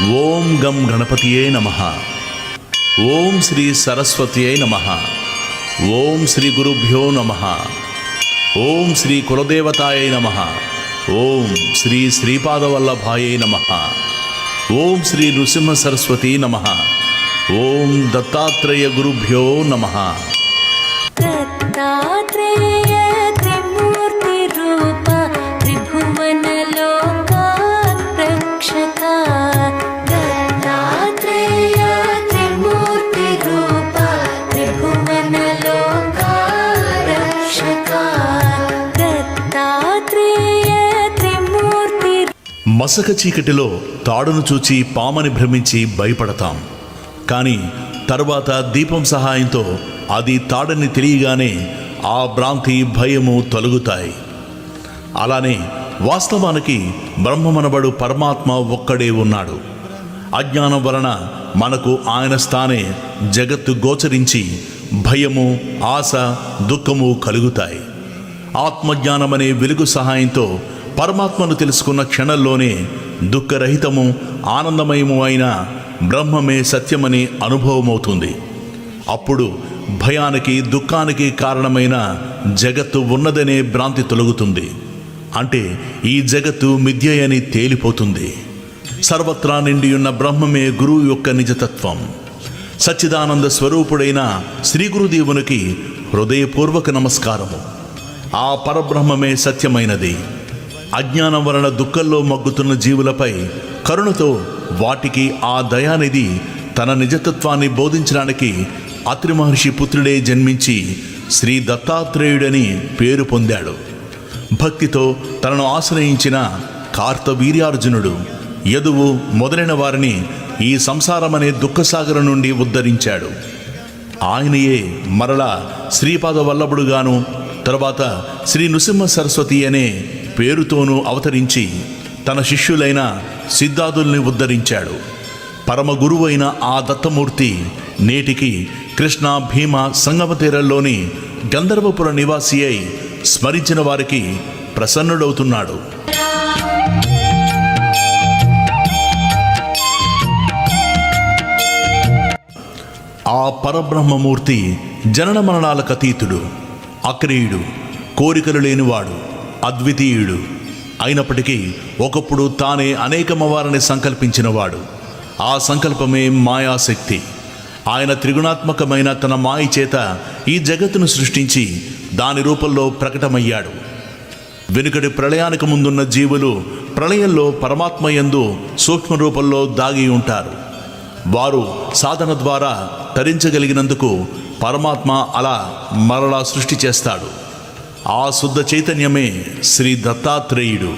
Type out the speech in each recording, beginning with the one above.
ఓం గం గణపతియే నమః. ఓం శ్రీ సరస్వతియే నమః. ఓం శ్రీ గురుభ్యో నమః. ఓం శ్రీ కులదేవతాయే నమః. ఓం శ్రీ శ్రీపాదవల్లభాయే నమః. ఓం శ్రీ నృసింహ సరస్వతీ నమః. ఓం దత్తాత్రేయ గురుభ్యో నమః. దత్తాత్రేయ త్రిమూర్తి రూప త్రిభువన లోక రక్షక. దత్తాత్రేయ త్రిమూర్తి రూప త్రిభువన లోక రక్షక. దత్తాత్రేయ త్రిమూర్తి. మసక చీకటిలో తాడును చూచి పామని భ్రమించి భయపడతాం. కానీ తరువాత దీపం సహాయంతో అది తాడని తెలియగానే ఆ భ్రాంతి భయము తొలగుతాయి. అలానే వాస్తవానికి బ్రహ్మమనబడు పరమాత్మ ఒక్కడే ఉన్నాడు. అజ్ఞానం వలన మనకు ఆయన స్థానే జగత్తు గోచరించి భయము, ఆశ, దుఃఖము కలుగుతాయి. ఆత్మజ్ఞానమనే వెలుగు సహాయంతో పరమాత్మను తెలుసుకున్న క్షణంలోనే దుఃఖరహితము, ఆనందమయము అయిన బ్రహ్మమే సత్యమని అనుభవమవుతుంది. అప్పుడు భయానికి, దుఃఖానికి కారణమైన జగత్తు ఉన్నదనే భ్రాంతి తొలగుతుంది. అంటే ఈ జగత్తు మిథ్య అని తేలిపోతుంది. సర్వత్రా నిండియున్న బ్రహ్మమే గురువు యొక్క నిజతత్వం. సచ్చిదానంద స్వరూపుడైన శ్రీ గురుదేవునికి హృదయపూర్వక నమస్కారము. ఆ పరబ్రహ్మమే సత్యమైనది. అజ్ఞానం వలన దుఃఖంలో మగ్గుతున్న జీవులపై కరుణతో వాటికి ఆ దయానిధి తన నిజతత్వాన్ని బోధించడానికి అత్రి మహర్షి పుత్రుడే జన్మించి శ్రీ దత్తాత్రేయుడని పేరు పొందాడు. భక్తితో తనను ఆశ్రయించిన కార్తవీర్యార్జునుడు, యదువు మొదలైన వారిని ఈ సంసారమనే దుఃఖసాగరం నుండి ఉద్ధరించాడు. ఆయనయే మరలా శ్రీపాద వల్లభుడుగాను, తర్వాత శ్రీ నృసింహ సరస్వతి అనే పేరుతోనూ అవతరించి తన శిష్యులైన సిద్ధార్థుల్ని ఉద్ధరించాడు. పరమ గురువైన ఆ దత్తమూర్తి నేటికి కృష్ణ, భీమ సంగమ తీరంలోని గంధర్వపుర నివాసి అయి స్మరించిన వారికి ప్రసన్నుడవుతున్నాడు. ఆ పరబ్రహ్మమూర్తి జనన మరణాలకు అతీతుడు, అక్రియుడు, కోరికలు లేనివాడు, అద్వితీయుడు. అయినప్పటికీ ఒకప్పుడు తానే అనేకమవారిని సంకల్పించినవాడు. ఆ సంకల్పమే మాయాశక్తి. ఆయన త్రిగుణాత్మకమైన తన మాయ చేత ఈ జగత్తును సృష్టించి దాని రూపంలో ప్రకటమయ్యాడు. వెనుకటి ప్రళయానికి ముందున్న జీవులు ప్రళయంలో పరమాత్మ యందు సూక్ష్మ రూపంలో దాగి ఉంటారు. వారు సాధన ద్వారా తరించగలిగినందుకు పరమాత్మ అలా మరలా సృష్టి చేస్తాడు. ఆ శుద్ధ చైతన్యమే శ్రీ దత్తాత్రేయుడు.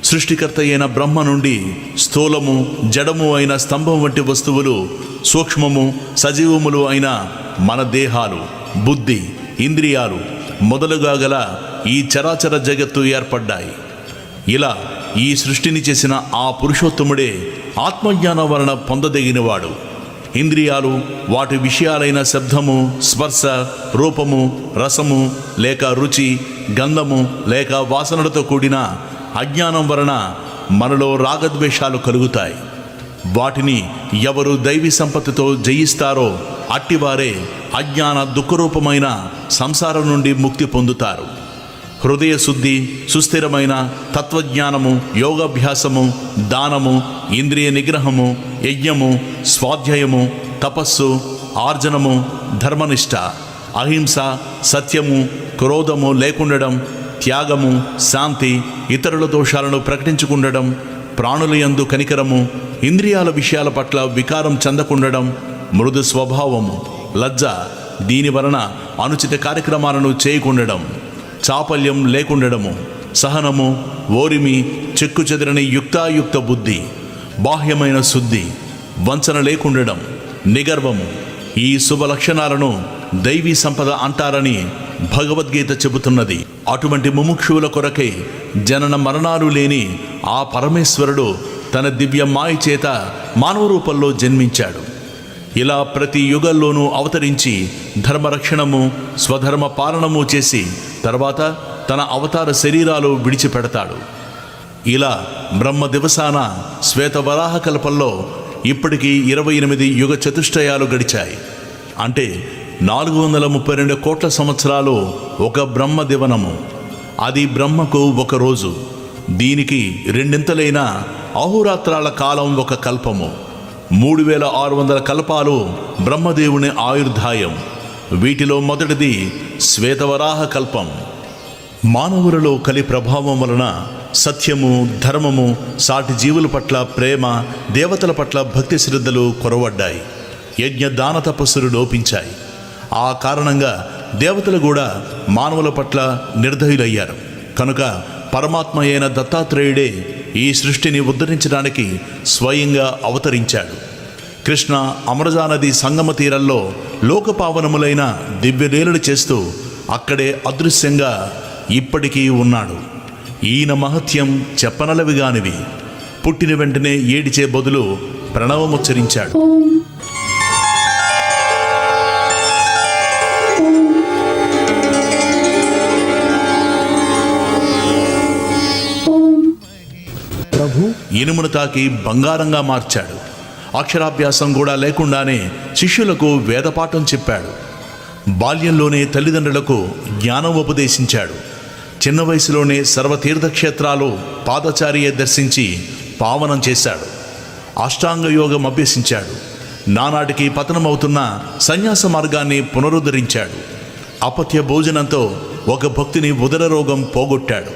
సృష్టికర్త అయిన బ్రహ్మ నుండి స్థూలము, జడము అయిన స్తంభం వంటి వస్తువులు, సూక్ష్మము, సజీవములు అయిన మన దేహాలు, బుద్ధి, ఇంద్రియాలు మొదలుగా గల ఈ చరాచర జగత్తు ఏర్పడ్డాయి. ఇలా ఈ సృష్టిని చేసిన ఆ పురుషోత్తముడే ఆత్మజ్ఞానం వలన పొందదగినవాడు. ఇంద్రియాలు వాటి విషయాలైన శబ్దము, స్పర్శ, రూపము, రసము లేక రుచి, గంధము లేక వాసనలతో కూడిన అజ్ఞానం వలన మనలో రాగద్వేషాలు కలుగుతాయి. వాటిని ఎవరు దైవీ సంపత్తితో జయిస్తారో అట్టివారే అజ్ఞాన దుఃఖరూపమైన సంసారం నుండి ముక్తి పొందుతారు. హృదయ శుద్ధి, సుస్థిరమైన తత్వజ్ఞానము, యోగాభ్యాసము, దానము, ఇంద్రియ నిగ్రహము, యజ్ఞము, స్వాధ్యాయము, తపస్సు, ఆర్జనము, ధర్మనిష్ట, అహింస, సత్యము, క్రోధము లేకుండడం, త్యాగము, శాంతి, ఇతరుల దోషాలను ప్రకటించుకుండడం, ప్రాణుల యందు కనికరము, ఇంద్రియాల విషయాల పట్ల వికారం చెందకుండడం, మృదు స్వభావము, లజ్జ, దీని వలన అనుచిత కార్యక్రమాలను చేయకుండడం, చాపల్యం లేకుండడము, సహనము, ఓరిమి, చెక్కు చెదరని యుక్తాయుక్త బుద్ధి, బాహ్యమైన శుద్ధి, వంచన లేకుండడం, నిగర్వము, ఈ శుభ లక్షణాలను దైవీ సంపద అంటారని భగవద్గీత చెబుతున్నది. అటువంటి ముముక్షువుల కొరకై జనన మరణాలు లేని ఆ పరమేశ్వరుడు తన దివ్య మాయ చేత మానవ రూపంలో జన్మించాడు. ఇలా ప్రతి యుగంలోనూ అవతరించి ధర్మరక్షణము స్వధర్మ పాలనము చేసి తర్వాత తన అవతార శరీరాలు విడిచిపెడతాడు. ఇలా బ్రహ్మ దివసాన శ్వేతవరాహ కల్పంలో ఇప్పటికీ 28 యుగ చతుష్టయాలు గడిచాయి. అంటే 432 కోట్ల సంవత్సరాలు ఒక బ్రహ్మ దివనము. అది బ్రహ్మకు ఒక రోజు. దీనికి రెండింతలైన అహోరాత్రాల కాలం ఒక కల్పము. 3600 కల్పాలు బ్రహ్మదేవుని ఆయుర్దాయం. వీటిలో మొదటిది శ్వేతవరాహ కల్పం. మానవులలో కలి ప్రభావం వలన సత్యము, ధర్మము, సాటి జీవుల పట్ల ప్రేమ, దేవతల పట్ల భక్తి శ్రద్ధలు కొరవడ్డాయి. యజ్ఞ దాన తపస్సులు లోపించాయి. ఆ కారణంగా దేవతలు కూడా మానవుల పట్ల నిర్దయులయ్యారు. కనుక పరమాత్మ అయిన దత్తాత్రేయుడే ఈ సృష్టిని ఉద్ధరించడానికి స్వయంగా అవతరించాడు. కృష్ణ అమరజానది సంగమ తీరంలో లోకపావనములైన దివ్యలీలలు చేస్తూ అక్కడే అదృశ్యంగా ఇప్పటికీ ఉన్నాడు. ఈయన మహత్యం చెప్పనలవిగానివి. పుట్టిన వెంటనే ఏడిచే బదులు ప్రణవముచ్చరించాడు. ఇనుమును తాకి బంగారంగా మార్చాడు. అక్షరాభ్యాసం కూడా లేకుండానే శిష్యులకు వేదపాఠం చెప్పాడు. బాల్యంలోనే తల్లిదండ్రులకు జ్ఞానం ఉపదేశించాడు. చిన్న వయసులోనే సర్వతీర్థక్షేత్రాలు పాదచారియే దర్శించి పావనం చేశాడు. అష్టాంగ యోగం అభ్యసించాడు. నానాటికి పతనమవుతున్న సన్యాస మార్గాన్ని పునరుద్ధరించాడు. అపథ్య భోజనంతో ఒక భక్తుని ఉదర రోగం పోగొట్టాడు.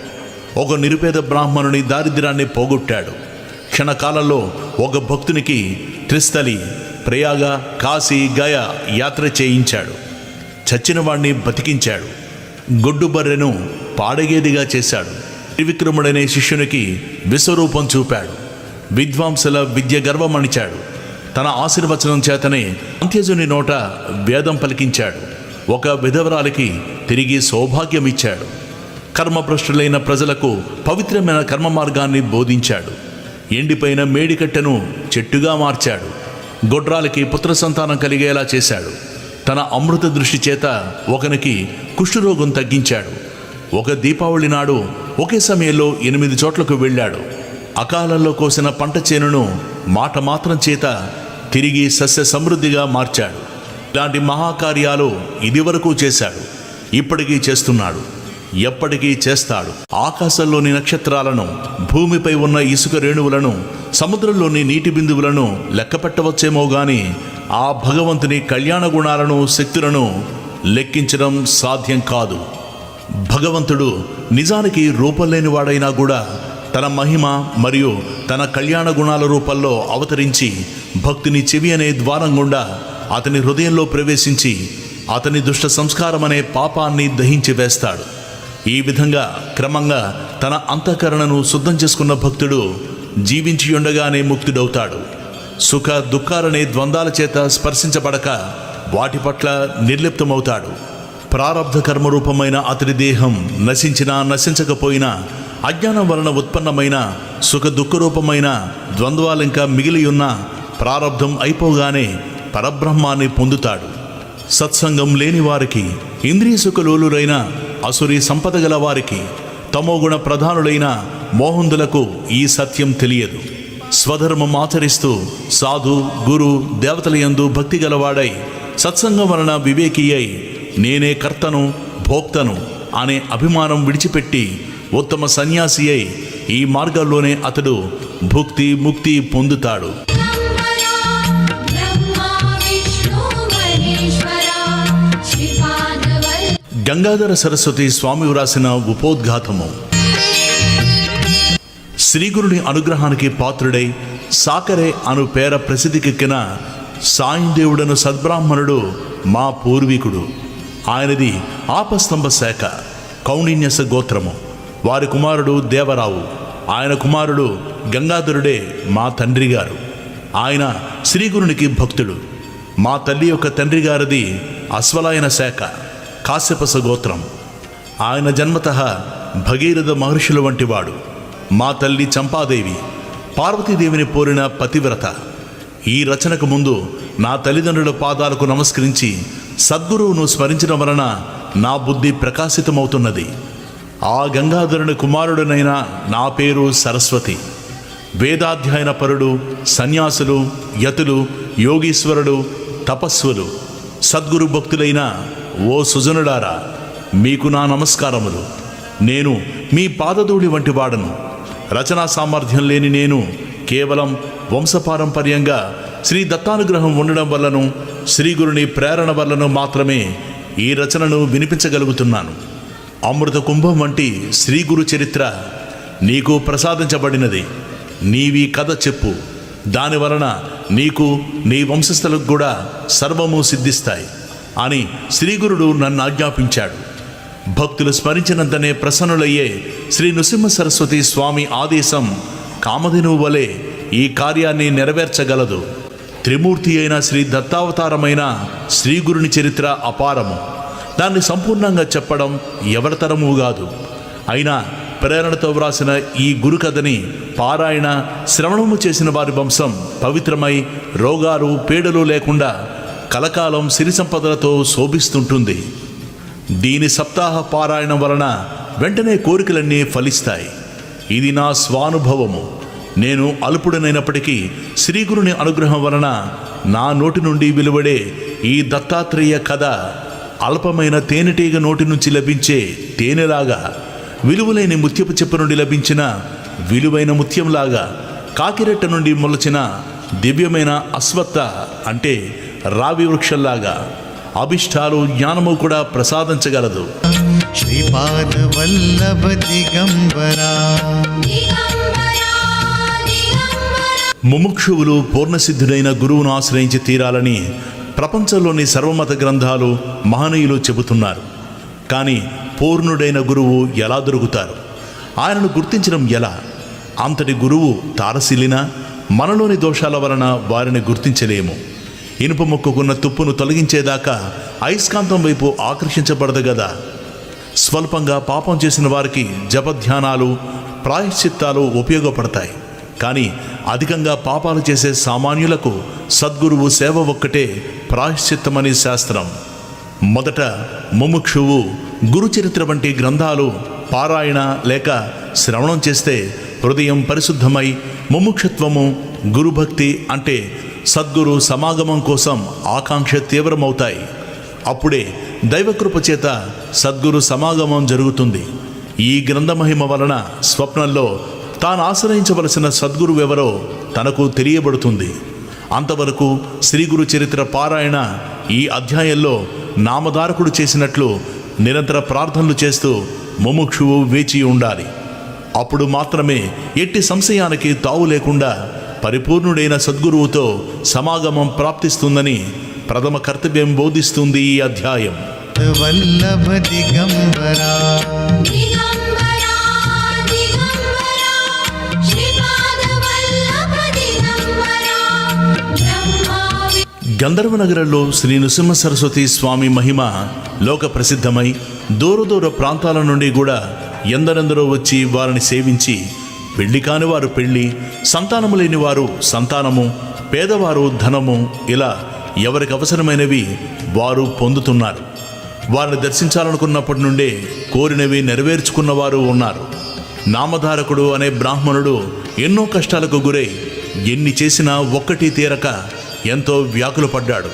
ఒక నిరుపేద బ్రాహ్మణుని దారిద్ర్యాన్ని పోగొట్టాడు. క్షణకాలంలో ఒక భక్తునికి త్రిస్థలి, ప్రయాగ, కాశీ, గయ యాత్ర చేయించాడు. చచ్చిన వాణ్ణి బతికించాడు. గొడ్డు బర్రెను పాడగేదిగా చేశాడు. త్రివిక్రముడనే శిష్యునికి విశ్వరూపం చూపాడు. విద్వాంసుల విద్య గర్వమణిచాడు. తన ఆశీర్వచనం చేతనే అంత్యజుని నోట వేదం పలికించాడు. ఒక విధవరాలికి తిరిగి సౌభాగ్యమిచ్చాడు. కర్మభ్రష్టులైన ప్రజలకు పవిత్రమైన కర్మ మార్గాన్ని బోధించాడు. ఎండిపోయిన మేడికట్టెను చెట్టుగా మార్చాడు. గొడ్రాలకి పుత్ర సంతానం కలిగేలా చేశాడు. తన అమృత దృష్టి చేత ఒకనికి కుష్ఠరోగం తగ్గించాడు. ఒక దీపావళి నాడు ఒకే సమయంలో 8 చోట్లకు వెళ్ళాడు. అకాలంలో కోసిన పంట చేనును మాట మాత్రం చేత తిరిగి సస్య సమృద్ధిగా మార్చాడు. ఇలాంటి మహాకార్యాలు ఇదివరకు చేశాడు, ఇప్పటికీ చేస్తున్నాడు, ఎప్పటికీ చేస్తాడు. ఆకాశంలోని నక్షత్రాలను, భూమిపై ఉన్న ఇసుక రేణువులను, సముద్రంలోని నీటి బిందువులను లెక్క పెట్టవచ్చేమో గాని ఆ భగవంతుని కళ్యాణ గుణాలను, శక్తులను లెక్కించడం సాధ్యం కాదు. భగవంతుడు నిజానికి రూపం లేనివాడైనా కూడా తన మహిమ మరియు తన కళ్యాణ గుణాల రూపంలో అవతరించి భక్తుని చెవి అనే ద్వారం గుండా అతని హృదయంలో ప్రవేశించి అతని దుష్ట సంస్కారం అనే పాపాన్ని దహించి వేస్తాడు. ఈ విధంగా క్రమంగా తన అంతఃకరణను శుద్ధం చేసుకున్న భక్తుడు జీవించి ఉండగానే ముక్తుడవుతాడు. సుఖ దుఃఖాలనే ద్వంద్వాల చేత స్పర్శించబడక వాటి పట్ల నిర్లిప్తమవుతాడు. ప్రారబ్ధ కర్మరూపమైన అతడి దేహం నశించినా నశించకపోయినా అజ్ఞానం వలన ఉత్పన్నమైన సుఖ దుఃఖరూపమైన ద్వంద్వాలింకా మిగిలి ఉన్న ప్రారబ్ధం అయిపోగానే పరబ్రహ్మాన్ని పొందుతాడు. సత్సంగం లేని వారికి, ఇంద్రియ సుఖలోలురైన అసురి సంపద గల వారికి, తమోగుణ ప్రధానులైన మోహందులకు ఈ సత్యం తెలియదు. స్వధర్మం ఆచరిస్తూ సాధు, గురు, దేవతల యందు భక్తి గలవాడై సత్సంగం వలన వివేకి అయి నేనే కర్తను, భోక్తను అనే అభిమానం విడిచిపెట్టి ఉత్తమ సన్యాసి అయి ఈ మార్గంలోనే అతడు భుక్తి, ముక్తి పొందుతాడు. గంగాధర సరస్వతి స్వామి వ్రాసిన ఉపోద్ఘాతము. శ్రీగురుని అనుగ్రహానికి పాత్రుడై సాకరే అను పేర ప్రసిద్ధికెక్కిన సాయందేవుడను సద్బ్రాహ్మణుడు మా పూర్వీకుడు. ఆయనది ఆపస్తంభ శాఖ, కౌండిన్యస గోత్రము. వారి కుమారుడు దేవరావు. ఆయన కుమారుడు గంగాధరుడే మా తండ్రి గారు. ఆయన శ్రీగురునికి భక్తుడు. మా తల్లి యొక్క తండ్రి గారిది అశ్వలాయన శాఖ, కాశ్యపస గోత్రం. ఆయన జన్మతః భగీరథ మహర్షుల వంటివాడు. మా తల్లి చంపాదేవి పార్వతీదేవిని పోరిన పతివ్రత. ఈ రచనకు ముందు నా తల్లిదండ్రుల పాదాలకు నమస్కరించి సద్గురువును స్మరించడం వలన నా బుద్ధి ప్రకాశితమవుతున్నది. ఆ గంగాధరుని కుమారుడనైన నా పేరు సరస్వతి. వేదాధ్యయన పరుడు, సన్యాసులు, యతులు, యోగీశ్వరుడు, తపస్సులు, సద్గురు భక్తులైన ఓ సుజనుడారా, మీకు నా నమస్కారములు. నేను మీ పాదధూళి వంటి వాడను. రచనా సామర్థ్యం లేని నేను కేవలం వంశపారంపర్యంగా శ్రీ దత్తానుగ్రహం ఉండడం వల్లను, శ్రీగురుని ప్రేరణ వల్లను మాత్రమే ఈ రచనను వినిపించగలుగుతున్నాను. అమృత కుంభం వంటి శ్రీగురు చరిత్ర నీకు ప్రసాదించబడినది. నీవీ కథ చెప్పు. దానివలన నీకు, నీ వంశస్థులకు కూడా సర్వము సిద్ధిస్తాయి అని శ్రీగురుడు నన్ను ఆజ్ఞాపించాడు. భక్తులు స్మరించినంతనే ప్రసన్నులయ్యే శ్రీ నృసింహ సరస్వతి స్వామి ఆదేశం కామధేనువు వలె ఈ కార్యాన్ని నెరవేర్చగలదు. త్రిమూర్తి అయిన శ్రీ దత్తావతారమైన శ్రీగురుని చరిత్ర అపారము. దాన్ని సంపూర్ణంగా చెప్పడం ఎవరితరము కాదు. అయినా ప్రేరణతో వ్రాసిన ఈ గురు కథని పారాయణ, శ్రవణము చేసిన వారి వంశం పవిత్రమై రోగాలు, పీడలు లేకుండా కలకాలం సిరి సంపదలతో శోభిస్తుంటుంది. దీని సప్తాహ పారాయణం వలన వెంటనే కోరికలన్నీ ఫలిస్తాయి. ఇది నా స్వానుభవము. నేను అల్పుడనైనప్పటికీ శ్రీగురుని అనుగ్రహం వలన నా నోటి నుండి వెలువడే ఈ దత్తాత్రేయ కథ అల్పమైన తేనెటీగ నోటి నుంచి లభించే తేనెలాగా, విలువలేని ముత్యపు చెప్పు నుండి లభించిన విలువైన ముత్యంలాగా, కాకిరెట్ట నుండి మొలచిన దివ్యమైన అశ్వత్థ అంటే రావి వృక్షంలాగా అభిష్టాలు, జ్ఞానము కూడా ప్రసాదించగలదు. శ్రీపాద వల్లభ దిగంబరా. ముముక్షువులు పూర్ణసిద్ధుడైన గురువును ఆశ్రయించి తీరాలని ప్రపంచంలోని సర్వమత గ్రంథాలు, మహనీయులు చెబుతున్నారు. కానీ పూర్ణుడైన గురువు ఎలా దొరుకుతారు? ఆయనను గుర్తించడం ఎలా? అంతటి గురువు తారసిల్లినా మనలోని దోషాల వలన వారిని గుర్తించలేము. ఇనుప మొక్కుకున్న తుప్పును తొలగించేదాకా అయస్కాంతం వైపు ఆకర్షించబడదు గదా. స్వల్పంగా పాపం చేసిన వారికి జపధ్యానాలు, ప్రాయశ్చిత్తాలు ఉపయోగపడతాయి. కానీ అధికంగా పాపాలు చేసే సామాన్యులకు సద్గురువు సేవ ఒక్కటే ప్రాయశ్చిత్తమని శాస్త్రం. మొదట ముముక్షువు గురుచరిత్ర వంటి గ్రంథాలు పారాయణ లేక శ్రవణం చేస్తే హృదయం పరిశుద్ధమై ముముక్షత్వము, గురుభక్తి అంటే సద్గురు సమాగమం కోసం ఆకాంక్ష తీవ్రమవుతాయి. అప్పుడే దైవకృప చేత సద్గురు సమాగమం జరుగుతుంది. ఈ గ్రంథమహిమ వలన స్వప్నంలో తాను ఆశ్రయించవలసిన సద్గురువెవరో తనకు తెలియబడుతుంది. అంతవరకు శ్రీగురు చరిత్ర పారాయణ ఈ అధ్యాయంలో నామధారకుడు చేసినట్లు నిరంతర ప్రార్థనలు చేస్తూ ముముక్షువు వేచి ఉండాలి. అప్పుడు మాత్రమే ఎట్టి సంశయానికి తావు లేకుండా పరిపూర్ణుడైన సద్గురువుతో సమాగమం ప్రాప్తిస్తుందని ప్రథమ కర్తవ్యం బోధిస్తుంది ఈ అధ్యాయం. వల్లభ దిగంబరా. గంధర్వ నగరంలో శ్రీ నృసింహ సరస్వతి స్వామి మహిమ లోక ప్రసిద్ధమై దూర ప్రాంతాల నుండి కూడా ఎందరెందరో వచ్చి వారిని సేవించి, పెళ్లి కాని వారు పెళ్లి, సంతానము లేని వారు సంతానము, పేదవారు ధనము, ఇలా ఎవరికి అవసరమైనవి వారు పొందుతున్నారు. వారిని దర్శించాలనుకున్నప్పటి నుండే కోరినవి నెరవేర్చుకున్నవారు ఉన్నారు. నామధారకుడు అనే బ్రాహ్మణుడు ఎన్నో కష్టాలకు గురై ఎన్ని చేసినా ఒక్కటి తీరక ఎంతో వ్యాకుల పడ్డాడు.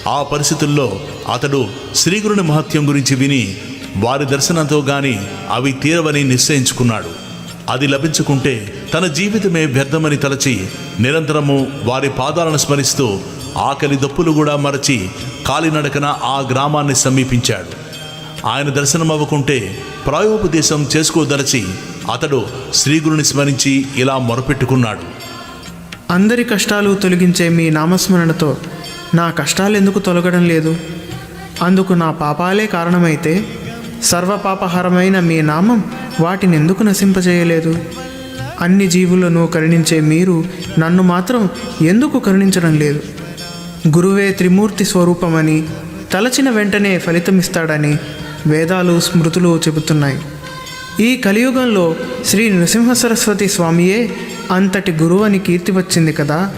ఆ పరిస్థితుల్లో అతడు శ్రీగురుని మహత్యం గురించి విని వారి దర్శనంతో గాని అవి తీరవని నిశ్చయించుకున్నాడు. అది లభించుకుంటే తన జీవితమే వ్యర్థమని తలచి నిరంతరము వారి పాదాలను స్మరిస్తూ ఆకలి దప్పులు కూడా మరచి కాలినడకన ఆ గ్రామాన్ని సమీపించాడు. ఆయన దర్శనం అవ్వకుంటే ప్రాయోపదేశం చేసుకోదలచి అతడు శ్రీగురుని స్మరించి ఇలా మొరపెట్టుకున్నాడు. అందరి కష్టాలు తొలగించే మీ నామస్మరణతో నా కష్టాలు ఎందుకు తొలగడం లేదు? అందుకు నా పాపాలే కారణమైతే సర్వపాపహరమైన మీ నామం వాటిని ఎందుకు నశింపజేయలేదు? అన్ని జీవులను కరుణించే మీరు నన్ను మాత్రం ఎందుకు కరుణించడం లేదు? గురువే త్రిమూర్తి స్వరూపమని, తలచిన వెంటనే ఫలితమిస్తాడని వేదాలు, స్మృతులు చెబుతున్నాయి. ఈ కలియుగంలో శ్రీ నృసింహ సరస్వతి స్వామియే అంతటి గురువని కీర్తి వచ్చింది కదా.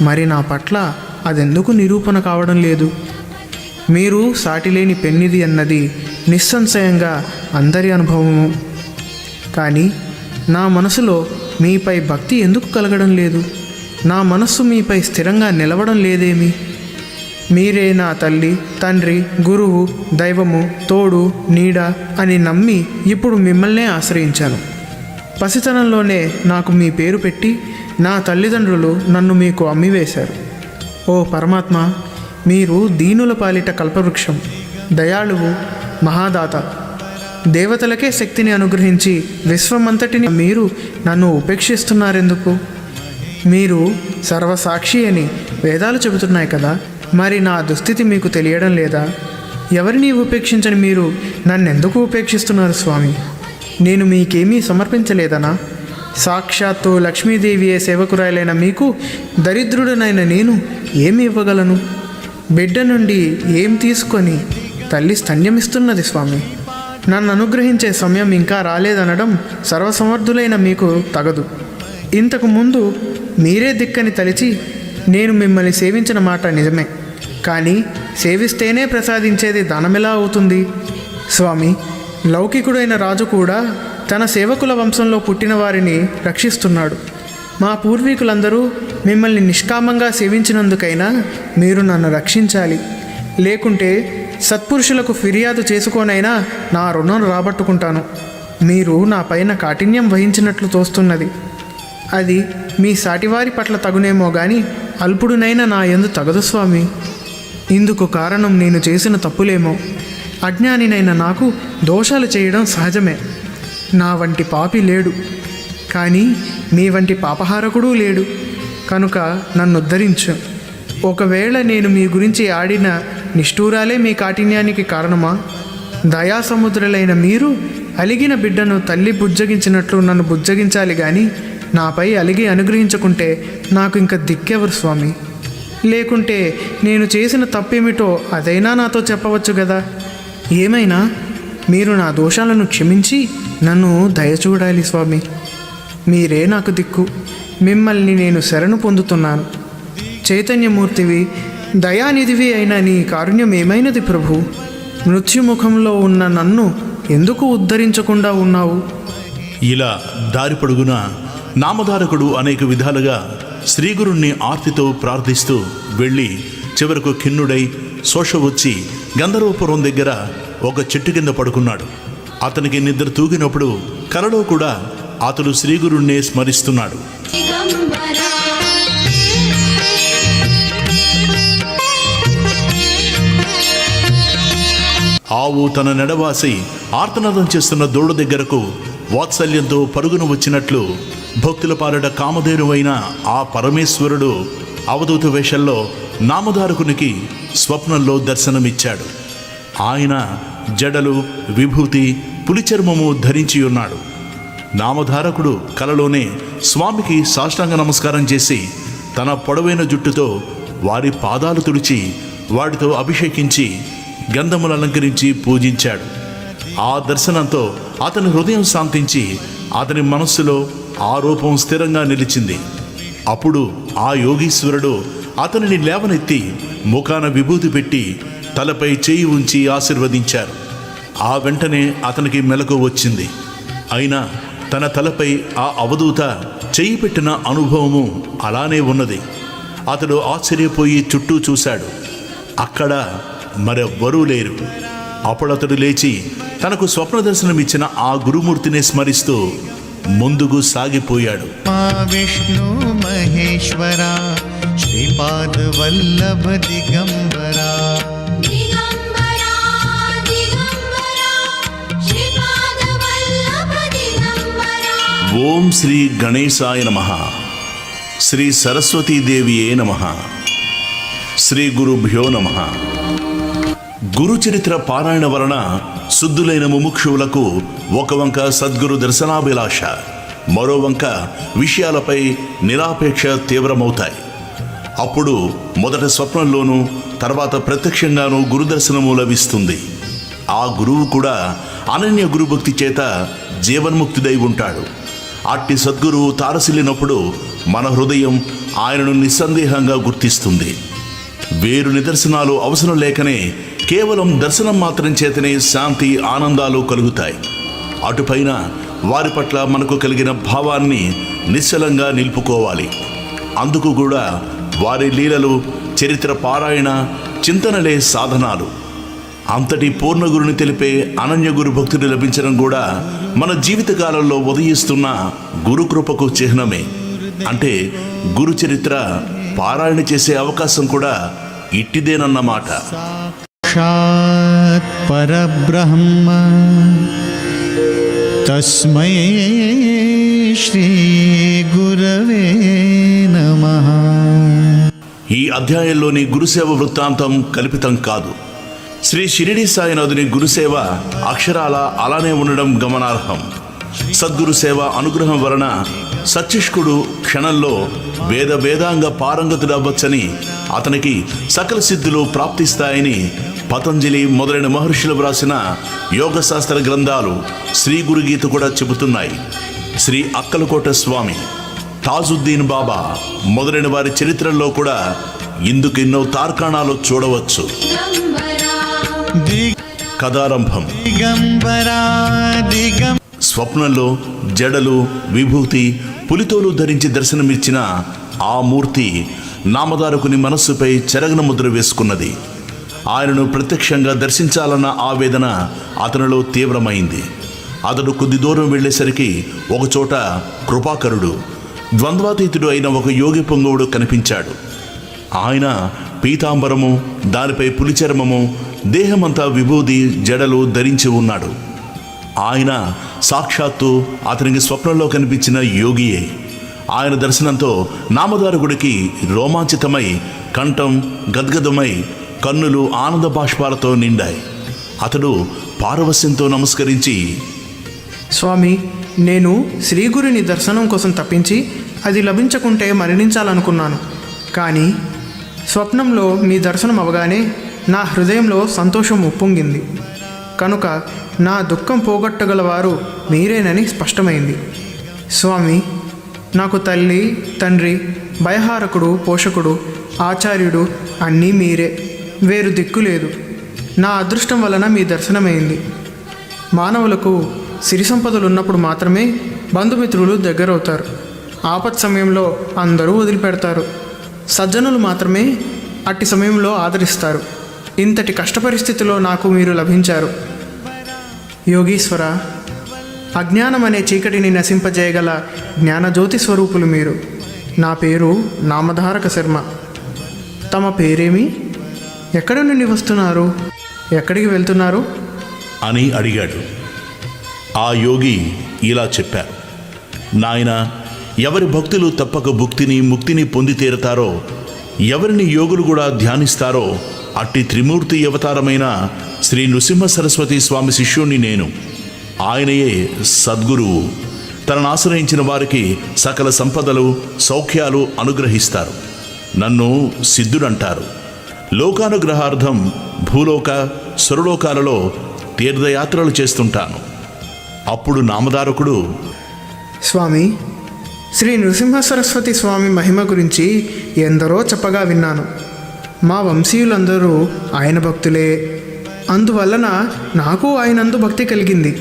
మరి నా పట్ల అదెందుకు నిరూపణ కావడం లేదు? మీరు సాటిలేని పెన్నిది అన్నది నిస్సంశయంగా అందరి అనుభవము. కానీ నా మనసులో మీపై భక్తి ఎందుకు కలగడం లేదు? నా మనస్సు మీపై స్థిరంగా నిలవడం లేదేమి? మీరే నా తల్లి, తండ్రి, గురువు, దైవము, తోడు, నీడ అని నమ్మి ఇప్పుడు మిమ్మల్నే ఆశ్రయించాను. పసితనంలోనే నాకు మీ పేరు పెట్టి నా తల్లిదండ్రులు నన్ను మీకు అమ్మివేశారు. ఓ పరమాత్మ, మీరు దీనుల పాలిట కల్పవృక్షం, దయాళువు, మహాదాత. దేవతలకే శక్తిని అనుగ్రహించి విశ్వమంతటిని మీరు నన్ను ఉపేక్షిస్తున్నారెందుకు? మీరు సర్వసాక్షి అని వేదాలు చెబుతున్నాయి కదా, మరి నా దుస్థితి మీకు తెలియడం లేదా? ఎవరిని ఉపేక్షించని మీరు నన్నెందుకు ఉపేక్షిస్తున్నారు స్వామి? నేను మీకేమీ సమర్పించలేదనా? సాక్షాత్తు లక్ష్మీదేవియే సేవకురాలైన మీకు దరిద్రుడనైన నేను ఏమి ఇవ్వగలను? బిడ్డ నుండి ఏం తీసుకొని తల్లి స్తన్యమిస్తున్నది స్వామి. నన్ను అనుగ్రహించే సమయం ఇంకా రాలేదనడం సర్వసమర్థులైన మీకు తగదు. ఇంతకు ముందు మీరే దిక్కని తలిచి నేను మిమ్మల్ని సేవించిన మాట నిజమే, కానీ సేవిస్తేనే ప్రసాదించేది దానమెలా అవుతుంది? స్వామి, లౌకికుడైన రాజు కూడా తన సేవకుల వంశంలో పుట్టిన వారిని రక్షిస్తున్నాడు. మా పూర్వీకులందరూ మిమ్మల్ని నిష్కామంగా సేవించినందుకైనా మీరు నన్ను రక్షించాలి. లేకుంటే సత్పురుషులకు ఫిర్యాదు చేసుకోనైనా నా రుణం రాబట్టుకుంటాను. మీరు నా పైన కాఠిన్యం వహించినట్లు తోస్తున్నది. అది మీ సాటివారి పట్ల తగునేమో గాని అల్పుడునైనా నా యందు తగదు స్వామి. ఇందుకు కారణం నేను చేసిన తప్పులేమో. అజ్ఞానినైన నాకు దోషాలు చేయడం సహజమే. నా వంటి పాపి లేడు, కానీ మీ వంటి పాపహారకుడూ లేడు. కనుక నన్ను ఉద్ధరించు. ఒకవేళ నేను మీ గురించి ఆడిన నిష్ఠూరాలే మీ కాఠిన్యానికి కారణమా? దయాసముద్రులైన మీరు అలిగిన బిడ్డను తల్లి బుజ్జగించినట్లు నన్ను బుజ్జగించాలి కానీ నాపై అలిగి అనుగ్రహించకుంటే నాకు ఇంక దిక్కెవరు స్వామి? లేకుంటే నేను చేసిన తప్పేమిటో అదైనా నాతో చెప్పవచ్చు కదా. ఏమైనా మీరు నా దోషాలను క్షమించి నన్ను దయచూడాలి స్వామి. మీరే నాకు దిక్కు. మిమ్మల్ని నేను శరణు పొందుతున్నాను. చైతన్యమూర్తివి, దయానిధివి అయిన నీ కారుణ్యం ఏమైనది ప్రభు? మృత్యుముఖంలో ఉన్న నన్ను ఎందుకు ఉద్ధరించకుండా ఉన్నావు? ఇలా దారి పొడుగున నామధారకుడు అనేక విధాలుగా శ్రీగురుణ్ణి ఆర్తితో ప్రార్థిస్తూ వెళ్ళి చివరకు ఖిన్నుడై శోష వచ్చి గంధర్వపురం దగ్గర ఒక చెట్టు కింద పడుకున్నాడు. అతనికి నిద్ర తూగినప్పుడు కలలో కూడా అతడు శ్రీగురుణ్ణే స్మరిస్తున్నాడు. దిగంబరా ఆవు తన నెడవాసి ఆర్తనాదం చేస్తున్న దూడ దగ్గరకు వాత్సల్యంతో పరుగున వచ్చినట్లు భక్తుల పాలట కామధేనువైన ఆ పరమేశ్వరుడు అవధూత వేషంలో నామధారకునికి స్వప్నంలో దర్శనమిచ్చాడు. ఆయన జడలు, విభూతి, పులిచర్మము ధరించి ఉన్నాడు. నామధారకుడు కలలోనే స్వామికి సాష్టాంగ నమస్కారం చేసి తన పొడవైన జుట్టుతో వారి పాదాలు తుడిచి వాటితో అభిషేకించి గంధములు అలంకరించి పూజించాడు. ఆ దర్శనంతో అతని హృదయం శాంతించి అతని మనస్సులో ఆ రూపం స్థిరంగా నిలిచింది. అప్పుడు ఆ యోగీశ్వరుడు అతనిని లేవనెత్తి ముఖాన విభూతి పెట్టి తలపై చేయి ఉంచి ఆశీర్వదించారు. ఆ వెంటనే అతనికి మెలకు వచ్చింది. అయినా తన తలపై ఆ అవధూత చెయ్యి పెట్టిన అనుభవము అలానే ఉన్నది. అతడు ఆశ్చర్యపోయి చుట్టూ చూశాడు. అక్కడ మరెవ్వరూ లేరు. అప్పుడతడు లేచి తనకు స్వప్న దర్శనమిచ్చిన ఆ గురుమూర్తిని స్మరిస్తూ ముందుకు సాగిపోయాడు. మా విష్ణు మహేశ్వరా శ్రీపాద వల్లభ దిగంబరా దిగంబరా దిగంబరా శ్రీపాద వల్లభ దిగంబరా. ఓం శ్రీ గణేశాయ నమః. శ్రీ సరస్వతీదేవియే నమః. శ్రీ గురుభ్యో నమః. గురుచరిత్ర పారాయణ వలన శుద్ధులైన ముముక్షువులకు ఒక వంక సద్గురు దర్శనాభిలాష, మరో వంక విషయాలపై నిరాపేక్ష తీవ్రమవుతాయి. అప్పుడు మొదట స్వప్నంలోనూ తర్వాత ప్రత్యక్షంగానూ గురుదర్శనము లభిస్తుంది. ఆ గురువు కూడా అనన్య గురుభక్తి చేత జీవన్ముక్తుడై ఉంటాడు. అట్టి సద్గురువు తారసిల్లినప్పుడు మన హృదయం ఆయనను నిస్సందేహంగా గుర్తిస్తుంది. వేరు నిదర్శనాలు అవసరం లేకనే కేవలం దర్శనం మాత్రం చేతనే శాంతి ఆనందాలు కలుగుతాయి. అటుపైన వారి పట్ల మనకు కలిగిన భావాన్ని నిశ్చలంగా నిలుపుకోవాలి. అందుకు కూడా వారి లీలలు, చరిత్ర పారాయణ, చింతనలే సాధనాలు. అంతటి పూర్ణగురుని తెలిపే అనన్య గురు భక్తుడు లభించడం కూడా మన జీవితకాలంలో ఉదయిస్తున్న గురుకృపకు చిహ్నమే. అంటే గురు చరిత్ర పారాయణ చేసే అవకాశం కూడా ఇట్టిదేనన్నమాట. సాక్షాత్ పరబ్రహ్మ తస్మై శ్రీ గురవే నమః. ఈ అధ్యాయంలోని గురుసేవ వృత్తాంతం కల్పితం కాదు. శ్రీ షిరిడి సాయినాథుని గురుసేవ అక్షరాల అలానే ఉండడం గమనార్హం. సద్గురు సేవ అనుగ్రహం వలన సత్యష్కుడు క్షణంలో వేదాంగ పారంగతుడవ్వచ్చని, అతనికి సకల సిద్ధులు ప్రాప్తిస్తాయని పతంజలి మొదలైన మహర్షులు వ్రాసిన యోగశాస్త్ర గ్రంథాలు, శ్రీ గురుగీత కూడా చెబుతున్నాయి. శ్రీ అక్కలకోట స్వామి, తాజుద్దీన్ బాబా మొదలైన వారి చరిత్రల్లో కూడా ఇందుకు ఎన్నో తార్కాణాలు చూడవచ్చు. కథారంభం. దిగంబరా దిగం స్వప్నంలో జడలు, విభూతి, పులితోలు ధరించి దర్శనమిచ్చిన ఆ మూర్తి నామధారకుని మనస్సుపై చెరగన ముద్ర వేసుకున్నది. ఆయనను ప్రత్యక్షంగా దర్శించాలన్న ఆవేదన అతనిలో తీవ్రమైంది. అతడు కొద్ది దూరం వెళ్ళేసరికి ఒకచోట కృపాకరుడు, ద్వంద్వాతీతుడు అయిన ఒక యోగి పొంగవుడు కనిపించాడు. ఆయన పీతాంబరము, దానిపై పులిచర్మము, దేహమంతా విభూది, జడలు ధరించి ఉన్నాడు. ఆయన సాక్షాత్తు అతనికి స్వప్నంలో కనిపించిన యోగియే. ఆయన దర్శనంతో నామధారకుడికి రోమాంచితమై, కంఠం గద్గదమై, కన్నులు ఆనంద బాష్పాలతో నిండాయి. అతడు పారవస్యంతో నమస్కరించి, స్వామి, నేను శ్రీగురుని దర్శనం కోసం తప్పించి అది లభించకుంటే మరణించాలనుకున్నాను. కానీ స్వప్నంలో మీ దర్శనం అవగానే నా హృదయంలో సంతోషం ఉప్పొంగింది. కనుక నా దుఃఖం పోగొట్టగలవారు మీరేనని స్పష్టమైంది. స్వామి, నాకు తల్లి, తండ్రి, భయహారకుడు, పోషకుడు, ఆచార్యుడు అన్నీ మీరే. వేరు దిక్కు లేదు. నా అదృష్టం వలన మీ దర్శనమైంది. మానవులకు సిరి సంపదలు ఉన్నప్పుడు మాత్రమే బంధుమిత్రులు దగ్గరవుతారు. ఆపత్ సమయంలో అందరూ వదిలిపెడతారు. సజ్జనులు మాత్రమే అట్టి సమయంలో ఆదరిస్తారు. ఇంతటి కష్ట పరిస్థితిలో నాకు మీరు లభించారు. యోగీశ్వర, అజ్ఞానం అనే చీకటిని నశింపజేయగల జ్ఞానజ్యోతి స్వరూపులు మీరు. నా పేరు నామధారక శర్మ. తమ పేరేమి? ఎక్కడి నుండి వస్తున్నారు? ఎక్కడికి వెళ్తున్నారు అని అడిగాడు. ఆ యోగి ఇలా చెప్పారు, నాయనా, ఎవరి భక్తులు తప్పక భుక్తిని, ముక్తిని పొంది తీరతారో, ఎవరిని యోగులు కూడా ధ్యానిస్తారో అట్టి త్రిమూర్తి అవతారమైన శ్రీ నృసింహ సరస్వతి స్వామి శిష్యుణ్ణి నేను. ఆయనయే సద్గురువు. తనను ఆశ్రయించిన వారికి సకల సంపదలు, సౌఖ్యాలు అనుగ్రహిస్తారు. నన్ను సిద్ధుడంటారు. లోకానుగ్రహార్థం భూలోక, సురలోకాలలో తీర్థయాత్రలు చేస్తుంటాను. అప్పుడు నామధారకుడు, స్వామి, శ్రీ నృసింహ సరస్వతి స్వామి మహిమ గురించి ఎందరో చెప్పగా విన్నాను. మా వంశీయులందరూ ఆయన భక్తులే. అందువలన నాకు ఆయనందు భక్తి కలిగింది.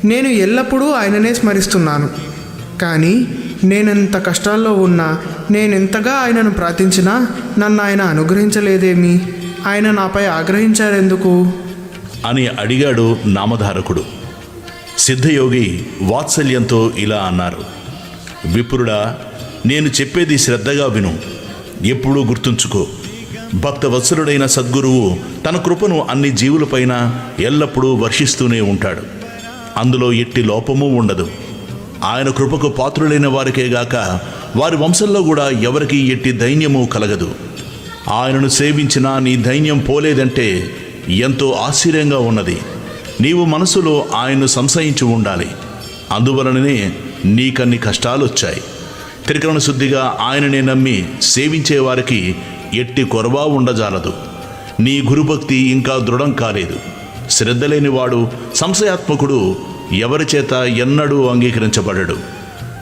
నేను ఎల్లప్పుడూ ఆయననే స్మరిస్తున్నాను. కానీ నేనెంత కష్టాల్లో ఉన్నా, నేనెంతగా ఆయనను ప్రార్థించినా నన్ను ఆయన అనుగ్రహించలేదేమి? ఆయన నాపై ఆగ్రహించారెందుకు అని అడిగాడు నామధారకుడు. సిద్ధయోగి వాత్సల్యంతో ఇలా అన్నారు, విప్రుడా, నేను చెప్పేది శ్రద్ధగా విను. ఎప్పుడూ గుర్తుంచుకో, భక్తవత్సలుడైన సద్గురువు తన కృపను అన్ని జీవులపైన ఎల్లప్పుడూ వర్షిస్తూనే ఉంటాడు. అందులో ఎట్టి లోపమూ ఉండదు. ఆయన కృపకు పాత్రులైన వారికేగాక వారి వంశంలో కూడా ఎవరికి ఎట్టి దైన్యమూ కలగదు. ఆయనను సేవించినా నీ దైన్యం పోలేదంటే ఎంతో ఆశ్చర్యంగా ఉన్నది. నీవు మనసులో ఆయన్ను సంశయించి ఉండాలి. అందువలననే నీకన్ని కష్టాలొచ్చాయి. త్రికరణ శుద్ధిగా ఆయననే నమ్మి సేవించేవారికి ఎట్టి కొరవా ఉండజాలదు. నీ గురుభక్తి ఇంకా దృఢం కాలేదు. శ్రద్ధ లేనివాడు, సంశయాత్మకుడు ఎవరి చేత ఎన్నడూ అంగీకరించబడడు.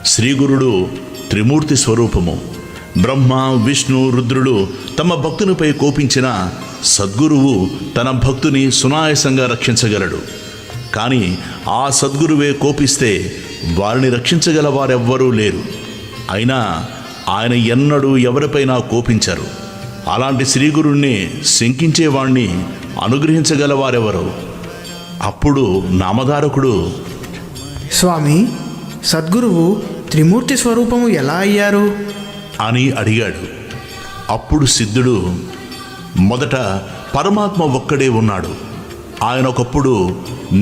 శ్రీగురుడు త్రిమూర్తి స్వరూపము. బ్రహ్మ, విష్ణు, రుద్రుడు తమ భక్తునిపై కోపించిన సద్గురువు తన భక్తుని సునాయాసంగా రక్షించగలడు. కానీ ఆ సద్గురువే కోపిస్తే వారిని రక్షించగల వారెవ్వరూ లేరు. అయినా ఆయన ఎన్నడూ ఎవరిపైనా కోపించరు. అలాంటి శ్రీగురుణ్ణి శంకించేవాణ్ణి అనుగ్రహించగల వారెవరు? అప్పుడు నామధారకుడు, స్వామి, సద్గురువు త్రిమూర్తి స్వరూపము ఎలా అయ్యారు అని అడిగాడు. అప్పుడు సిద్ధుడు, మొదట పరమాత్మ ఒక్కడే ఉన్నాడు. ఆయన ఒకప్పుడు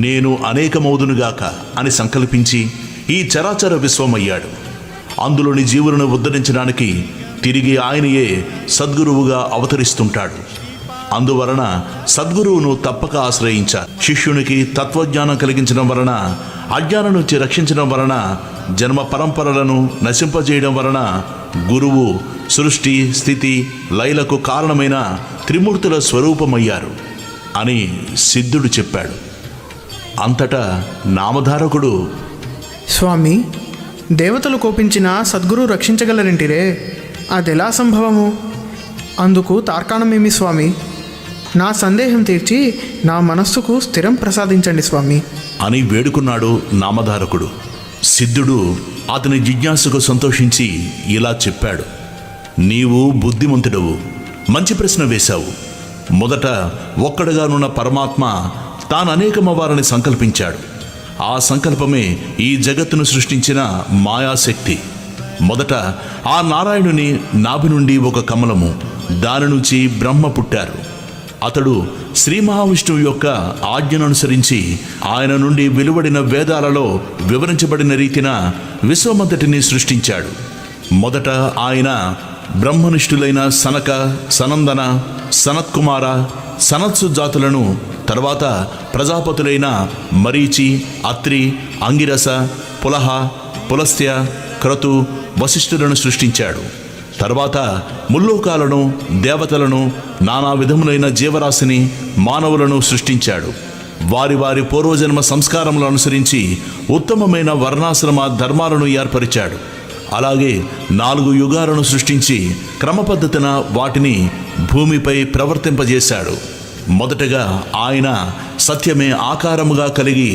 నేను అనేకమౌదునుగాక అని సంకల్పించి ఈ చరాచర విశ్వమయ్యాడు. అందులోని జీవులను ఉద్ధరించడానికి తిరిగి ఆయనయే సద్గురువుగా అవతరిస్తుంటాడు. అందువలన సద్గురువును తప్పక ఆశ్రయించాలి. శిష్యునికి తత్వజ్ఞానం కలిగించడం వలన, అజ్ఞానం నుంచి రక్షించడం వలన, జన్మ పరంపరలను నశింపజేయడం వలన గురువు సృష్టి స్థితి లయలకు కారణమైన త్రిమూర్తుల స్వరూపమయ్యారు అని సిద్ధుడు చెప్పాడు. అంతటా నామధారకుడు, స్వామి, దేవతలు కోపించిన సద్గురు రక్షించగలరంటిరే, అదెలా సంభవము? అందుకు తార్కాణమేమి స్వామి? నా సందేహం తీర్చి నా మనస్సుకు స్థిరం ప్రసాదించండి స్వామి అని వేడుకున్నాడు నామధారకుడు. సిద్ధుడు అతని జిజ్ఞాసకు సంతోషించి ఇలా చెప్పాడు, నీవు బుద్ధిమంతుడవు, మంచి ప్రశ్న వేశావు. మొదట ఒక్కడుగానున్న పరమాత్మ తాను అనేకమవ్వాలని సంకల్పించాడు. ఆ సంకల్పమే ఈ జగత్తును సృష్టించిన మాయాశక్తి. మొదట ఆ నారాయణుని నాభి నుండి ఒక కమలము, దాని నుంచి బ్రహ్మ పుట్టారు. అతడు శ్రీ మహావిష్ణువు యొక్క ఆజ్ఞను అనుసరించి ఆయన నుండి వెలువడిన వేదాలలో వివరించబడిన రీతిన విశ్వమంతటిని సృష్టించాడు. మొదట ఆయన బ్రహ్మనిష్ఠులైన సనక, సనందన, సనత్కుమార, సనత్సు జాతులను, తర్వాత ప్రజాపతులైన మరీచి, అత్రి, అంగిరస, పులహ, పులస్త్య, క్రతు, వశిష్ఠులను సృష్టించాడు. తర్వాత ముల్లోకాలను, దేవతలను, నానా విధములైన జీవరాశిని, మానవులను సృష్టించాడు. వారి వారి పూర్వజన్మ సంస్కారములను అనుసరించి ఉత్తమమైన వర్ణాశ్రమ ధర్మాలను ఏర్పరిచాడు. అలాగే 4 యుగాలను సృష్టించి క్రమపద్ధతిన వాటిని భూమిపై ప్రవర్తింపజేశాడు. మొదటగా ఆయన సత్యమే ఆకారముగా కలిగి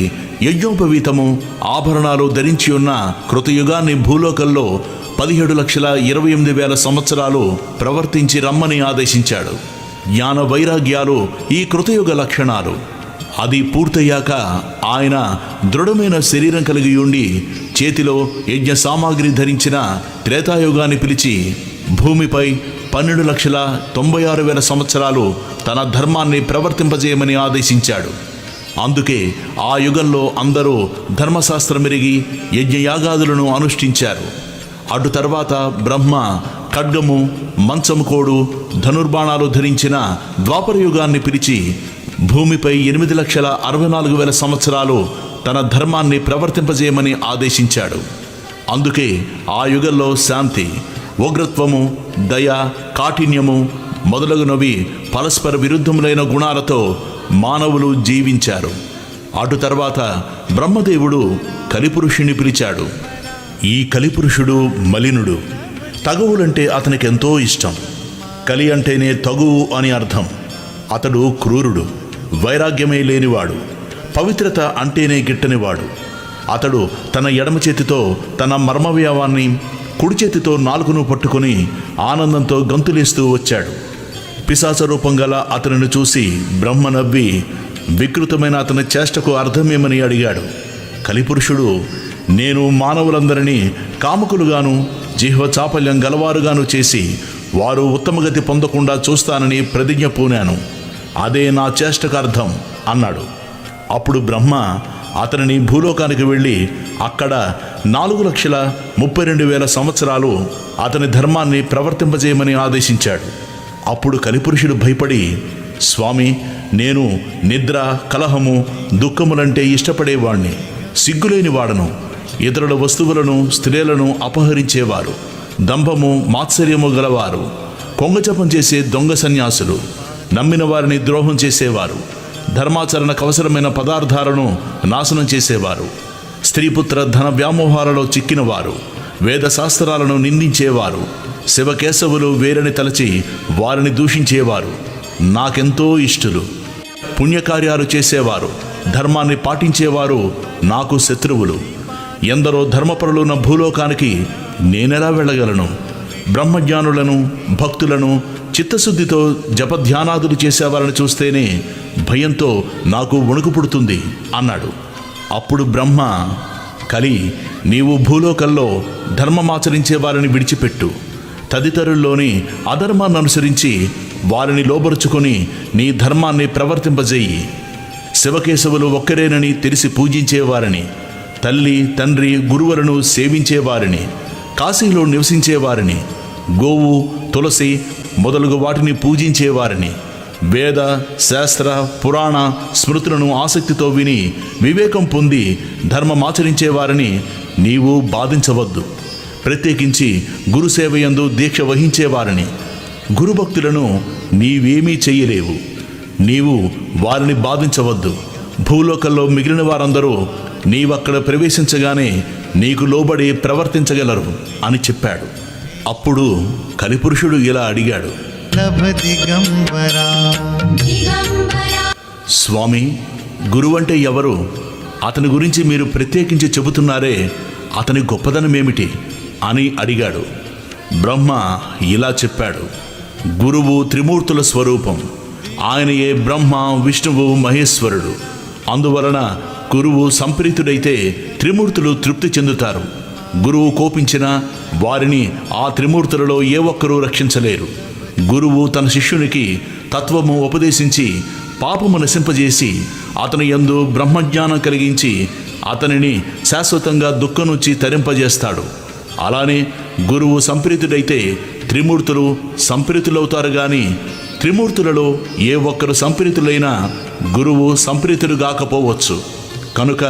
యజ్ఞోపవీతము, ఆభరణాలు ధరించి ఉన్న కృతయుగాన్ని భూలోకంలో 17,28,000 సంవత్సరాలు ప్రవర్తించి రమ్మని ఆదేశించాడు. జ్ఞాన వైరాగ్యాలు ఈ కృతయుగ లక్షణాలు. అది పూర్తయ్యాక ఆయన దృఢమైన శరీరం కలిగి ఉండి చేతిలో యజ్ఞ సామాగ్రి ధరించిన త్రేతాయుగాన్ని పిలిచి భూమిపై 12,96,000 సంవత్సరాలు తన ధర్మాన్ని ప్రవర్తింపజేయమని ఆదేశించాడు. అందుకే ఆ యుగంలో అందరూ ధర్మశాస్త్రమెరిగి యజ్ఞయాగాదులను అనుష్ఠించారు. అటు తర్వాత బ్రహ్మ ఖడ్గము, మంచము కోడు, ధనుర్బాణాలు ధరించిన ద్వాపర యుగాన్ని పిలిచి భూమిపై 8,64,000 సంవత్సరాలు తన ధర్మాన్ని ప్రవర్తింపజేయమని ఆదేశించాడు. అందుకే ఆ యుగంలో శాంతి, ఉగ్రత్వము, దయ, కాఠిన్యము మొదలగునవి పరస్పర విరుద్ధములైన గుణాలతో మానవులు జీవించారు. అటు తర్వాత బ్రహ్మదేవుడు కలిపురుషుని పిలిచాడు. ఈ కలిపురుషుడు మలినుడు. తగువులంటే అతనికి ఎంతో ఇష్టం. కలి అంటేనే తగువు అని అర్థం. అతడు క్రూరుడు, వైరాగ్యమే లేనివాడు, పవిత్రత అంటేనే గిట్టనివాడు. అతడు తన ఎడమ చేతితో తన మర్మవయవాన్ని, కుడి చేతితో నాలుకను పట్టుకుని ఆనందంతో గంతులేస్తూ వచ్చాడు. పిశాచ రూపం గల అతనిని చూసి బ్రహ్మ నవ్వి వికృతమైన అతని చేష్టకు అర్థమేమని అడిగాడు. కలిపురుషుడు, నేను మానవులందరినీ కాముకులుగాను జిహ్వ చాపల్యం గలవారుగాను చేసి వారు ఉత్తమగతి పొందకుండా చూస్తానని ప్రతిజ్ఞ పూనాను. అదే నా చేష్టకు అర్థం అన్నాడు. అప్పుడు బ్రహ్మ అతనిని భూలోకానికి వెళ్ళి అక్కడ 4,32,000 సంవత్సరాలు అతని ధర్మాన్ని ప్రవర్తింపజేయమని ఆదేశించాడు. అప్పుడు కలిపురుషుడు భయపడి, స్వామి, నేను నిద్ర, కలహము, దుఃఖములంటే ఇష్టపడేవాణ్ణి, సిగ్గులేని వాడను, ఇతరుల వస్తువులను, స్త్రీలను అపహరించేవారు, దంభము, మాత్సర్యము గలవారు, కొంగజపం చేసే దొంగ సన్యాసులు, నమ్మిన వారిని ద్రోహం చేసేవారు, ధర్మాచరణకు అవసరమైన పదార్థాలను నాశనం చేసేవారు, స్త్రీపుత్ర ధన వ్యామోహాలలో చిక్కినవారు, వేదశాస్త్రాలను నిందించేవారు, శివకేశవులు వేరని తలచి వారిని దూషించేవారు, నాకెంతో ఇష్టలు. పుణ్యకార్యాలు చేసేవారు, ధర్మాన్ని పాటించేవారు నాకు శత్రువులు. ఎందరో ధర్మపరులున్న భూలోకానికి నేనెలా వెళ్ళగలను? బ్రహ్మజ్ఞానులను, భక్తులను, చిత్తశుద్ధితో జపధ్యానాదులు చేసేవారిని చూస్తేనే భయంతో నాకు వణుకు పుడుతుంది అన్నాడు. అప్పుడు బ్రహ్మ, కలి, నీవు భూలోకంలో ధర్మమాచరించే వారిని విడిచిపెట్టు. తదితరుల్లోని అధర్మాన్ని అనుసరించి వారిని లోబరుచుకొని నీ ధర్మాన్ని ప్రవర్తింపజేయి. శివకేశవులు ఒక్కరేనని తెలిసి పూజించేవారిని, తల్లి, తండ్రి, గురువులను సేవించేవారిని, కాశీలో నివసించేవారిని, గోవు, తులసి మొదలగు వాటిని పూజించేవారిని, వేద, శాస్త్ర, పురాణ స్మృతులను ఆసక్తితో విని వివేకం పొంది ధర్మమాచరించేవారిని నీవు బాధించవద్దు. ప్రత్యేకించి గురుసేవయందు దీక్ష వహించేవారిని, గురుభక్తులను నీవేమీ చెయ్యలేవు. నీవు వారిని బాధించవద్దు. భూలోకంలో మిగిలిన వారందరూ నీవక్కడ ప్రవేశించగానే నీకు లోబడి ప్రవర్తించగలరు అని చెప్పాడు. అప్పుడు కలిపురుషుడు ఇలా అడిగాడు, దిగంబరా దిగంబరా స్వామి, గురువంటే ఎవరు? అతని గురించి మీరు ప్రత్యేకించి చెబుతున్నారే, అతని గొప్పదనమేమిటి అని అడిగాడు. బ్రహ్మ ఇలా చెప్పాడు, గురువు త్రిమూర్తుల స్వరూపం. ఆయనయే బ్రహ్మ, విష్ణువు, మహేశ్వరుడు. అందువలన గురువు సంప్రీతుడైతే త్రిమూర్తులు తృప్తి చెందుతారు. గురువు కోపించిన వారిని ఆ త్రిమూర్తులలో ఏ ఒక్కరూ రక్షించలేరు. గురువు తన శిష్యునికి తత్వము ఉపదేశించి పాపము నశింపజేసి అతని యందు బ్రహ్మజ్ఞానం కలిగించి అతనిని శాశ్వతంగా దుఃఖం నుంచి తరింపజేస్తాడు. అలానే గురువు సంప్రీతుడైతే త్రిమూర్తులు సంప్రీతులవుతారు గాని త్రిమూర్తులలో ఏ ఒక్కరు సంప్రీతులైనా గురువు సంప్రీతుడు కాకపోవచ్చు. కనుక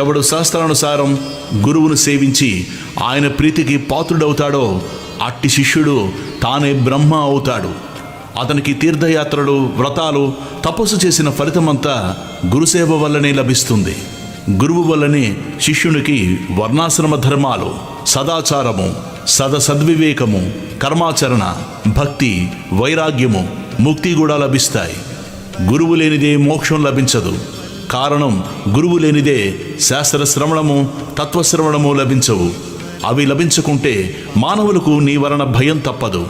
ఎవడు శాస్త్రానుసారం గురువును సేవించి ఆయన ప్రీతికి పాత్రుడవుతాడో అట్టి శిష్యుడు తానే బ్రహ్మ అవుతాడు. అతనికి తీర్థయాత్రలు, వ్రతాలు, తపస్సు చేసిన ఫలితమంతా గురుసేవ వల్లనే లభిస్తుంది. గురువు వల్లనే శిష్యునికి వర్ణాశ్రమ ధర్మాలు, సదాచారము, సద్వివేకము, కర్మాచరణ, భక్తి, వైరాగ్యము, ముక్తి కూడా లభిస్తాయి. గురువు లేనిదే మోక్షం లభించదు. కారణం, గురువు లేనిదే శాస్త్రశ్రవణము, తత్వశ్రవణము లభించవు. అవి లభించకుంటే మానవులకు నీ వలన భయం తప్పదు.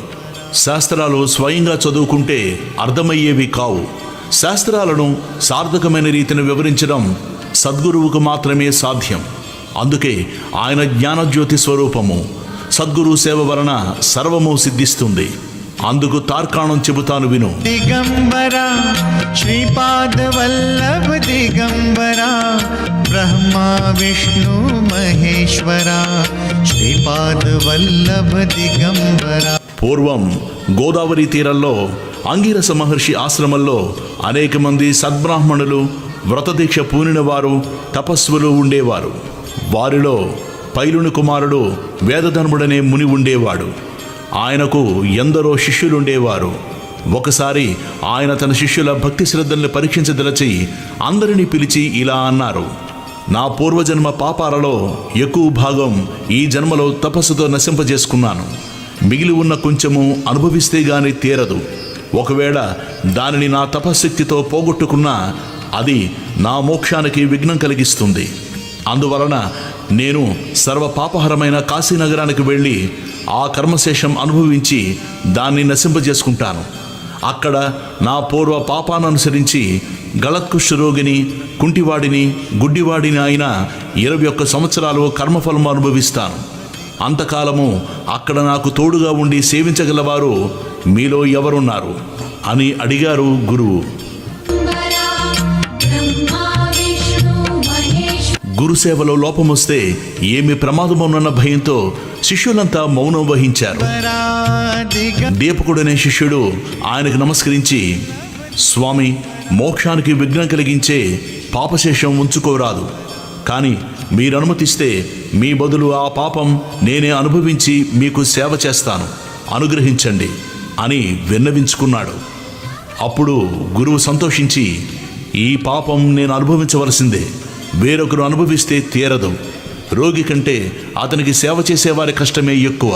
శాస్త్రాలు స్వయంగా చదువుకుంటే అర్థమయ్యేవి కావు. శాస్త్రాలను సార్థకమైన రీతిని వివరించడం సద్గురువుకు మాత్రమే సాధ్యం. అందుకే ఆయన జ్ఞానజ్యోతి స్వరూపము. సద్గురు సేవ వలన సర్వము సిద్ధిస్తుంది. అందుకు తార్కాణం చెబుతాను విను. దిగంబరా శ్రీపాద వల్లభ దిగంబరా బ్రహ్మ విష్ణు మహేశ్వర శ్రీపాద వల్లభ దిగంబరా. పూర్వం గోదావరి తీరంలో అంగీరస మహర్షి ఆశ్రమంలో అనేక మంది సద్బ్రాహ్మణులు, వ్రతదీక్ష పూనిన వారు, తపస్సులు ఉండేవారు. వారిలో పైలుని కుమారుడు వేదధర్ముడనే ముని ఉండేవాడు. ఆయనకు ఎందరో శిష్యులుండేవారు. ఒకసారి ఆయన తన శిష్యుల భక్తి శ్రద్ధల్ని పరీక్షించదలచి అందరినీ పిలిచి ఇలా అన్నారు, నా పూర్వజన్మ పాపాలలో ఎక్కువ భాగం ఈ జన్మలో తపస్సుతో నశింపజేసుకున్నాను. మిగిలి ఉన్న కొంచెము అనుభవిస్తే గాని తీరదు. ఒకవేళ దానిని నా తపశ్శక్తితో పోగొట్టుకున్నా అది నా మోక్షానికి విఘ్నం కలిగిస్తుంది. అందువలన నేను సర్వపాపహరమైన కాశీనగరానికి వెళ్ళి ఆ కర్మశేషం అనుభవించి దాన్ని నశింపజేసుకుంటాను. అక్కడ నా పూర్వ పాపాన్ని అనుసరించి గళత్కుష్ఠ రోగిని, కుంటివాడిని, గుడ్డివాడిని అయిన 21 సంవత్సరాలు కర్మఫలము అనుభవిస్తాను. అంతకాలము అక్కడ నాకు తోడుగా ఉండి సేవించగలవారు మీలో ఎవరున్నారు అని అడిగారు గురువు. గురుసేవలో లోపమొస్తే ఏమి ప్రమాదమున్న భయంతో శిష్యులంతా మౌనం వహించారు. దీపకుడనే శిష్యుడు ఆయనకు నమస్కరించి, స్వామి, మోక్షానికి విఘ్నం కలిగించే పాపశేషం ఉంచుకోరాదు. కానీ మీరు అనుమతిస్తే మీ బదులు ఆ పాపం నేనే అనుభవించి మీకు సేవ చేస్తాను, అనుగ్రహించండి అని విన్నవించుకున్నాడు. అప్పుడు గురువు సంతోషించి, ఈ పాపం నేను అనుభవించవలసిందే, వేరొకరు అనుభవిస్తే తీరదు. రోగి కంటే అతనికి సేవ చేసేవారి కష్టమే ఎక్కువ.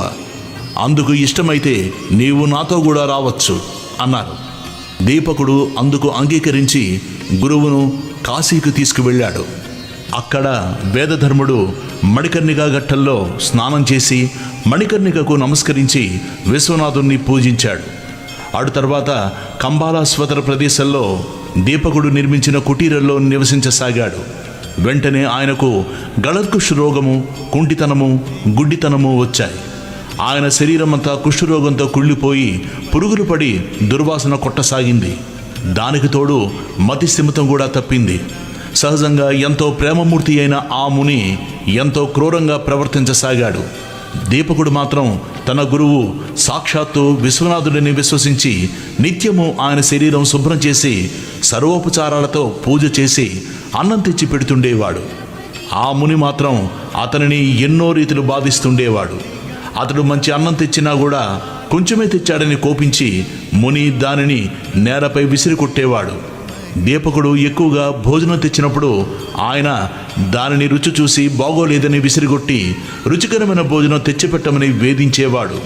అందుకు ఇష్టమైతే నీవు నాతో కూడా రావచ్చు అన్నారు. దీపకుడు అందుకు అంగీకరించి గురువును కాశీకి తీసుకువెళ్ళాడు. అక్కడ వేదధర్ముడు మణికర్ణికా ఘట్టంలో స్నానం చేసి మణికర్ణికకు నమస్కరించి విశ్వనాథుణ్ణి పూజించాడు. అటు తర్వాత కంబాలాశ్వతర ప్రదేశంలో దీపకుడు నిర్మించిన కుటీరంలో నివసించసాగాడు. వెంటనే ఆయనకు గళర్కుష్ రోగము, కుంటితనము, గుడ్డితనము వచ్చాయి. ఆయన శరీరమంతా కుష్ఠరోగంతో కుళ్ళిపోయి పురుగులు పడి దుర్వాసన కొట్టసాగింది. దానికి తోడు మతిస్థిమితం కూడా తప్పింది. సహజంగా ఎంతో ప్రేమమూర్తి అయిన ఆ ముని ఎంతో క్రూరంగా ప్రవర్తించసాగాడు. దీపకుడు మాత్రం తన గురువు సాక్షాత్తు విశ్వనాథుడిని విశ్వసించి నిత్యము ఆయన శరీరం శుభ్రం చేసి సర్వోపచారాలతో పూజ చేసి అన్నం తెచ్చి పెడుతుండేవాడు. ఆ ముని మాత్రం అతనిని ఎన్నో రీతులు బాధిస్తుండేవాడు. అతడు మంచి అన్నం తెచ్చినా కూడా కొంచెమే తెచ్చాడని కోపించి ముని దానిని నేలపై విసిరి కొట్టేవాడు. దీపకుడు ఎక్కువగా భోజనం తెచ్చినప్పుడు ఆయన దానిని రుచి చూసి బాగోలేదని విసిరిగొట్టి రుచికరమైన భోజనం తెచ్చిపెట్టమని వేధించేవాడు.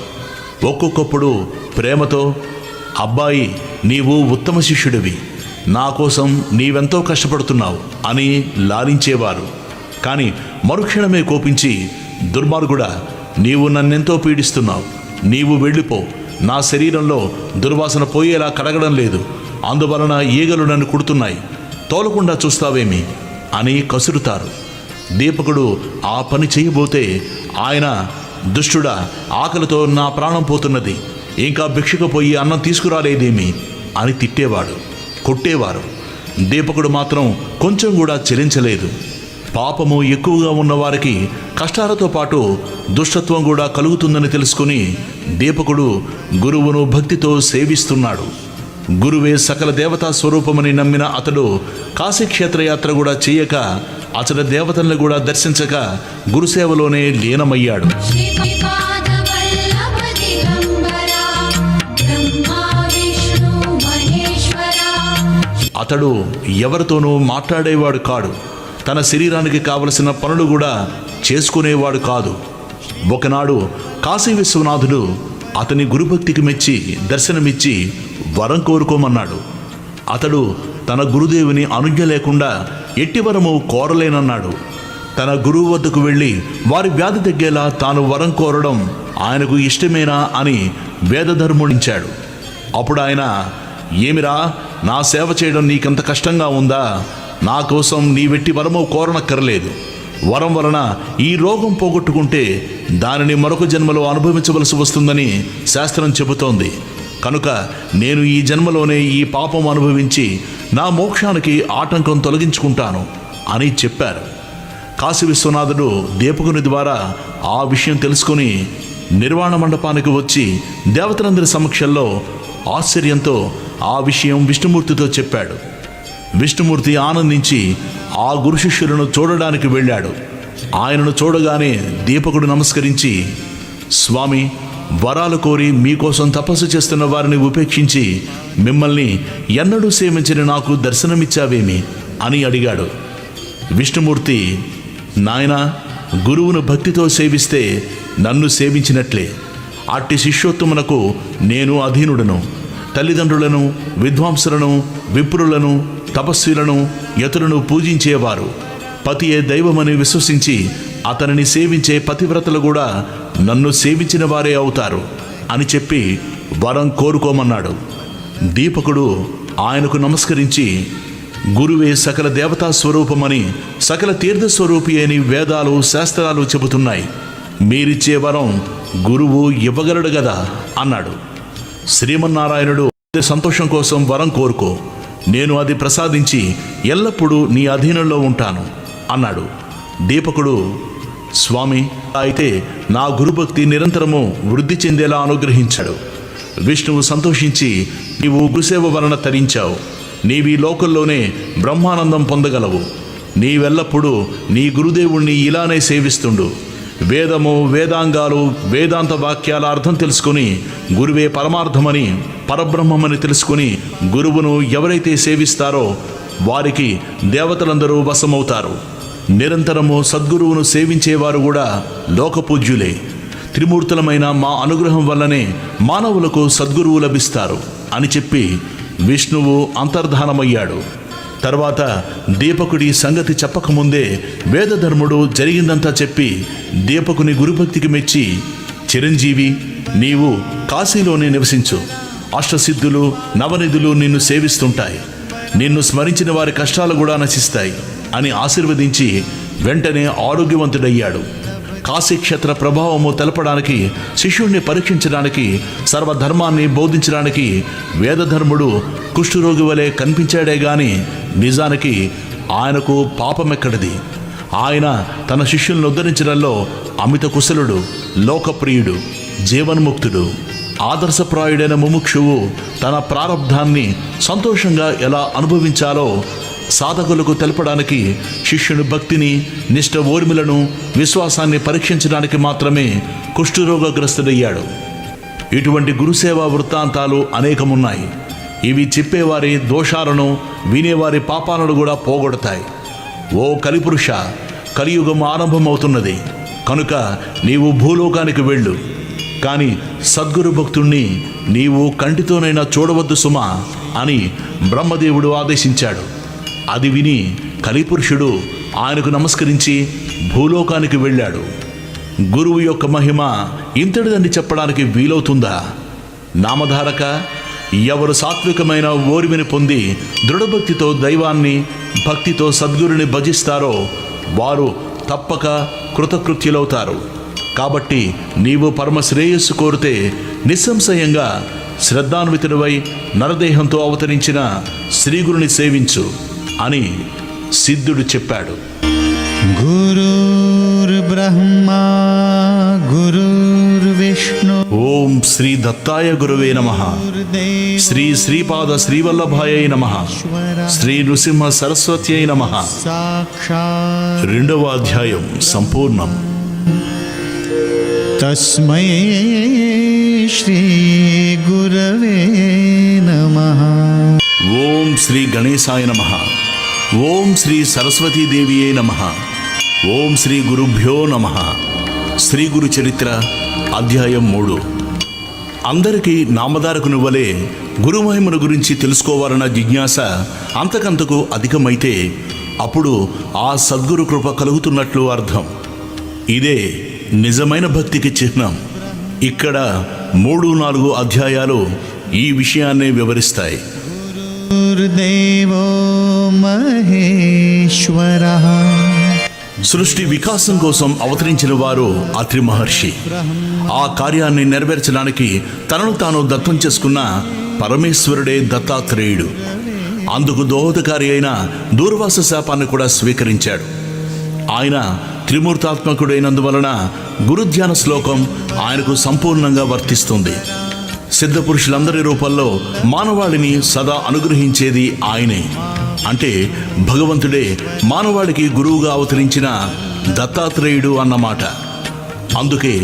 ఒక్కొక్కప్పుడు ప్రేమతో, అబ్బాయి నీవు ఉత్తమ శిష్యుడివి, నా కోసం నీవెంతో కష్టపడుతున్నావు అని లాలించేవారు. కానీ మరుక్షణమే కోపించి, దుర్మార్గుడా, నీవు నన్నెంతో పీడిస్తున్నావు, నీవు వెళ్ళిపో, నా శరీరంలో దుర్వాసన పోయేలా కడగడం లేదు, అందువలన ఈగలు నన్ను కుడుతున్నాయి, తోలకుండా చూస్తావేమి అని కసురుతారు. దీపకుడు ఆ పని చేయబోతే ఆయన, దుష్టుడా, ఆకలితో నా ప్రాణం పోతున్నది, ఇంకా భిక్షకు పోయి అన్నం తీసుకురాలేదేమి అని తిట్టేవాడు, కొట్టేవారు. దీపకుడు మాత్రం కొంచెం కూడా చెలించలేదు. పాపము ఎక్కువగా ఉన్నవారికి కష్టాలతో పాటు దుష్టత్వం కూడా కలుగుతుందని తెలుసుకుని దీపకుడు గురువును భక్తితో సేవిస్తున్నాడు. గురువే సకల దేవతా స్వరూపమని నమ్మిన అతడు కాశీక్షేత్రయాత్ర కూడా చేయక, అతడి దేవతల్ని కూడా దర్శించక గురుసేవలోనే లీనమయ్యాడు. శ్రీపాదవల్లభ దిగంబరా బ్రహ్మా విష్ణు మహేశ్వరా. అతడు ఎవరితోనూ మాట్లాడేవాడు కాడు. తన శరీరానికి కావలసిన పనులు కూడా చేసుకునేవాడు కాదు. ఒకనాడు కాశీ విశ్వనాథుడు అతని గురుభక్తికి మెచ్చి దర్శనమిచ్చి వరం కోరుకోమన్నాడు. అతడు తన గురుదేవుని అనుజ్ఞ లేకుండా ఎట్టి వరము కోరలేనన్నాడు. తన గురువు వద్దకు వెళ్ళి వారి వ్యాధి తగ్గేలా తాను వరం కోరడం ఆయనకు ఇష్టమేనా అని వేదధర్ముడించాడు. అప్పుడు ఆయన, ఏమిరా, నా సేవ చేయడం నీకంత కష్టంగా ఉందా? నా కోసం నీవెట్టి వరము కోరనక్కర్లేదు. వరం వలన ఈ రోగం పోగొట్టుకుంటే దానిని మరొక జన్మలో అనుభవించవలసి వస్తుందని శాస్త్రం చెబుతోంది. కనుక నేను ఈ జన్మలోనే ఈ పాపం అనుభవించి నా మోక్షానికి ఆటంకం తొలగించుకుంటాను అని చెప్పారు. కాశీ విశ్వనాథుడు దీపకుని ద్వారా ఆ విషయం తెలుసుకుని నిర్వాణ మండపానికి వచ్చి దేవతలందరి సమక్షంలో ఆశ్చర్యంతో ఆ విషయం విష్ణుమూర్తితో చెప్పాడు. విష్ణుమూర్తి ఆనందించి ఆ గురు శిష్యులను చూడడానికి వెళ్ళాడు. ఆయనను చూడగానే దీపకుడు నమస్కరించి, స్వామి, వరాలు కోరి మీకోసం తపస్సు చేస్తున్న వారిని ఉపేక్షించి మిమ్మల్ని ఎన్నడూ సేవించని నాకు దర్శనమిచ్చావేమి అని అడిగాడు. విష్ణుమూర్తి, నాయనా, గురువును భక్తితో సేవిస్తే నన్ను సేవించినట్లే. అట్టి శిష్యోత్తమునకు నేను అధీనుడను. తల్లిదండ్రులను, విద్వాంసులను, విప్రులను, తపస్సులను, యతులను పూజించేవారు పతియే దైవమని విశ్వసించి అతనిని సేవించే పతివ్రతలు కూడా నన్ను సేవించిన వారే అవుతారు అని చెప్పి వరం కోరుకోమన్నాడు. దీపకుడు ఆయనకు నమస్కరించి, గురువే సకల దేవతా స్వరూపమని, సకల తీర్థస్వరూపి అని వేదాలు శాస్త్రాలు చెబుతున్నాయి. మీరిచ్చే వరం గురువు ఇవ్వగలడు గదా అన్నాడు. శ్రీమన్నారాయణుడు, సంతోషం కోసం వరం కోరుకో, నేను అది ప్రసాదించి ఎల్లప్పుడూ నీ అధీనంలో ఉంటాను అన్నాడు. దీపకుడు, స్వామి, అయితే నా గురుభక్తి నిరంతరము వృద్ధి చెందేలా అనుగ్రహించాడు. విష్ణువు సంతోషించి, నీవు గురుసేవ వలన తరించావు, నీవి లోకంలోనే బ్రహ్మానందం పొందగలవు. నీవెల్లప్పుడూ నీ గురుదేవుణ్ణి ఇలానే సేవిస్తుండు. వేదము, వేదాంగాలు, వేదాంత వాక్యాల అర్థం తెలుసుకుని గురువే పరమార్థమని, పరబ్రహ్మమని తెలుసుకుని గురువును ఎవరైతే సేవిస్తారో వారికి దేవతలందరూ వశమవుతారు. నిరంతరము సద్గురువును సేవించేవారు కూడా లోకపూజ్యులే. త్రిమూర్తులమైన మా అనుగ్రహం వల్లనే మానవులకు సద్గురువు లభిస్తారు అని చెప్పి విష్ణువు అంతర్ధానమయ్యాడు. తర్వాత దీపకుడి సంగతి చెప్పకముందే వేదధర్ముడు జరిగిందంతా చెప్పి దీపకుని గురుభక్తికి మెచ్చి, చిరంజీవి, నీవు కాశీలోనే నివసించు. అష్టసిద్ధులు నవనిధులు నిన్ను సేవిస్తుంటాయి. నిన్ను స్మరించిన వారి కష్టాలు కూడా నశిస్తాయి అని ఆశీర్వదించి వెంటనే ఆరోగ్యవంతుడయ్యాడు. కాశీక్షేత్ర ప్రభావము తెలపడానికి, శిష్యుణ్ణి పరీక్షించడానికి, సర్వధర్మాన్ని బోధించడానికి వేదధర్ముడు కుష్ఠరోగి వలె కనిపించాడే గాని నిజానికి ఆయనకు పాపమెక్కడిది. ఆయన తన శిష్యులను ఉద్ధరించడంలో అమిత కుశలుడు, లోకప్రియుడు, జీవన్ముక్తుడు. ఆదర్శప్రాయుడైన ముముక్షువు తన ప్రారబ్ధాన్ని సంతోషంగా ఎలా అనుభవించాలో సాధకులకు తెలపడానికి శిష్యుని భక్తిని, నిష్ఠ ఓర్మిలను, విశ్వాసాన్ని పరీక్షించడానికి మాత్రమే కుష్ఠరోగగ్రస్తుడయ్యాడు. ఇటువంటి గురుసేవా వృత్తాంతాలు అనేకమున్నాయి. ఇవి చెప్పేవారి దోషాలను, వినేవారి పాపాలను కూడా పోగొడతాయి. ఓ కలిపురుష, కలియుగం ఆరంభమవుతున్నది కనుక నీవు భూలోకానికి వెళ్ళు. కానీ సద్గురు భక్తుణ్ణి నీవు కంటితోనైనా చూడవద్దు సుమా అని బ్రహ్మదేవుడు ఆదేశించాడు. అది విని కలిపురుషుడు ఆయనకు నమస్కరించి భూలోకానికి వెళ్ళాడు. గురువు యొక్క మహిమ ఇంతటిదని చెప్పడానికి వీలవుతుందా? నామధారక, ఎవరు సాత్వికమైన ఓర్మిని పొంది దృఢభక్తితో దైవాన్ని, భక్తితో సద్గురుని భజిస్తారో వారు తప్పక కృతకృత్యులవుతారు. కాబట్టి నీవు పరమశ్రేయస్సు కోరితే నిస్సంశయంగా శ్రద్ధాన్వితుడివై నరదేహంతో అవతరించిన శ్రీగురుని సేవించు అని సిద్ధుడు చెప్పాడు. గురుర్బ్రహ్మా గురుర్విష్ణు. ఓం శ్రీ దత్తాయ గురవే నమః. శ్రీ శ్రీపాద శ్రీవల్లభాయ నమః. శ్రీ నృసింహ సరస్వత్యై నమః. సాక్షాత్. 2వ అధ్యాయం సంపూర్ణం. తస్మై శ్రీ గురవే నమః. ఓం శ్రీ గణేశాయ నమః. ఓం శ్రీ సరస్వతీదేవియే నమః. ఓం శ్రీ గురుభ్యో నమః. శ్రీ గురు చరిత్ర అధ్యాయం 3. అందరికీ నామధారకుని వలె గురుమహిమను గురించి తెలుసుకోవాలన్న జిజ్ఞాస అంతకంతకు అధికమైతే అప్పుడు ఆ సద్గురు కృప కలుగుతున్నట్లు అర్థం. ఇదే నిజమైన భక్తికి చిహ్నం. ఇక్కడ 3-4 అధ్యాయాలు ఈ విషయాన్నే వివరిస్తాయి. గురుదేవో మహేశ్వరః. సృష్టి వికాసం కోసం అవతరించిన వారు అత్రి మహర్షి. ఆ కార్యాన్ని నెరవేర్చడానికి తనను తాను దత్తం చేసుకున్న పరమేశ్వరుడే దత్తాత్రేయుడు. అందుకు దోహదకారి అయిన దూర్వాస శాపాన్ని కూడా స్వీకరించాడు. ఆయన త్రిమూర్తాత్మకుడైనందువలన గురుధ్యాన శ్లోకం ఆయనకు సంపూర్ణంగా వర్తిస్తుంది. సిద్ధపురుషులందరి రూపంలో మానవాళిని సదా అనుగ్రహించేది ఆయనే. అంటే భగవంతుడే మానవాళికి గురువుగా అవతరించిన దత్తాత్రేయుడు అన్నమాట. అందుకే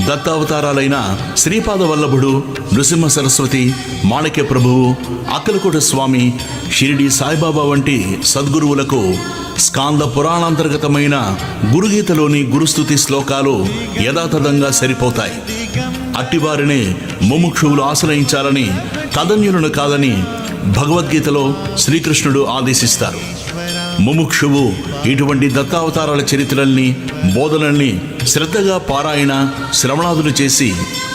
దత్తావతారాలైన శ్రీపాద వల్లభుడు, నృసింహ సరస్వతి, మాణిక్య ప్రభువు, అక్కలకోట స్వామి, షిరిడి సాయిబాబా వంటి సద్గురువులకు స్కాంద పురాణాంతర్గతమైన గురుగీతలోని గురుస్తుతి శ్లోకాలు యథాతథంగా సరిపోతాయి. అట్టివారినే ముముక్షువులు ఆశ్రయించాలని, తదన్యులను కాదని భగవద్గీతలో శ్రీకృష్ణుడు ఆదేశిస్తారు. ముముక్షువు ఇటువంటి దత్తావతారాల చరిత్రల్ని, బోధనల్ని శ్రద్ధగా పారాయణ, శ్రవణాదులు చేసి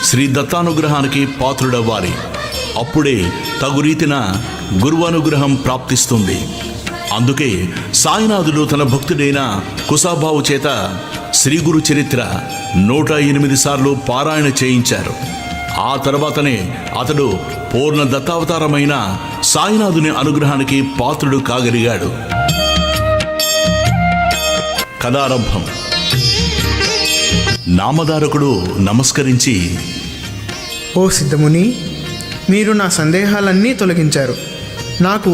శ్రీ దత్తానుగ్రహానికి పాత్రుడవ్వాలి. అప్పుడే తగు రీతిన గురువనుగ్రహం ప్రాప్తిస్తుంది. అందుకే సాయినాథుడు తన భక్తుడైన కుసాబావు చేత శ్రీగురు చరిత్ర 108 సార్లు పారాయణ చేయించారు. ఆ తర్వాతనే అతడు పూర్ణ దత్తావతారమైన సాయినాథుని అనుగ్రహానికి పాత్రుడు కాగలిగాడు. కథారంభం. నామధారకుడు నమస్కరించి, ఓ సిద్ధముని, మీరు నా సందేహాలన్నీ తొలగించారు. నాకు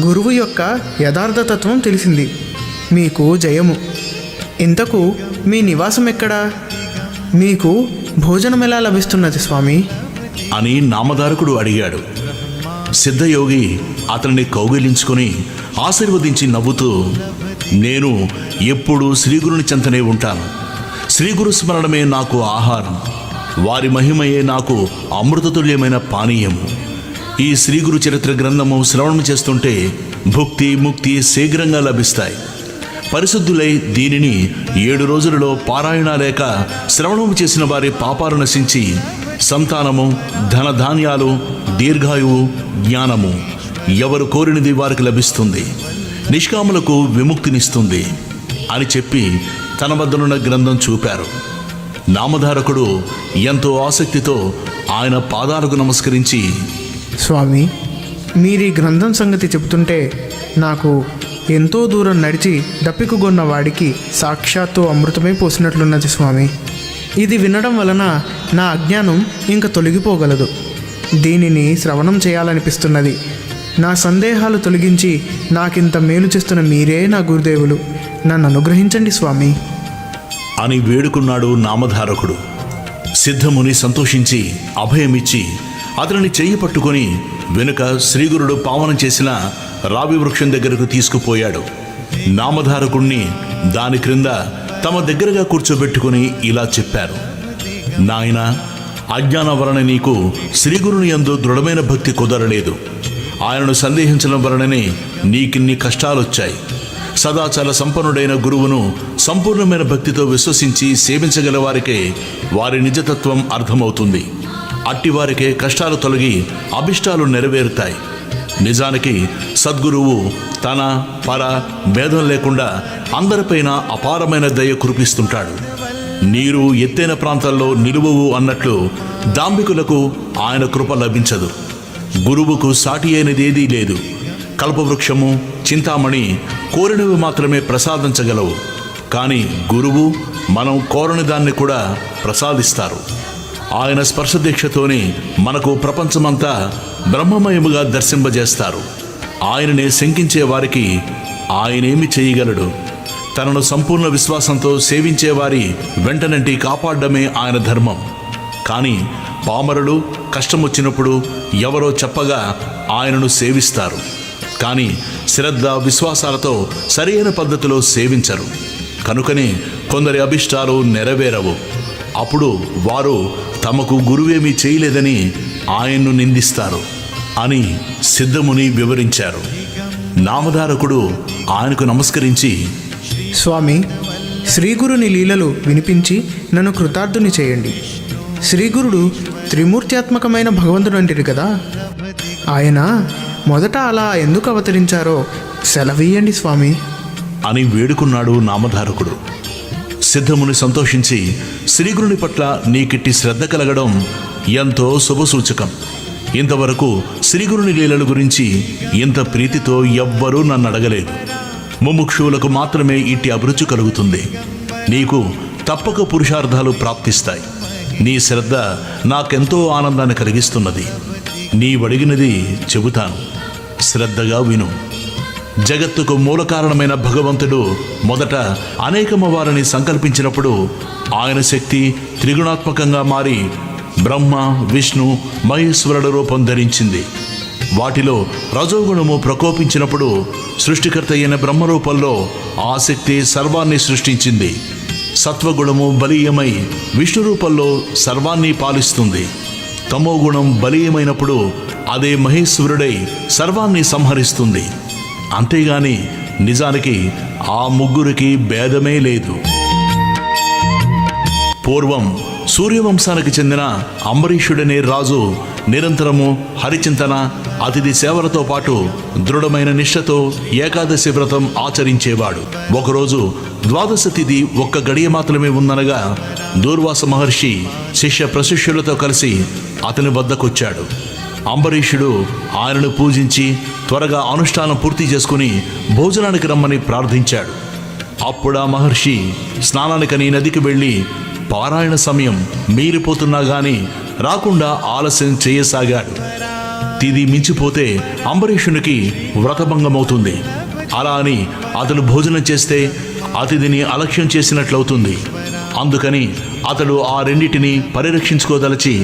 గురువు యొక్క యథార్థతత్వం తెలిసింది. మీకు జయము. ఇంతకు మీ నివాసం ఎక్కడా? మీకు భోజనం ఎలా లభిస్తున్నది స్వామి అని నామధారకుడు అడిగాడు. సిద్ధయోగి అతనిని కౌగిలించుకొని ఆశీర్వదించి నవ్వుతూ, నేను ఎప్పుడూ శ్రీగురుని చెంతనే ఉంటాను. శ్రీగురు స్మరణమే నాకు ఆహారం, వారి మహిమయే నాకు అమృతతుల్యమైన పానీయము. ఈ శ్రీగురు చరిత్ర గ్రంథము శ్రవణం చేస్తుంటే భుక్తి ముక్తి శీఘ్రంగా లభిస్తాయి. పరిశుద్ధులై దీనిని 7 రోజులలో పారాయణ లేక శ్రవణము చేసిన వారి పాపాలు నశించి సంతానము, ధనధాన్యాలు, దీర్ఘాయువు, జ్ఞానము ఎవరు కోరినది వారికి లభిస్తుంది, నిష్కాములకు విముక్తినిస్తుంది అని చెప్పి తన వద్దనున్న గ్రంథం చూపారు. నామధారకుడు ఎంతో ఆసక్తితో ఆయన పాదాలకు నమస్కరించి, స్వామి, మీరీ గ్రంథం సంగతి చెబుతుంటే నాకు ఎంతో దూరం నడిచి దప్పికగొన్న వాడికి సాక్షాత్తు అమృతమే పోసినట్లున్నది స్వామి. ఇది వినడం వలన నా అజ్ఞానం ఇంక తొలగిపోగలదు. దీనిని శ్రవణం చేయాలనిపిస్తున్నది. నా సందేహాలు తొలగించి నాకింత మేలు చేస్తున్న మీరే నా గురుదేవులు. నన్ను అనుగ్రహించండి స్వామి అని వేడుకున్నాడు నామధారకుడు. సిద్ధముని సంతోషించి అభయమిచ్చి అతనిని చెయ్యి పట్టుకొని వెనుక శ్రీగురుడు పావనం చేసిన రావి వృక్షం దగ్గరకు తీసుకుపోయాడు. నామధారకుణ్ణి దాని క్రింద తమ దగ్గరగా కూర్చోబెట్టుకుని ఇలా చెప్పారు: నాయనా, అజ్ఞానం వలన నీకు శ్రీగురుని యందు దృఢమైన భక్తి కుదరలేదు. ఆయనను సందేహించడం వలననే నీకిన్ని కష్టాలొచ్చాయి. సదాచార సంపన్నుడైన గురువును సంపూర్ణమైన భక్తితో విశ్వసించి సేవించగల వారికే వారి నిజతత్వం అర్థమవుతుంది. అట్టివారికే కష్టాలు తొలగి అభిష్టాలు నెరవేరుతాయి. నిజానికి సద్గురువు తన పర భేదం లేకుండా అందరిపైన అపారమైన దయ కురిపిస్తుంటాడు. నీరు ఎత్తైన ప్రాంతాల్లో నిలువవు అన్నట్లు దాంభికులకు ఆయన కృప లభించదు. గురువుకు సాటి అయినదేదీ లేదు. కల్పవృక్షము, చింతామణి కోరినవి మాత్రమే ప్రసాదించగలవు. కానీ గురువు మనం కోరని దాన్ని కూడా ప్రసాదిస్తారు. ఆయన స్పర్శదీక్షతోనే మనకు ప్రపంచమంతా బ్రహ్మమయముగా దర్శింపజేస్తారు. ఆయననే శంకించే వారికి ఆయనేమి చేయగలడు? తనను సంపూర్ణ విశ్వాసంతో సేవించేవారి వెంటనంటి కాపాడడమే ఆయన ధర్మం. కానీ పామరులు కష్టమొచ్చినప్పుడు ఎవరో చెప్పగా ఆయనను సేవిస్తారు. కానీ శ్రద్ధ విశ్వాసాలతో సరైన పద్ధతిలో సేవించరు. కనుకనే కొందరి అభిష్టాలు నెరవేరవు. అప్పుడు వారు తమకు గురువేమీ చేయలేదని ఆయన్ను నిందిస్తారు అని సిద్ధముని వివరించారు. నామధారకుడు ఆయనకు నమస్కరించి, స్వామి, శ్రీగురుని లీలలు వినిపించి నన్ను కృతార్థుని చేయండి. శ్రీగురుడు త్రిమూర్త్యాత్మకమైన భగవంతుడు అంటారు కదా, ఆయన మొదట అలా ఎందుకు అవతరించారో సెలవీయండి స్వామి అని వేడుకున్నాడు నామధారకుడు. సిద్ధముని సంతోషించి, శ్రీగురుని పట్ల నీకిట్టి శ్రద్ధ కలగడం ఎంతో శుభసూచకం. ఇంతవరకు శ్రీగురుని లీలల గురించి ఇంత ప్రీతితో ఎవ్వరూ నన్ను అడగలేదు. ముముక్షువులకు మాత్రమే ఇట్టి అభిరుచి కలుగుతుంది. నీకు తప్పక పురుషార్థాలు ప్రాప్తిస్తాయి. నీ శ్రద్ధ నాకెంతో ఆనందాన్ని కలిగిస్తున్నది. నీవడిగినది చెబుతాను, శ్రద్ధగా విను. జగత్తుకు మూల కారణమైన భగవంతుడు మొదట అనేకమ వారిని సంకల్పించినప్పుడు ఆయన శక్తి త్రిగుణాత్మకంగా మారి బ్రహ్మ, విష్ణు, మహేశ్వరుల రూపం ధరించింది. వాటిలో రజోగుణము ప్రకోపించినప్పుడు సృష్టికర్త అయిన బ్రహ్మరూపంలో ఆ శక్తి సర్వాన్ని సృష్టించింది. సత్వగుణము బలీయమై విష్ణు రూపంలో సర్వాన్ని పాలిస్తుంది. తమోగుణం బలీయమైనప్పుడు అదే మహేశ్వరుడై సర్వాన్ని సంహరిస్తుంది. అంతేగాని నిజానికి ఆ ముగ్గురికి భేదమే లేదు. పూర్వం సూర్యవంశానికి చెందిన అంబరీషుడనే రాజు నిరంతరము హరిచింతన, అతిథి సేవలతో పాటు దృఢమైన నిష్ఠతో ఏకాదశి వ్రతం ఆచరించేవాడు. ఒకరోజు ద్వాదశ తిథి ఒక్క గడియ మాత్రమే ఉందనగా దూర్వాస మహర్షి శిష్య ప్రశిష్యులతో కలిసి అతని వద్దకొచ్చాడు. అంబరీషుడు ఆయనను పూజించి త్వరగా అనుష్ఠానం పూర్తి చేసుకుని భోజనానికి రమ్మని ప్రార్థించాడు. అప్పుడు ఆ మహర్షి స్నానానికని నదికి వెళ్ళి పారాయణ సమయం మీరిపోతున్నా గాని రాకుండా ఆలస్యం చేయసాగాడు. తిది మించిపోతే అంబరీషునికి వ్రతభంగమవుతుంది. అలా అని అతడు భోజనం చేస్తే అతిథిని అలక్ష్యం చేసినట్లవుతుంది. అందుకని అతడు ఆ రెండిటిని పరిరక్షించుకోదలచి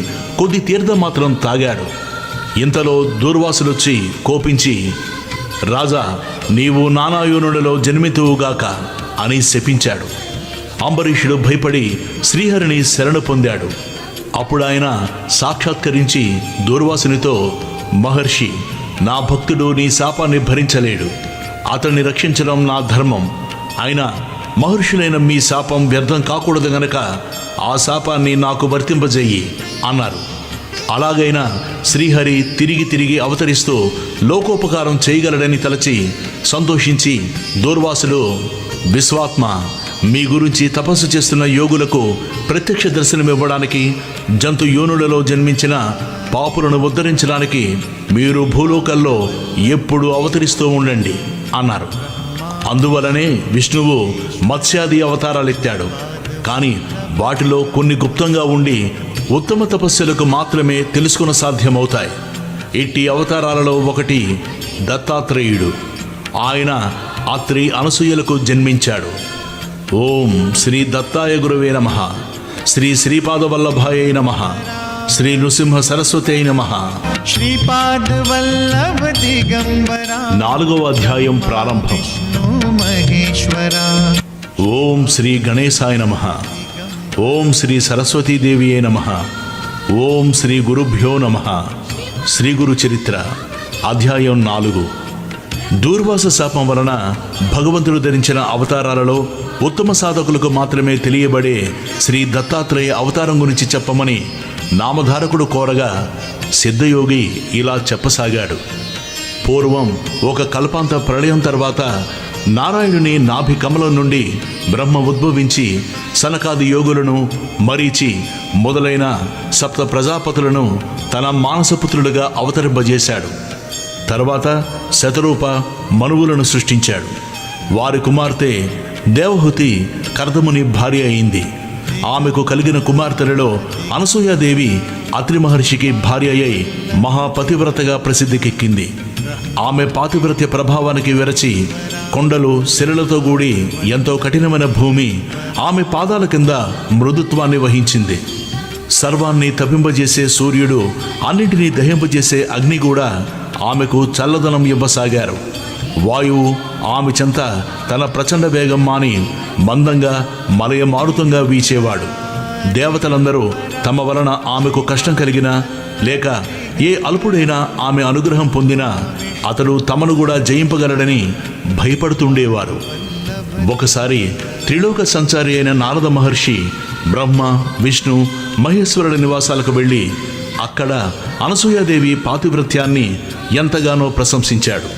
కొద్ది తీర్థం మాత్రం తాగాడు. ఇంతలో దూర్వాసులొచ్చి కోపించి, రాజా, నీవు నానాయోనులలో జన్మితువుగాక అని శపించాడు. అంబరీషుడు భయపడి శ్రీహరిని శరణు పొందాడు. అప్పుడు ఆయన సాక్షాత్కరించి దూర్వాసునితో, మహర్షి, నా భక్తుడు నీ శాపాన్ని భరించలేడు. అతన్ని రక్షించడం నా ధర్మం. అయినా మహర్షులైన మీ శాపం వ్యర్థం కాకూడదు గనక ఆ శాపాన్ని నాకు వర్తింపజేయి అన్నారు. అలాగైనా శ్రీహరి తిరిగి తిరిగి అవతరిస్తూ లోకోపకారం చేయగలడని తలచి సంతోషించి దూర్వాసుడు, విశ్వాత్మ, మీ గురించి తపస్సు చేస్తున్న యోగులకు ప్రత్యక్ష దర్శనమివ్వడానికి, జంతు యోనులలో జన్మించిన పాపులను ఉద్ధరించడానికి మీరు భూలోకల్లో ఎప్పుడు అవతరిస్తూ ఉండండి అన్నారు. అందువలనే విష్ణువు మత్స్యాది అవతారాలెత్తాడు. కానీ వాటిలో కొన్ని గుప్తంగా ఉండి ఉత్తమ తపస్సులకు మాత్రమే తెలుసుకున్న సాధ్యమవుతాయి. ఇట్టి అవతారాలలో ఒకటి దత్తాత్రేయుడు. ఆయన అత్రి అనసూయలకు జన్మించాడు. ఓం శ్రీ దత్తాయ గురవే నమః. శ్రీ శ్రీపాదవల్లభాయ నమః. శ్రీ నృసింహ సరస్వతే నమః. శ్రీపాద వల్లభ దిగంబరా 4వ అధ్యాయం ప్రారంభం. మహేశ్వర. ఓం శ్రీ గణేశాయ నమః. ఓం శ్రీ సరస్వతీదేవియే నమః. ఓం శ్రీ గురుభ్యో నమః. శ్రీ గురు చరిత్ర అధ్యాయం 4. దూర్వాస శాపం వలన భగవంతుడు ధరించిన అవతారాలలో ఉత్తమ సాధకులకు మాత్రమే తెలియబడే శ్రీ దత్తాత్రేయ అవతారం గురించి చెప్పమని నామధారకుడు కోరగా సిద్ధయోగి ఇలా చెప్పసాగాడు. పూర్వం ఒక కల్పాంత ప్రళయం తర్వాత నారాయణుని నాభి కమలం నుండి బ్రహ్మ ఉద్భవించి సనకాది యోగులను, మరీచి మొదలైన సప్త ప్రజాపతులను తన మానసపుత్రులుగా అవతరింపజేశాడు. తర్వాత శతరూప, మనువులను సృష్టించాడు. వారి కుమార్తె దేవహూతి కర్దముని భార్య అయింది. ఆమెకు కలిగిన కుమార్తెలలో అనసూయాదేవి అత్రి మహర్షికి భార్య అయి మహాపతివ్రతగా ప్రసిద్ధికెక్కింది. ఆమె పాతివ్రత్య ప్రభావానికి వెరచి కొండలు, శిలలతో కూడి ఎంతో కఠినమైన భూమి ఆమె పాదాల కింద మృదుత్వాన్ని వహించింది. సర్వాన్ని తపింపజేసే సూర్యుడు, అన్నింటినీ దహింపజేసే అగ్ని కూడా ఆమెకు చల్లదనం ఇవ్వసాగారు. వాయువు ఆమె చెంత తన ప్రచండ వేగం మాని మందంగా మలయమారుతంగా వీచేవాడు. దేవతలందరూ తమ వలన ఆమెకు కష్టం కలిగినా లేక ఏ అల్పుడైనా ఆమె అనుగ్రహం పొందినా అతడు తమను కూడా జయింపగలడని భయపడుతుండేవారు. ఒకసారి త్రిలోక సంచారి అయిన నారద మహర్షి బ్రహ్మ, విష్ణు, మహేశ్వరుల నివాసాలకు వెళ్ళి అక్కడ అనసూయాదేవి పాతివ్రత్యాన్ని ఎంతగానో ప్రశంసించాడు.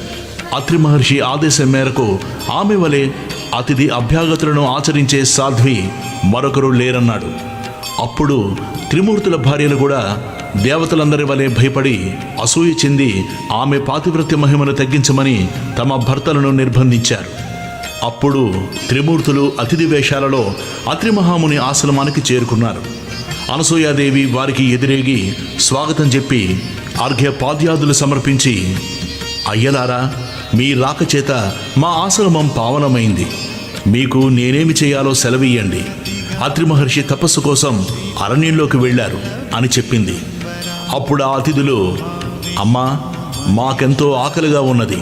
అత్రి మహర్షి ఆదేశం మేరకు ఆమె వలె అతిథి అభ్యాగతులను ఆచరించే సాధ్వి మరొకరు లేరన్నాడు. అప్పుడు త్రిమూర్తుల భార్యలు కూడా దేవతలందరి వలె భయపడి అసూయ చెంది ఆమె పాతివ్రత్య మహిమను తగ్గించమని తమ భర్తలను నిర్బంధించారు. అప్పుడు త్రిమూర్తులు అతిథి వేషాలలో అత్రి మహాముని ఆశ్రమానికి చేరుకున్నారు. అనసూయాదేవి వారికి ఎదురేగి స్వాగతం చెప్పి అర్ఘ్యపాద్యాదులు సమర్పించి, అయ్యలారా, మీ రాక చేత మా ఆశ్రమం పావనమైంది. మీకు నేనేమి చేయాలో సెలవియ్యండి. అత్రి మహర్షి తపస్సు కోసం అరణ్యంలోకి వెళ్ళారు అని చెప్పింది. అప్పుడు ఆ అతిథులు, అమ్మా, మాకెంతో ఆకలిగా ఉన్నది.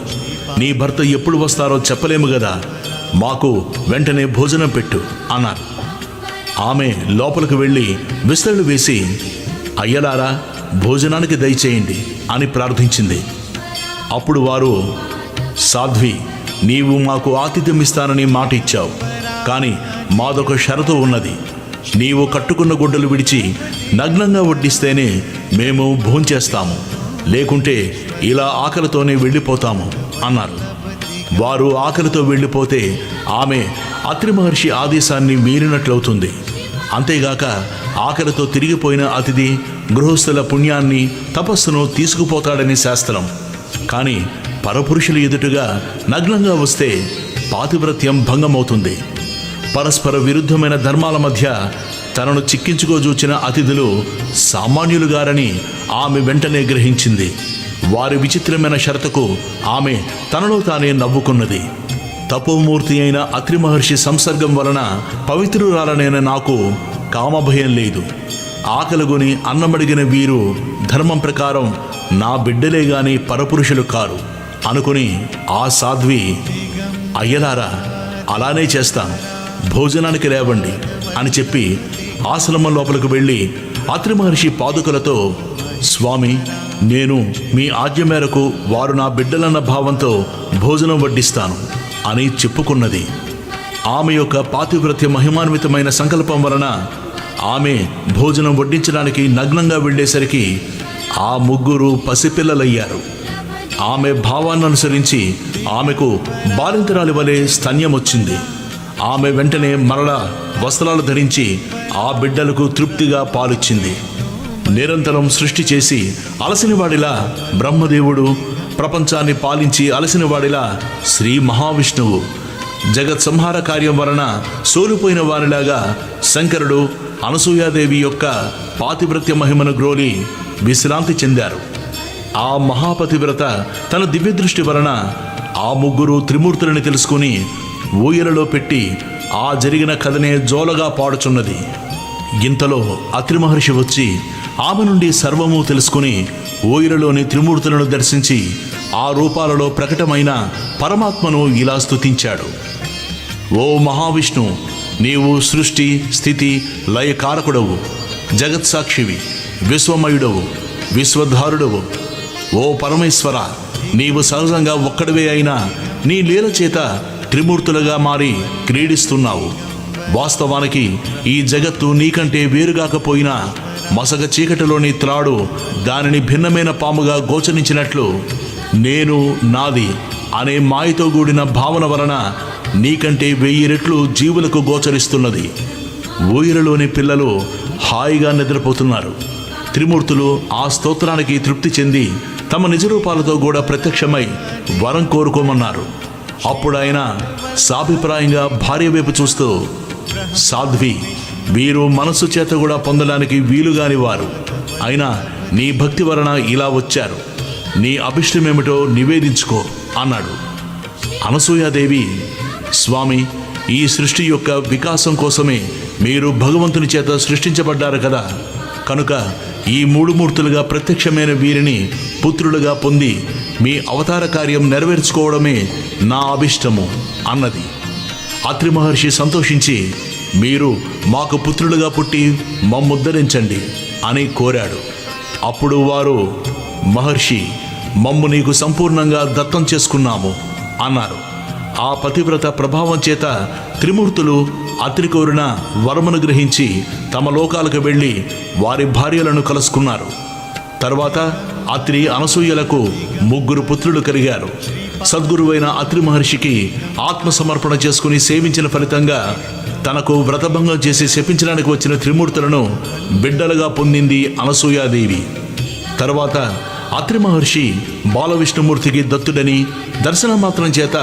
నీ భర్త ఎప్పుడు వస్తారో చెప్పలేము కదా, మాకు వెంటనే భోజనం పెట్టు అన్నారు. ఆమె లోపలికి వెళ్ళి విస్తళ్ళు వేసి, అయ్యలారా, భోజనానికి దయచేయండి అని ప్రార్థించింది. అప్పుడు వారు, సాధ్వి, నీవు మాకు ఆతిథ్యం ఇస్తానని మాట ఇచ్చావు. కానీ మాదొక షరతు ఉన్నది. నీవు కట్టుకున్న గుడ్డలు విడిచి నగ్నంగా వడ్డిస్తేనే మేము భోంచేస్తాము, లేకుంటే ఇలా ఆకలితోనే వెళ్ళిపోతాము అన్నారు. వారు ఆకలితో వెళ్ళిపోతే ఆమె అత్రి మహర్షి ఆదేశాన్ని మీరినట్లవుతుంది. అంతేగాక ఆకలితో తిరిగిపోయిన అతిథి గృహస్థుల పుణ్యాన్ని, తపస్సును తీసుకుపోతాడని శాస్త్రం. కానీ పరపురుషుల ఎదుటగా నగ్నంగా వస్తే పాతివ్రత్యం భంగమవుతుంది. పరస్పర విరుద్ధమైన ధర్మాల మధ్య తనను చిక్కించుకోజూచిన అతిథులు సామాన్యులుగారని ఆమె వెంటనే గ్రహించింది. వారి విచిత్రమైన షరతుకు ఆమె తనలో తానే నవ్వుకున్నది. తపోమూర్తి అయిన అత్రి మహర్షి సంసర్గం వలన పవిత్రురాలనైన నాకు కామభయం లేదు. ఆకలిగొని అన్నమడిగిన వీరు ధర్మం ప్రకారం నా బిడ్డలే గాని పరపురుషులు కారు అనుకుని ఆ సాధ్వి, అయ్యలారా, అలానే చేస్తాను, భోజనానికి లేవండి అని చెప్పి ఆశ్రమం లోపలికి వెళ్ళి అత్రి మహర్షి పాదుకలతో స్వామి, నేను మీ ఆజ్ఞ మేరకు వారు నా బిడ్డలన్న భావంతో భోజనం వడ్డిస్తాను అని చెప్పుకున్నది. ఆమె యొక్క పాతివ్రత్య మహిమాన్వితమైన సంకల్పం వలన ఆమె భోజనం వడ్డించడానికి నగ్నంగా వెళ్ళేసరికి ఆ ముగ్గురు పసిపిల్లలయ్యారు. ఆమె భావాన్ని అనుసరించి ఆమెకు బాలింతరాలి వలె స్తన్యం వచ్చింది. ఆమె వెంటనే మరలా వస్త్రాలు ధరించి ఆ బిడ్డలకు తృప్తిగా పాలిచ్చింది. నిరంతరం సృష్టి చేసి అలసినవాడిలా బ్రహ్మదేవుడు, ప్రపంచాన్ని పాలించి అలసినవాడిలా శ్రీ మహావిష్ణువు, జగత్ సంహార కార్యం వలన సోలిపోయిన వారిలాగా శంకరుడు అనసూయాదేవి యొక్క పాతివ్రత్య మహిమను గ్రోలి విశ్రాంతి చెందారు. ఆ మహాపతివ్రత తన దివ్యదృష్టి వలన ఆ ముగ్గురు త్రిమూర్తులని తెలుసుకుని ఊయలలో పెట్టి ఆ జరిగిన కథనే జోలగా పాడుచున్నది. ఇంతలో అత్రి మహర్షి వచ్చి ఆమె నుండి సర్వము తెలుసుకుని ఊయలలోని త్రిమూర్తులను దర్శించి ఆ రూపాలలో ప్రకటమైన పరమాత్మను ఇలా స్తుతించాడు. ఓ మహావిష్ణు, నీవు సృష్టి స్థితి లయకారకుడవు, జగత్సాక్షివి, విశ్వమయుడవు, విశ్వధారుడవు. ఓ పరమేశ్వర, నీవు సహజంగా ఒక్కడివే అయినా నీ లీల చేత త్రిమూర్తులుగా మారి క్రీడిస్తున్నావు. వాస్తవానికి ఈ జగత్తు నీకంటే వేరుగాకపోయినా మసగ చీకటిలోని త్రాడు దానిని భిన్నమైన పాముగా గోచరించినట్లు నేను నాది అనే మాయతో కూడిన భావన వలన నీకంటే 1000 రెట్లు జీవులకు గోచరిస్తున్నది. ఊయలలోని పిల్లలు హాయిగా నిద్రపోతున్నారు. త్రిమూర్తులు ఆ స్తోత్రానికి తృప్తి చెంది తమ నిజరూపాలతో కూడా ప్రత్యక్షమై వరం కోరుకోమన్నారు. అప్పుడు ఆయన సాభిప్రాయంగా భార్య వైపు చూస్తూ, సాధ్వి, వీరు మనస్సు చేత కూడా పొందడానికి వీలుగాని వారు, అయినా నీ భక్తి వలన ఇలా వచ్చారు. నీ అభిష్టమేమిటో నివేదించుకో అన్నాడు. అనసూయాదేవి, స్వామి, ఈ సృష్టి యొక్క వికాసం కోసమే మీరు భగవంతుని చేత సృష్టించబడ్డారు కదా, కనుక ఈ 3 మూర్తులుగా ప్రత్యక్షమైన వీరిని పుత్రులుగా పొంది మీ అవతార కార్యం నెరవేర్చుకోవడమే నా అభిష్టము అన్నది. అత్రి మహర్షి సంతోషించి, మీరు మాకు పుత్రులుగా పుట్టి మమ్ముద్ధరించండి అని కోరాడు. అప్పుడు వారు, మహర్షి, మమ్ము నీకు సంపూర్ణంగా దత్తం చేసుకున్నాము అన్నారు. ఆ పతివ్రత ప్రభావం చేత త్రిమూర్తులు అత్రి కోరిన వరమును గ్రహించి తమ లోకాలకు వెళ్ళి వారి భార్యలను కలుసుకున్నారు. తర్వాత అత్రి అనసూయలకు 3 పుత్రులు కలిగారు. సద్గురువైన అత్రి మహర్షికి ఆత్మసమర్పణ చేసుకుని సేవించిన ఫలితంగా తనకు వ్రతభంగం చేసి శపించడానికి వచ్చిన త్రిమూర్తులను బిడ్డలుగా పొందింది అనసూయాదేవి. తర్వాత అత్రి మహర్షి బాలవిష్ణుమూర్తికి దత్తుడని, దర్శనం మాత్రం చేత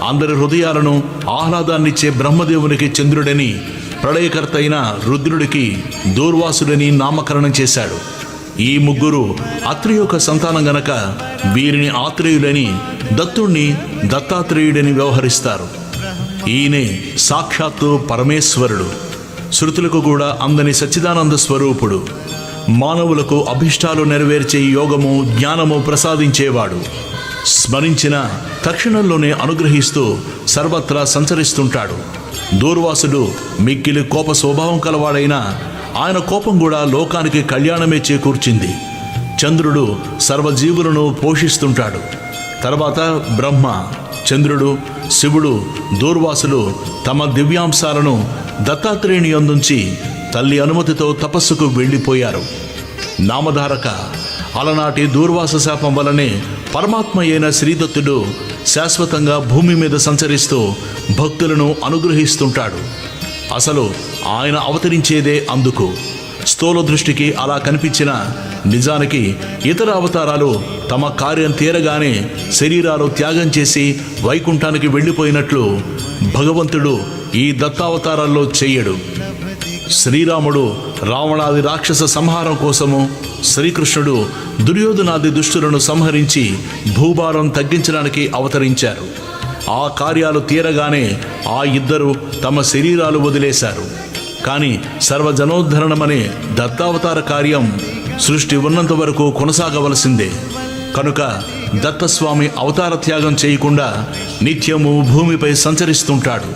అందరి హృదయాలను ఆహ్లాదాన్నిచ్చే బ్రహ్మదేవునికి చంద్రుడని, ప్రళయకర్త అయిన రుద్రుడికి దూర్వాసుడని నామకరణం చేశాడు. ఈ 3 అత్రి యొక్క సంతానం గనక వీరిని ఆత్రేయుడని, దత్తుణ్ణి దత్తాత్రేయుడని వ్యవహరిస్తారు. ఈయనే సాక్షాత్తు పరమేశ్వరుడు, శృతులకు కూడా అందని సచ్చిదానంద స్వరూపుడు, మానవులకు అభిష్టాలు నెరవేర్చే యోగము జ్ఞానము ప్రసాదించేవాడు. స్మరించిన తక్షణంలోనే అనుగ్రహిస్తూ సర్వత్రా సంచరిస్తుంటాడు. దూర్వాసుడు మిక్కిలి కోప స్వభావం కలవాడైనా ఆయన కోపం కూడా లోకానికి కళ్యాణమే చేకూర్చింది. చంద్రుడు సర్వజీవులను పోషిస్తుంటాడు. తర్వాత బ్రహ్మ, చంద్రుడు, శివుడు, దూర్వాసులు తమ దివ్యాంశాలను దత్తాత్రేయుని యందుంచి తల్లి అనుమతితో తపస్సుకు వెళ్ళిపోయారు. నామధారక, అలనాటి దూర్వాస శాపం వలనే పరమాత్మ అయిన శ్రీదత్తుడు శాశ్వతంగా భూమి మీద సంచరిస్తూ భక్తులను అనుగ్రహిస్తుంటాడు. అసలు ఆయన అవతరించేదే అందుకు. స్థూల దృష్టికి అలా కనిపించిన నిజానికి ఇతర అవతారాలు తమ కార్యం తీరగానే శరీరాలు త్యాగం చేసి వైకుంఠానికి వెళ్ళిపోయినట్లు భగవంతుడు ఈ దత్తావతారాల్లో చెయ్యడు. శ్రీరాముడు రావణాది రాక్షస సంహారం కోసము, శ్రీకృష్ణుడు దుర్యోధనాది దుష్టులను సంహరించి భూభారం తగ్గించడానికి అవతరించారు. ఆ కార్యాలు తీరగానే ఆ ఇద్దరు తమ శరీరాలు వదిలేశారు. కానీ సర్వజనోద్ధరణమనే దత్తావతార కార్యం సృష్టి ఉన్నంత వరకు కొనసాగవలసిందే. కనుక దత్తస్వామి అవతార త్యాగం చేయకుండా నిత్యము భూమిపై సంచరిస్తుంటాడు.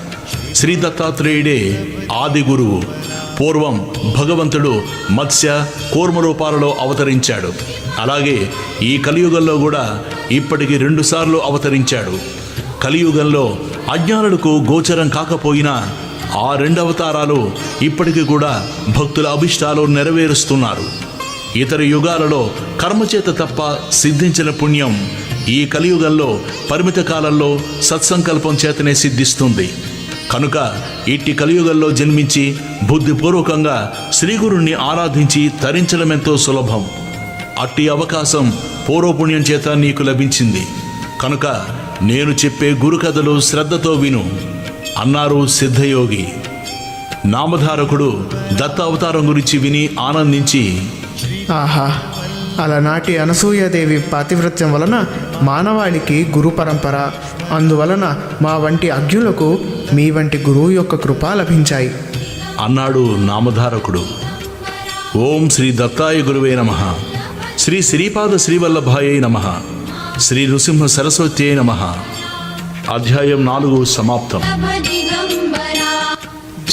శ్రీ దత్తాత్రేయుడే ఆది గురువు. పూర్వం భగవంతుడు మత్స్య కూర్మ రూపాలలో అవతరించాడు. అలాగే ఈ కలియుగంలో కూడా ఇప్పటికి 2 సార్లు అవతరించాడు. కలియుగంలో అజ్ఞానులకు గోచరం కాకపోయినా ఆ 2 అవతారాలు ఇప్పటికీ కూడా భక్తుల అభిష్టాలు నెరవేరుస్తున్నారు. ఇతర యుగాలలో కర్మచేత తప్ప సిద్ధించిన పుణ్యం ఈ కలియుగంలో పరిమిత కాలంలో సత్సంకల్పం చేతనే సిద్ధిస్తుంది. కనుక ఇట్టి కలియుగంలో జన్మించి బుద్ధిపూర్వకంగా శ్రీగురుణ్ణి ఆరాధించి తరించడమెంతో సులభం. అట్టి అవకాశం పూర్వపుణ్యం చేత నీకు లభించింది. కనుక నేను చెప్పే గురుకథలు శ్రద్ధతో విను అన్నారు సిద్ధయోగి. నామధారకుడు దత్త అవతారం గురించి విని ఆనందించి, ఆహా, అలనాటి అనసూయాదేవి పాతివ్రత్యం వలన మానవాళికి గురు పరంపర, అందువలన మా వంటి అజ్ఞులకు మీ వంటి గురువు యొక్క కృప లభించాయి అన్నాడు నామధారకుడు. ఓం శ్రీ దత్తాయ గురువే నమః. శ్రీ శ్రీపాద శ్రీవల్లభాయై నమః. శ్రీ నృసింహ సరస్వత్యై నమః. అధ్యాయం 4 సమాప్తం. దిగంబరా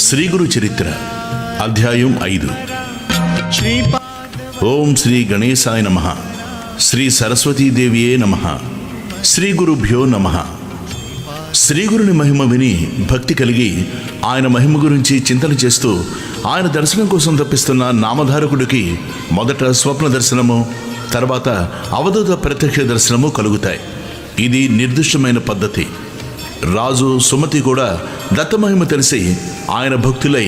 శ్రీ గురు చరిత్ర అధ్యాయం 5. श्रीपाद ఓం శ్రీ గణేశాయ నమః. శ్రీ సరస్వతీదేవియే నమః. శ్రీ గురుభ్యో నమః. శ్రీగురుని మహిమ విని భక్తి కలిగి ఆయన మహిమ గురించి చింతన చేస్తూ ఆయన దర్శనం కోసం తప్పిస్తున్న నామధారకుడికి మొదట స్వప్న దర్శనము, తర్వాత అవధూత ప్రత్యక్ష దర్శనము కలుగుతాయి. ఇది నిర్దిష్టమైన పద్ధతి. రాజు సుమతి కూడా దత్తమహిమ తెలిసి ఆయన భక్తులై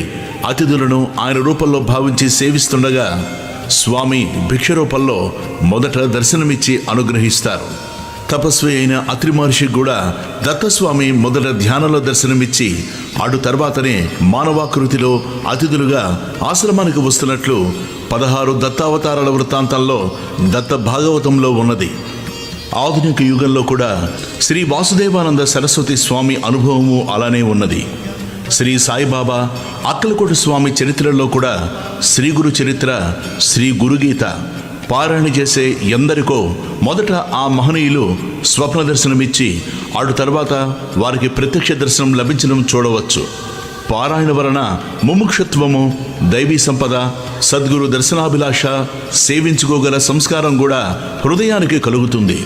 అతిథులను ఆయన రూపంలో భావించి సేవిస్తుండగా స్వామి భిక్ష రూపంలో మొదట దర్శనమిచ్చి అనుగ్రహిస్తారు. తపస్వి అయిన అత్రి మహర్షికి కూడా దత్తస్వామి మొదట ధ్యానంలో దర్శనమిచ్చి అటు తర్వాతనే మానవాకృతిలో అతిథులుగా ఆశ్రమానికి వస్తున్నట్లు 16 దత్తావతారాల వృత్తాంతాల్లో దత్త భాగవతంలో ఉన్నది. ఆధునిక యుగంలో కూడా శ్రీ వాసుదేవానంద సరస్వతి స్వామి అనుభవము అలానే ఉన్నది. శ్రీ సాయిబాబా అక్కలకోట స్వామి చరిత్రలో కూడా శ్రీ గురు చరిత్ర, శ్రీ గురుగీత పారాయణ చేసే ఎందరికో మొదట ఆ మహనీయులు స్వప్న దర్శనమిచ్చి అటు తర్వాత వారికి ప్రత్యక్ష దర్శనం లభించడం చూడవచ్చు. పారాయణ వలన ముముక్షత్వము, దైవీ సంపద, సద్గురు దర్శనాభిలాష, సేవించుకోగల సంస్కారం కూడా హృదయానికి కలుగుతుంది.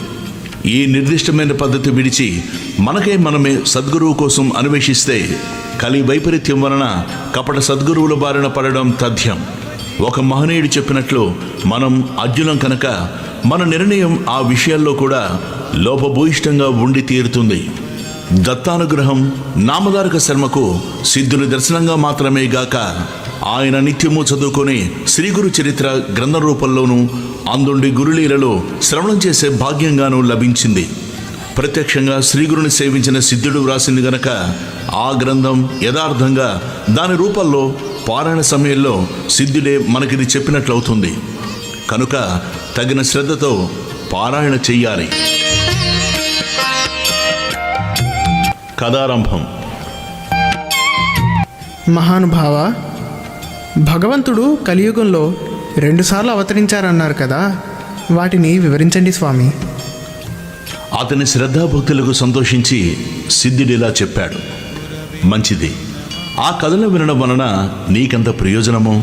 ఈ నిర్దిష్టమైన పద్ధతి విడిచి మనమే సద్గురువు కోసం అన్వేషిస్తే కలి వైపరీత్యం వలన కపట సద్గురువుల బారిన పడడం తథ్యం. ఒక మహనీయుడు చెప్పినట్లు మనం అర్జునం కనుక మన నిర్ణయం ఆ విషయాల్లో కూడా లోపభూయిష్టంగా ఉండి తీరుతుంది. దత్తానుగ్రహం నామధారక శర్మకు సిద్ధుని దర్శనంగా మాత్రమే గాక ఆయన నిత్యము చదువుకొని శ్రీగురు చరిత్ర గ్రంథ రూపంలోనూ అందుండి గురులీలలో శ్రవణం చేసే భాగ్యంగానూ లభించింది. ప్రత్యక్షంగా శ్రీగురుని సేవించిన సిద్ధుడు వ్రాసింది గనక ఆ గ్రంథం యథార్థంగా దాని రూపంలో పారాయణ సమయంలో సిద్ధుడే మనకిది చెప్పినట్లవుతుంది. కనుక తగిన శ్రద్ధతో పారాయణ చెయ్యాలి. కథారంభం. మహానుభావ, భగవంతుడు కలియుగంలో 2 సార్లు అవతరించారన్నారు కదా, వాటిని వివరించండి స్వామి. అతని శ్రద్ధాభక్తులకు సంతోషించి సిద్ధుడిలా చెప్పాడు. మంచిది. ఆ కథలు వినడం వలన నీకెంత ప్రయోజనమో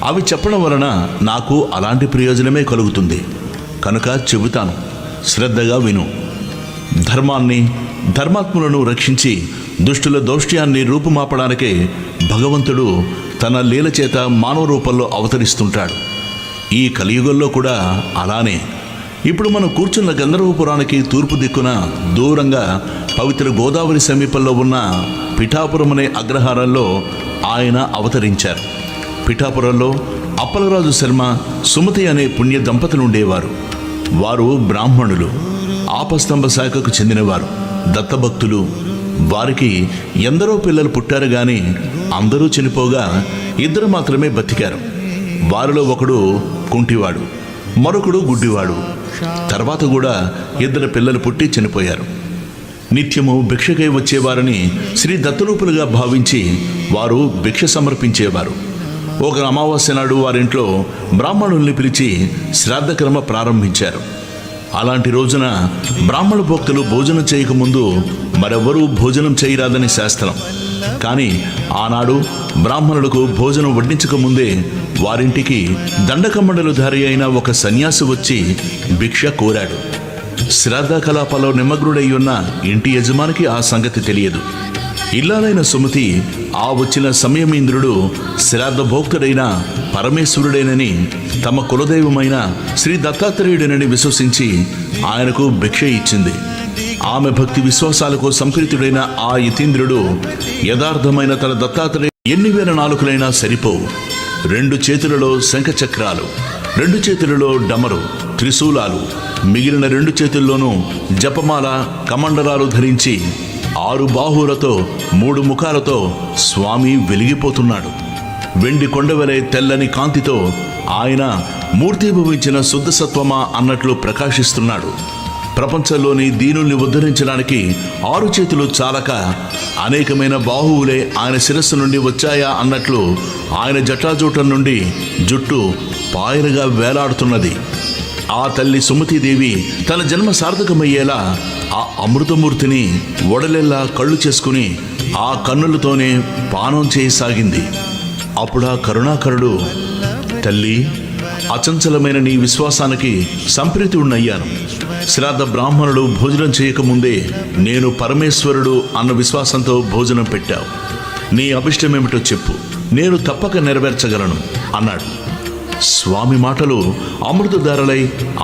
అవి చెప్పడం వలన నాకు అలాంటి ప్రయోజనమే కలుగుతుంది. కనుక చెబుతాను, శ్రద్ధగా విను. ధర్మాన్ని, ధర్మాత్ములను రక్షించి దుష్టుల దౌష్ట్యాన్ని రూపుమాపడానికే భగవంతుడు తన లీల చేత మానవ రూపంలో అవతరిస్తుంటాడు. ఈ కలియుగంలో కూడా అలానే. ఇప్పుడు మనం కూర్చున్న గంధర్వపురానికి తూర్పు దిక్కున దూరంగా పవిత్ర గోదావరి సమీపంలో ఉన్న పిఠాపురం అనే అగ్రహారంలో ఆయన అవతరించారు. పిఠాపురంలో అప్పలరాజు శర్మ, సుమతి అనే పుణ్య దంపతులు ఉండేవారు. వారు బ్రాహ్మణులు, ఆపస్తంభ శాఖకు చెందినవారు, దత్తభక్తులు. వారికి ఎందరో పిల్లలు పుట్టారు గాని అందరూ చనిపోగా 2 మాత్రమే బతికారు. వారిలో ఒకడు కుంటివాడు, మరొకడు గుడ్డివాడు. తర్వాత కూడా 2 పిల్లలు పుట్టి చనిపోయారు. నిత్యము భిక్షకై వచ్చేవారని శ్రీ దత్తరూపులుగా భావించి వారు భిక్ష సమర్పించేవారు. ఒక అమావాస్య నాడు వారింట్లో బ్రాహ్మణుల్ని పిలిచి శ్రాద్ధకర్మ ప్రారంభించారు. అలాంటి రోజున బ్రాహ్మణ భక్తులు భోజనం చేయకముందు మరెవరూ భోజనం చేయరాదని శాస్త్రం. కానీ ఆనాడు బ్రాహ్మణులకు భోజనం వడ్డించక ముందే వారింటికి దండకమండలు ధారి అయిన ఒక సన్యాసి వచ్చి భిక్ష కోరాడు. శ్రాద్ధ కలాపాల్లో నిమగ్నుడై ఉన్న ఇంటి యజమానికి ఆ సంగతి తెలియదు. ఇల్లాలైన సుమతి ఆ వచ్చిన సంయమేంద్రుడు శ్రాద్ధభోక్తుడైన పరమేశ్వరుడేనని, తమ కులదైవమైన శ్రీ దత్తాత్రేయుడేనని విశ్వసించి ఆయనకు భిక్ష ఇచ్చింది. ఆమె భక్తి విశ్వాసాలకు సంప్రీతుడైన ఆ యతీంద్రుడు యథార్థమైన తన దత్తాత్రేయ ఎన్ని వేల నాలుకలైనా సరిపోవు. 2 చేతులలో శంఖచక్రాలు, 2 చేతులలో డమరు, త్రిశూలాలు, మిగిలిన 2 చేతుల్లోనూ జపమాల, కమండలాలు ధరించి 6 బాహువులతో 3 ముఖాలతో స్వామి వెలిగిపోతున్నాడు. వెండి కొండవలే తెల్లని కాంతితో ఆయన మూర్తిభవించిన శుద్ధసత్వమా అన్నట్లు ప్రకాశిస్తున్నాడు. ప్రపంచంలోని దీనుల్ని ఉద్ధరించడానికి 6 చేతులు చాలక అనేకమైన బాహువులే ఆయన శిరస్సు నుండి వచ్చాయా అన్నట్లు ఆయన జటాజూటం నుండి జుట్టు పాయలుగా వేలాడుతున్నది. ఆ తల్లి సుమతీదేవి తన జన్మ సార్థకమయ్యేలా ఆ అమృతమూర్తిని ఒడలెల్లా కళ్ళు చేసుకుని ఆ కన్నులతోనే పానం చేయసాగింది. అప్పుడా కరుణాకరుడు, తల్లి, అచంచలమైన నీ విశ్వాసానికి సంప్రీతుడినయ్యాను. శ్రాద్ధ బ్రాహ్మణుడు భోజనం చేయకముందే నేను పరమేశ్వరుడు అన్న విశ్వాసంతో భోజనం పెట్టావు. నీ అభిష్టమేమిటో చెప్పు, నేను తప్పక నెరవేర్చగలను అన్నాడు. స్వామి మాటలు అమృతధారలై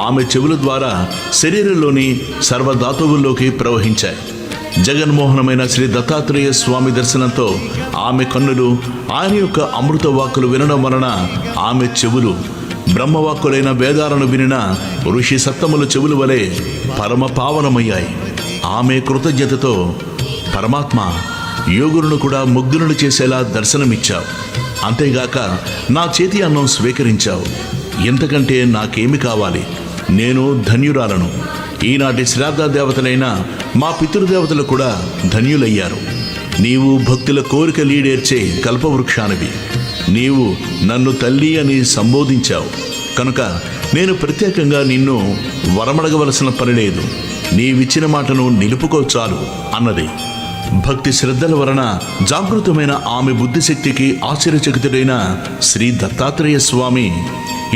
ఆమె చెవుల ద్వారా శరీరంలోని సర్వధాతువుల్లోకి ప్రవహించాయి. జగన్మోహనమైన శ్రీ దత్తాత్రేయ స్వామి దర్శనంతో ఆమె కన్నులు ఆయన యొక్క అమృత వాక్కులు వినడం వలన ఆమె చెవులు బ్రహ్మవాక్కులైన వేదాలను వినిన ఋషి సత్తముల చెవుల వలె పరమ పావనమయ్యాయి. ఆమె కృతజ్ఞతతో, పరమాత్మ, యోగులను కూడా ముగ్ధులను చేసేలా దర్శనమిచ్చావు. అంతేగాక నా చేతి అన్నం స్వీకరించావు. ఎంతకంటే నాకేమి కావాలి? నేను ధన్యురాలను. ఈనాటి శ్రాద్ధ దేవతలైన మా పితృదేవతలు కూడా ధన్యులయ్యారు. నీవు భక్తుల కోరిక లీడేర్చే కల్పవృక్షానివి. నీవు నన్ను తల్లి అని సంబోధించావు కనుక నేను ప్రత్యేకంగా నిన్ను వరమడగవలసిన పని లేదు. నీవిచ్చిన మాటను నిలుపుకో చాలు అన్నది. భక్తి శ్రద్ధల వలన జాగృతమైన ఆమె బుద్ధిశక్తికి ఆశ్చర్యచకితుడైన శ్రీ దత్తాత్రేయ స్వామి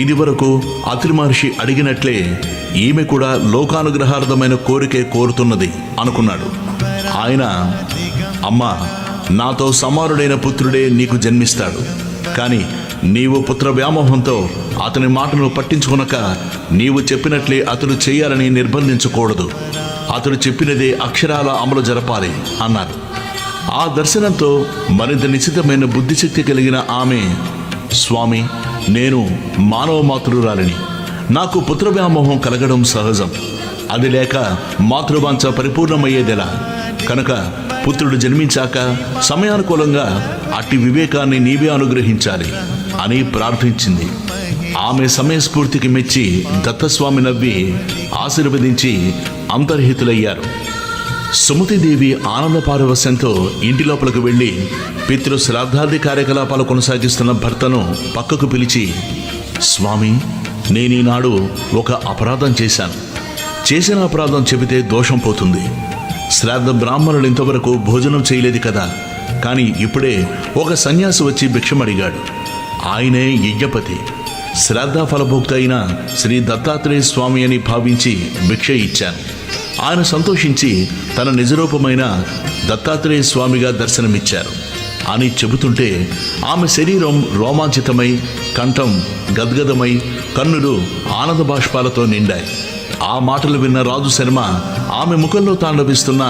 ఇదివరకు అత్రి మహర్షి అడిగినట్లే ఈమె కూడా లోకానుగ్రహార్థమైన కోరికే కోరుతున్నది అనుకున్నాడు. ఆయన, అమ్మా, నాతో సమానుడైన పుత్రుడే నీకు జన్మిస్తాడు. కానీ నీవు పుత్ర వ్యామోహంతో అతని మాటను పట్టించుకొనక నీవు చెప్పినట్లే అతడు చేయాలని నిర్బంధించకూడదు. అతడు చెప్పినదే అక్షరాల అమలు జరపాలి అన్నారు. ఆ దర్శనంతో మరింత నిశ్చితమైన బుద్ధిశక్తి కలిగిన ఆమె, స్వామి, నేను మానవ మాతృరాలిని. నాకు పుత్ర వ్యామోహం కలగడం సహజం. అది లేక మాతృవాంఛ పరిపూర్ణమయ్యేదెలా? కనుక పుత్రుడు జన్మించాక సమయానుకూలంగా అట్టి వివేకాన్ని నీవే అనుగ్రహించాలి అని ప్రార్థించింది. ఆమె సమయస్ఫూర్తికి మెచ్చి దత్తస్వామి నవ్వి ఆశీర్వదించి అంతర్హితులయ్యారు. సుమతీదేవి ఆనంద పారవశ్యంతో ఇంటి లోపలికి వెళ్ళి పితృ శ్రాద్ధాది కార్యకలాపాలు కొనసాగిస్తున్న భర్తను పక్కకు పిలిచి, స్వామి, నేనీనాడు ఒక అపరాధం చేశాను. చేసిన అపరాధం చెబితే దోషం పోతుంది. శ్రాద్ధ బ్రాహ్మణులు ఇంతవరకు భోజనం చేయలేదు కదా. కానీ ఇప్పుడే ఒక సన్యాసి వచ్చి భిక్షమడిగాడు. ఆయనే యజ్ఞపతి. శ్రాద్ధ ఫలభోక్త అయిన శ్రీ దత్తాత్రేయ స్వామి అని భావించి భిక్ష ఇచ్చాను. ఆయన సంతోషించి తన నిజరూపమైన దత్తాత్రేయ స్వామిగా దర్శనమిచ్చారు అని చెబుతుంటే ఆమె శరీరం రోమాంచితమై, కంఠం గద్గదమై, కన్నులు ఆనంద బాష్పాలతో నిండాయి. ఆ మాటలు విన్న రాజు శర్మ ఆమె ముఖంలో తాండవిస్తున్న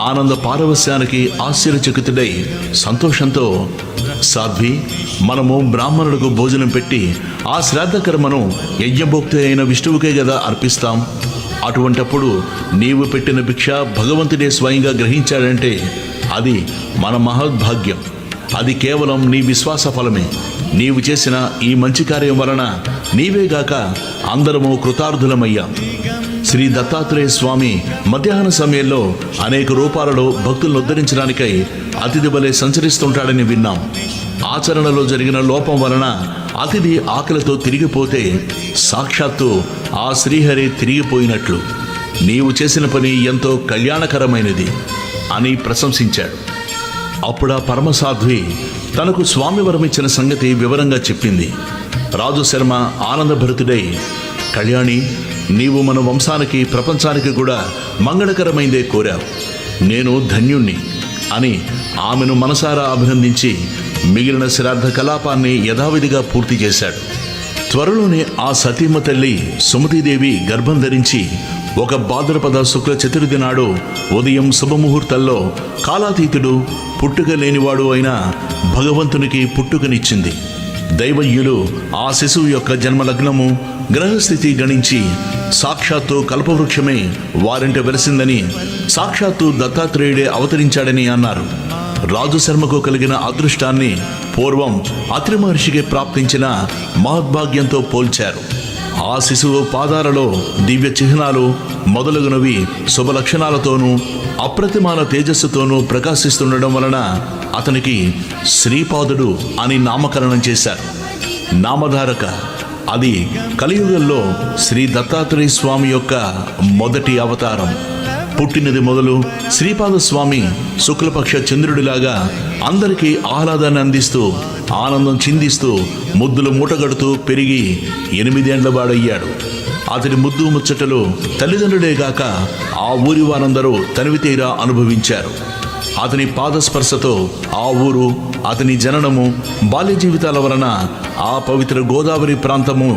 ఆనంద పారవస్యానికి ఆశ్చర్యచకితుడై సంతోషంతో, సాధ్వి, మనము బ్రాహ్మణులకు భోజనం పెట్టి ఆ శ్రాద్ధ కర్మను యజ్ఞభోక్తి అయిన విష్ణువుకే కదా అర్పిస్తాం. అటువంటప్పుడు నీవు పెట్టిన భిక్ష భగవంతుడే స్వయంగా గ్రహించాడంటే అది మన మహద్భాగ్యం. అది కేవలం నీ విశ్వాస ఫలమే. నీవు చేసిన ఈ మంచి కార్యం వలన నీవేగాక అందరము కృతార్థులమయ్యాం. శ్రీ దత్తాత్రేయ స్వామి మధ్యాహ్న సమయంలో అనేక రూపాలలో భక్తులను ఉద్ధరించడానికై అతిథి వలె సంచరిస్తుంటాడని విన్నాం. ఆచరణలో జరిగిన లోపం వలన అతిథి ఆకలితో తిరిగిపోతే సాక్షాత్తు ఆ శ్రీహరి తిరిగిపోయినట్లు నీవు చేసిన పని ఎంతో కళ్యాణకరమైనది అని ప్రశంసించాడు. అప్పుడా పరమసాధ్వి తనకు స్వామి వరమిచ్చిన సంగతి వివరంగా చెప్పింది. రాజు శర్మ ఆనందభరితుడై, కళ్యాణి, నీవు మన వంశానికి ప్రపంచానికి కూడా మంగళకరమైందే కోరావు. నేను ధన్యుణ్ణి అని ఆమెను మనసారా అభినందించి మిగిలిన శ్రాద్ధ కలాపాన్ని యథావిధిగా పూర్తి చేశాడు. త్వరలోనే ఆ సతీమ తల్లి సుమతీదేవి గర్భం ధరించి ఒక భాద్రపద శుక్ల చతుర్థి నాడు ఉదయం శుభముహూర్తంలో కాలాతీతుడు, పుట్టుక లేనివాడు అయిన భగవంతునికి పుట్టుకనిచ్చింది. దైవజ్ఞులు ఆ శిశువు యొక్క జన్మలగ్నము, గ్రహస్థితి గణించి సాక్షాత్తు కల్పవృక్షమే వారింట వెలిసిందని, సాక్షాత్తు దత్తాత్రేయుడే అవతరించాడని అన్నారు. రాజు శర్మకు కలిగిన అదృష్టాన్ని పూర్వం అత్రి మహర్షికి ప్రాప్తించిన మహద్భాగ్యంతో పోల్చారు. ఆ శిశువు పాదాలలో దివ్య చిహ్నాలు మొదలగునవి శుభలక్షణాలతోనూ అప్రతిమాన తేజస్సుతోనూ ప్రకాశిస్తుండడం వలన అతనికి శ్రీపాదుడు అని నామకరణం చేశారు. నామధారక అది కలియుగంలో శ్రీ దత్తాత్రేయ స్వామి యొక్క మొదటి అవతారం. పుట్టినది మొదలు శ్రీపాద స్వామి శుక్లపక్ష చంద్రుడిలాగా అందరికీ ఆహ్లాదాన్ని అందిస్తూ, ఆనందం చిందిస్తూ, ముద్దులు మూటగడుతూ పెరిగి 8 ఏండ్ల వాడయ్యాడు. అతడి ముద్దు ముచ్చటలు తల్లిదండ్రులేగాక ఆ ఊరి వారందరూ తనివితీరా అనుభవించారు. అతని పాదస్పర్శతో ఆ ఊరు, అతని జననము, బాల్య జీవితాల వలన ఆ పవిత్ర గోదావరి ప్రాంతము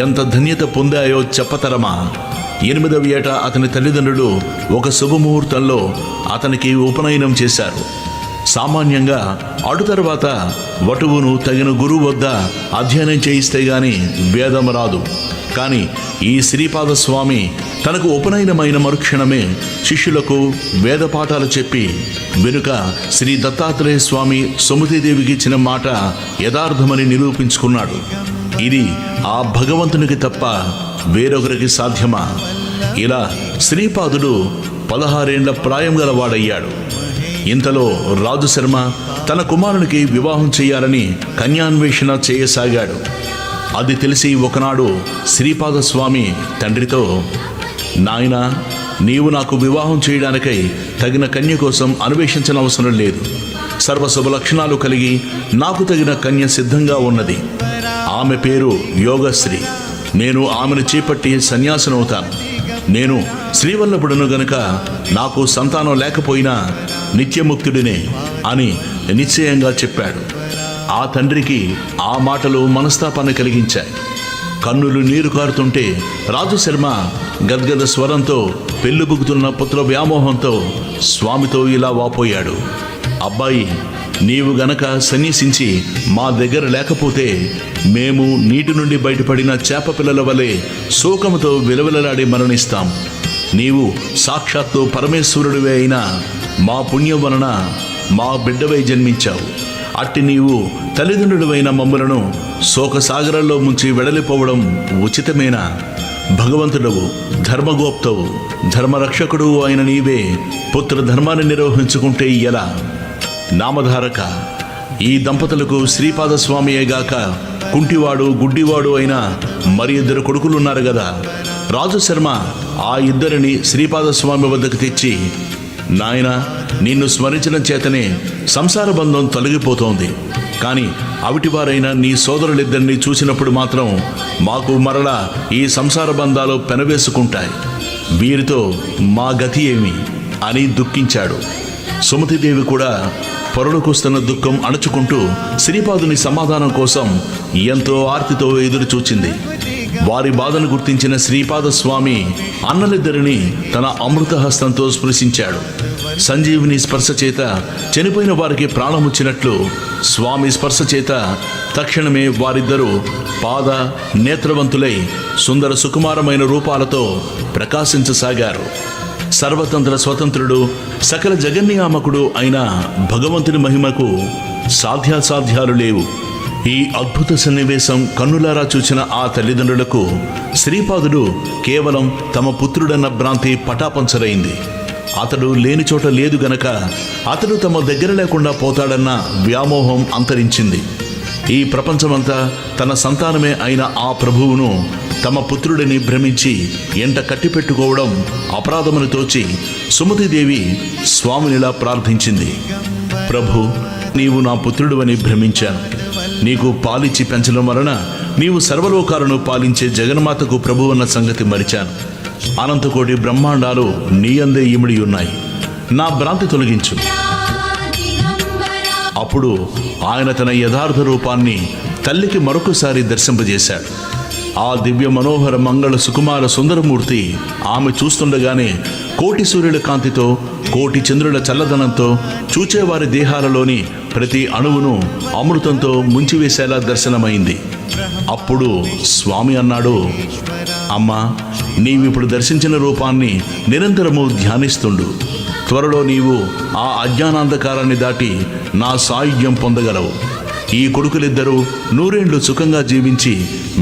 ఎంత ధన్యత పొందాయో చెప్పతరమా. 8వ ఏట అతని తల్లిదండ్రులు ఒక శుభముహూర్తంలో అతనికి ఉపనయనం చేశారు. సామాన్యంగా అటు తర్వాత వటువును తగిన గురువు వద్ద అధ్యయనం చేయిస్తే గాని వేదం రాదు. కానీ ఈ శ్రీపాద స్వామి తనకు ఉపనయనమైన మరుక్షణమే శిష్యులకు వేద పాఠాలు చెప్పి వెనుక శ్రీ దత్తాత్రేయ స్వామి సుమతీదేవికి ఇచ్చిన మాట యథార్థమని నిరూపించుకున్నాడు. ఇది ఆ భగవంతునికి తప్ప వేరొకరికి సాధ్యమా? ఇలా శ్రీపాదుడు 16 ఏండ్ల ప్రాయం గలవాడయ్యాడు. ఇంతలో రాజు శర్మ తన కుమారునికి వివాహం చేయాలని కన్యాన్వేషణ చేయసాగాడు. అది తెలిసి ఒకనాడు శ్రీపాద స్వామి తండ్రితో, నాయనా, నీవు నాకు వివాహం చేయడానికై తగిన కన్య కోసం అన్వేషించనవసరం లేదు. సర్వశుభ లక్షణాలు కలిగి నాకు తగిన కన్య సిద్ధంగా ఉన్నది. ఆమె పేరు యోగశ్రీ. నేను ఆమెను చేపట్టి సన్యాసినవుతాను. నేను శ్రీవల్లభుడును గనుక నాకు సంతానం లేకపోయినా నిత్యముక్తుడినే అని నిశ్చయంగా చెప్పాడు. ఆ తండ్రికి ఆ మాటలు మనస్తాపాన్ని కలిగించాయి. కన్నులు నీరు కారుతుంటే రాజు శర్మ గద్గద స్వరంతో పెళ్ళుబుకుతున్న పుత్ర వ్యామోహంతో స్వామితో ఇలా వాపోయాడు. అబ్బాయి, నీవు గనక సన్యసించి మా దగ్గర లేకపోతే మేము నీటి నుండి బయటపడిన చేప పిల్లల వలె శోకముతో విలవిలలాడి మరణిస్తాం. నీవు సాక్షాత్తు పరమేశ్వరుడివే అయినా మా పుణ్యం వలన మా బిడ్డవై జన్మించావు. అట్టి నీవు తల్లిదండ్రుడివైన మమ్ములను శోకసాగరంలో ముంచి వెడలిపోవడం ఉచితమేనా? భగవంతుడవు, ధర్మగోప్తవు, ధర్మరక్షకుడు అయిన నీవే పుత్ర ధర్మాన్ని నిర్వహించుకుంటే ఎలా? నామధారక, ఈ దంపతులకు శ్రీపాదస్వామియేగాక కుంటివాడు, గుడ్డివాడు అయిన మరి 2 కొడుకులున్నారు గదా. రాజు శర్మ ఆ 2 శ్రీపాదస్వామి వద్దకు తెచ్చి, నాయన, నిన్ను స్మరించడం చేతనే సంసార బంధం తొలగిపోతోంది. కానీ అవిటివారైన నీ సోదరులిద్దరినీ చూసినప్పుడు మాత్రం మాకు మరలా ఈ సంసార బంధాలు పెనవేసుకుంటాయి. వీరితో మా గతి ఏమి అని దుఃఖించాడు. సుమతీదేవి కూడా పొరలుకొస్తున్న దుఃఖం అణుచుకుంటూ శ్రీపాదుని సమాధానం కోసం ఎంతో ఆర్తితో ఎదురు చూచింది. వారి బాధను గుర్తించిన శ్రీపాద స్వామి అన్నలిద్దరినీ తన అమృత హస్తంతో స్పృశించాడు. సంజీవిని స్పర్శ చేత చనిపోయిన వారికి ప్రాణముచ్చినట్లు స్వామి స్పర్శ చేత తక్షణమే వారిద్దరూ పాద నేత్రవంతులై సుందర సుకుమారమైన రూపాలతో ప్రకాశించసాగారు. సర్వతంత్ర స్వతంత్రుడు, సకల జగన్నియామకుడు అయిన భగవంతుని మహిమకు సాధ్యాసాధ్యాలు లేవు. ఈ అద్భుత సన్నివేశం కన్నులారా చూసిన ఆ తల్లిదండ్రులకు శ్రీపాదుడు కేవలం తమ పుత్రుడన్న భ్రాంతి పటాపంచరైంది. అతడు లేని చోట లేదు గనక అతడు తమ దగ్గర లేకుండా పోతాడన్న వ్యామోహం అంతరించింది. ఈ ప్రపంచమంతా తన సంతానమే అయిన ఆ ప్రభువును తమ పుత్రుడిని భ్రమించి ఎంట కట్టిపెట్టుకోవడం అపరాధమని తోచి సుమతీదేవి స్వామినిలా ప్రార్థించింది. ప్రభు, నీవు నా పుత్రుడు అని భ్రమించాను. నీకు పాలిచ్చి పెంచడం వలన నీవు సర్వలోకాలను పాలించే జగన్మాతకు ప్రభు అన్న సంగతి మరిచాను. అనంతకోటి బ్రహ్మాండాలు నీ అందే ఇమిడి ఉన్నాయి. నా భ్రాంతి తొలగించు. దిగంబరా అప్పుడు ఆయన తన యథార్థ రూపాన్ని తల్లికి మరొకసారి దర్శింపజేశాడు. ఆ దివ్య మనోహర మంగళ సుకుమార సుందరమూర్తి ఆమె చూస్తుండగానే కోటి సూర్యుల కాంతితో, కోటి చంద్రుల చల్లదనంతో, చూచేవారి దేహాలలోని ప్రతి అణువును అమృతంతో ముంచివేసేలా దర్శనమైంది. అప్పుడు స్వామి అన్నాడు, అమ్మా, నీవిప్పుడు దర్శించిన రూపాన్ని నిరంతరము ధ్యానిస్తుండు. త్వరలో నీవు ఆ అజ్ఞానాంధకారాన్ని దాటి నా సాయుధ్యం పొందగలవు. ఈ కొడుకులిద్దరూ నూరేండ్లు సుఖంగా జీవించి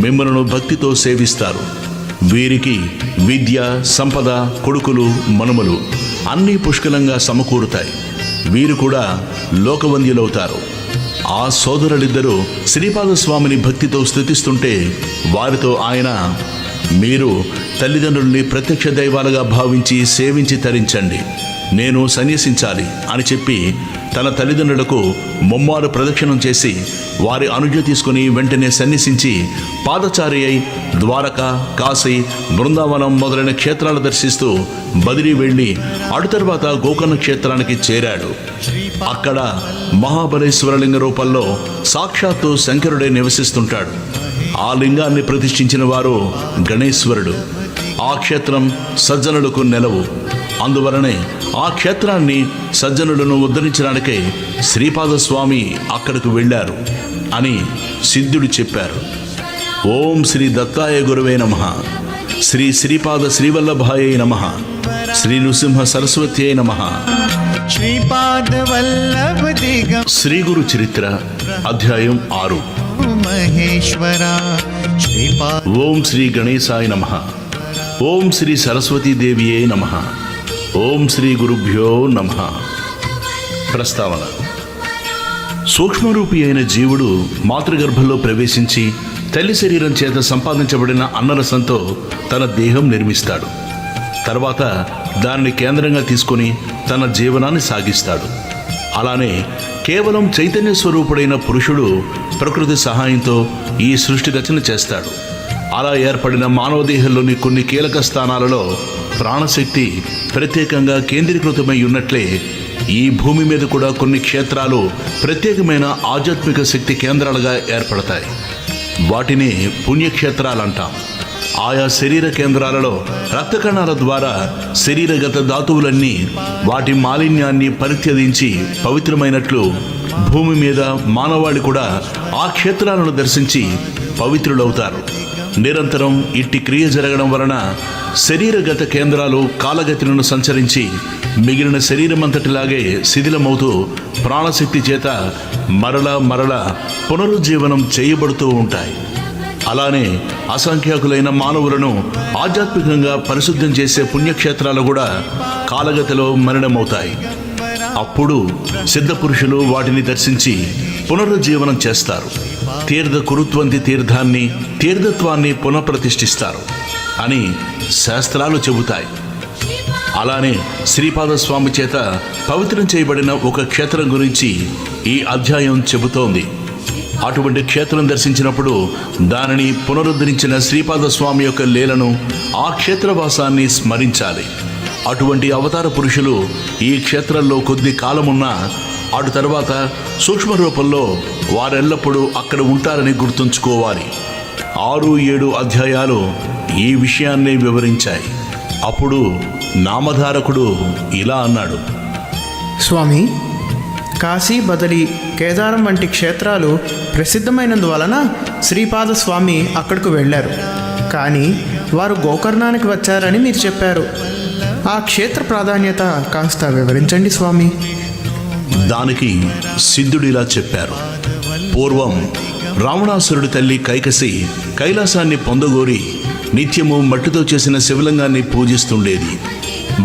మిమ్మలను భక్తితో సేవిస్తారు. వీరికి విద్య, సంపద, కొడుకులు, మనుమలు అన్నీ పుష్కలంగా సమకూరుతాయి. వీరు కూడా లోకవంద్యులవుతారు. ఆ సోదరులిద్దరూ శ్రీపాదస్వామిని భక్తితో స్తుతిస్తుంటే వారితో ఆయన, మీరు తల్లిదండ్రుల్ని ప్రత్యక్ష దైవాలుగా భావించి సేవించి తరించండి, నేను సన్యసించాలి అని చెప్పి తన తల్లిదండ్రులకు ముమ్మారు ప్రదక్షిణం చేసి వారి అనుజ్ఞ తీసుకుని వెంటనే సన్యసించి పాదచారి అయి ద్వారక, కాశీ, బృందావనం మొదలైన క్షేత్రాలు దర్శిస్తూ బదిలీ వెళ్ళి అటు తర్వాత గోకర్ణ క్షేత్రానికి చేరాడు. అక్కడ మహాబలేశ్వరలింగ రూపంలో సాక్షాత్తు శంకరుడే నివసిస్తుంటాడు. ఆ లింగాన్ని ప్రతిష్ఠించిన వారు గణేశ్వరుడు. ఆ క్షేత్రం సజ్జనులకు నెలవు. అందువలనే ఆ క్షేత్రాన్ని, సజ్జనులను ఉద్ధరించడానికే శ్రీపాదస్వామి అక్కడికి వెళ్ళారు అని సిద్ధుడు చెప్పారు. ఓం శ్రీ దత్తాయ గురువే నమః, శ్రీ శ్రీపాద శ్రీవల్లభాయ నమః, శ్రీ నృసింహ సరస్వత్యై నమః. श्रीपादवल्लभ दिगं శ్రీ గురు చరిత్ర అధ్యాయం 6. महेश्वरा श्रीपाद ఓం శ్రీ గణేశాయ నమః. ఓం శ్రీ సరస్వతీదేవియే నమః. ఓం శ్రీ గురుభ్యో నమః. ప్రస్తావన: సూక్ష్మరూపి అయిన జీవుడు మాతృగర్భంలో ప్రవేశించి తల్లి శరీరం చేత సంపాదించబడిన అన్నరసంతో తన దేహం నిర్మిస్తాడు. తర్వాత దానిని కేంద్రంగా తీసుకొని తన జీవనాన్ని సాగిస్తాడు. అలానే కేవలం చైతన్య స్వరూపుడైన పురుషుడు ప్రకృతి సహాయంతో ఈ సృష్టి రచన చేస్తాడు. అలా ఏర్పడిన మానవ దేహంలోని కొన్ని కీలక స్థానాలలో ప్రాణశక్తి ప్రత్యేకంగా కేంద్రీకృతమై ఉన్నట్లే ఈ భూమి మీద కూడా కొన్ని క్షేత్రాలు ప్రత్యేకమైన ఆధ్యాత్మిక శక్తి కేంద్రాలుగా ఏర్పడతాయి. వాటిని పుణ్యక్షేత్రాలంటాం. ఆయా శరీర కేంద్రాలలో రక్త కణాల ద్వారా శరీరగత ధాతువులన్నీ వాటి మాలిన్యాన్ని పరిత్యజించి పవిత్రమైనట్లు భూమి మీద మానవాళి కూడా ఆ క్షేత్రాలను దర్శించి పవిత్రులవుతారు. నిరంతరం ఇట్టి క్రియ జరగడం వలన శరీరగత కేంద్రాలు కాలగతిలను సంచరించి మిగిలిన శరీరమంతటిలాగే శిథిలమవుతూ ప్రాణశక్తి చేత మరల పునరుజ్జీవనం చేయబడుతూ ఉంటాయి. అలానే అసంఖ్యాకులైన మానవులను ఆధ్యాత్మికంగా పరిశుద్ధం చేసే పుణ్యక్షేత్రాలు కూడా కాలగతిలో మరణమవుతాయి. అప్పుడు సిద్ధపురుషులు వాటిని దర్శించి పునరుజ్జీవనం చేస్తారు. తీర్థ కురుత్వంతి తీర్థాన్ని, తీర్థత్వాన్ని పునఃప్రతిష్ఠిస్తారు అని శాస్త్రాలు చెబుతాయి. అలానే శ్రీపాదస్వామి చేత పవిత్రం చేయబడిన ఒక క్షేత్రం గురించి ఈ అధ్యాయం చెబుతోంది. అటువంటి క్షేత్రం దర్శించినప్పుడు దానిని పునరుద్ధరించిన శ్రీపాదస్వామి యొక్క లీలను, ఆ క్షేత్రవాసాన్ని స్మరించాలి. అటువంటి అవతార పురుషులు ఈ క్షేత్రంలో కొద్ది కాలమున్నా అటు తర్వాత సూక్ష్మ రూపంలో వారెల్లప్పుడూ అక్కడ ఉంటారని గుర్తుంచుకోవాలి. 6-7 అధ్యాయాలు ఈ విషయాన్ని వివరించాయి. అప్పుడు నామధారకుడు ఇలా అన్నాడు: స్వామి, కాశీ, బదరి, కేదారం వంటి క్షేత్రాలు ప్రసిద్ధమైనందువలన శ్రీపాదస్వామి అక్కడికి వెళ్ళారు. కానీ వారు గోకర్ణానికి వచ్చారని మీరు చెప్పారు. ఆ క్షేత్ర ప్రాధాన్యత కాస్త వివరించండి స్వామి. దానికి సిద్ధుడిలా చెప్పారు: పూర్వం రావణాసురుడి తల్లి కైకసి కైలాసాన్ని పొందగోరి నిత్యము మట్టితో చేసిన శివలింగాన్ని పూజిస్తుండేది.